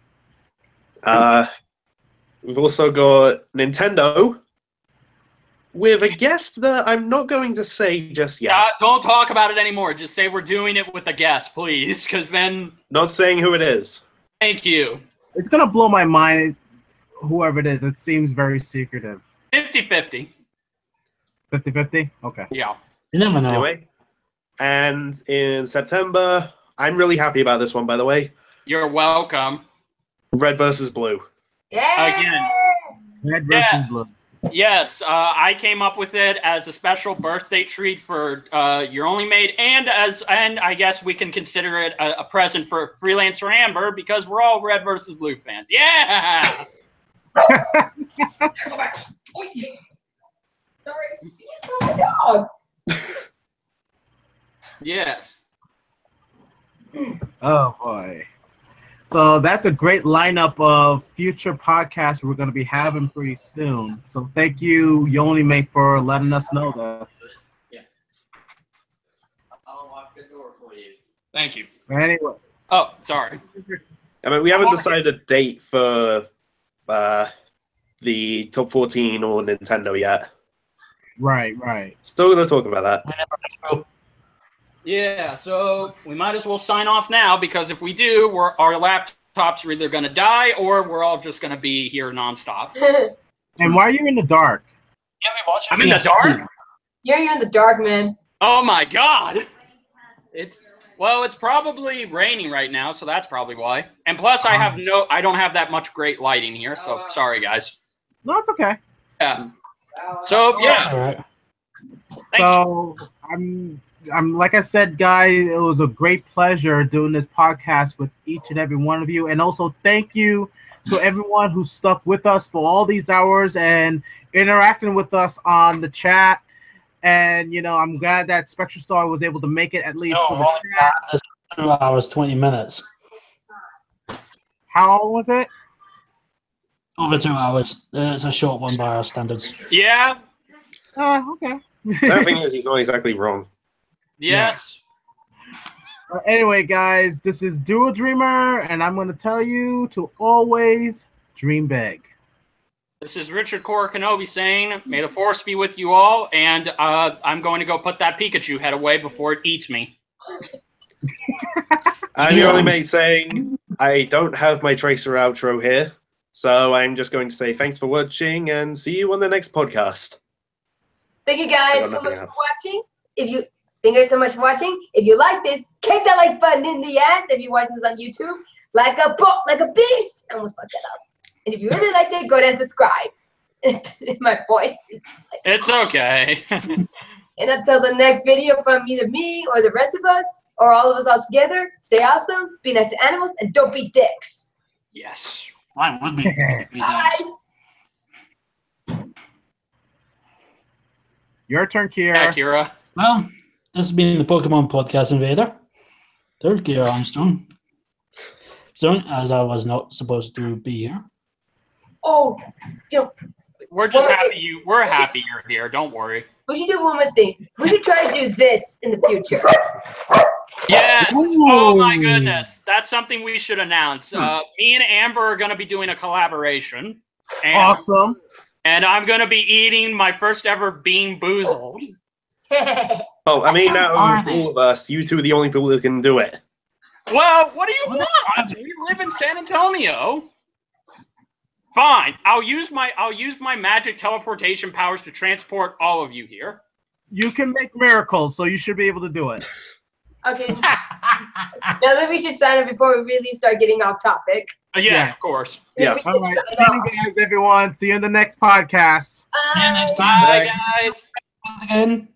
We've also got Nintendo with a guest that I'm not going to say just yet. don't talk about it anymore. Just say we're doing it with a guest, please, because then... Not saying who it is. Thank you. It's going to blow my mind, whoever it is. It seems very secretive. 50-50. 50-50? Okay. Yeah. You never know. Anyway, and in September, I'm really happy about this one, by the way. You're welcome. Red versus Blue. Yeah. Again. Red versus blue. Yes, I came up with it as a special birthday treat for Your Only Maid, and I guess we can consider it a present for Freelancer Amber because we're all Red versus Blue fans. Yeah. Go back. Sorry, you saw my dog. Yes. Oh, boy. So that's a great lineup of future podcasts we're going to be having pretty soon. So thank you, Yoni, for letting us know this. Yeah. I'll lock the door for you. Thank you. Anyway. Oh, sorry. I mean, we haven't decided a date for the Top 14 or Nintendo yet. Right. Still going to talk about that. Yeah, so we might as well sign off now because if we do, our laptops are either going to die or we're all just going to be here nonstop. And why are you in the dark? I'm in the dark? You're in the dark, man. Oh my god! It's probably raining right now, so that's probably why. And plus, I don't have that much great lighting here, so sorry, guys. No, it's okay. Yeah. So yeah. All right. So I'm like I said, guys, it was a great pleasure doing this podcast with each and every one of you. And also thank you to everyone who stuck with us for all these hours and interacting with us on the chat. And, I'm glad that SpectralStar was able to make it at least for the chat. 2 hours, 20 minutes. How long was it? Over 2 hours. It's a short one by our standards. Yeah. Okay. The thing is, he's not exactly wrong. Yes. Anyway, guys, this is Dual Dreamer, and I'm going to tell you to always dream big. This is Richard Korra Kenobi saying, may the force be with you all, and I'm going to go put that Pikachu head away before it eats me. I'm the only mate saying, I don't have my tracer outro here, so I'm just going to say thanks for watching, and see you on the next podcast. Thank you guys so much for watching. Thank you so much for watching. If you like this, kick that like button in the ass. If you're watching this on YouTube, like a beast. I almost fucked that up. And if you really liked it, go ahead and subscribe. My voice is like, it's okay. And until the next video from either me or the rest of us, or all of us all together, stay awesome, be nice to animals, and don't be dicks. Yes. Why would be? Bye. Your turn, Kira. Yeah, Kira. Well, this has been the Pokemon Podcast Invader. Third Kira Armstrong. So, as I was not supposed to be here. Oh, We're just happy we're happy you're here. Don't worry. we should do one more thing. We should try to do this in the future. Yeah. Ooh. Oh my goodness. That's something we should announce. Me and Amber are going to be doing a collaboration. And, Awesome. And I'm going to be eating my first ever Bean Boozled. Oh, I mean, out of all of us, you two are the only people who can do it. Well, what do you want? We live in San Antonio. Fine. I'll use my magic teleportation powers to transport all of you here. You can make miracles, so you should be able to do it. Okay. Now that we should sign up before we really start getting off topic. Yes, Yeah. of course. Yeah. All right. See you guys, everyone. See you in the next podcast. Yeah, next Bye, time. Bye. guys. Once again.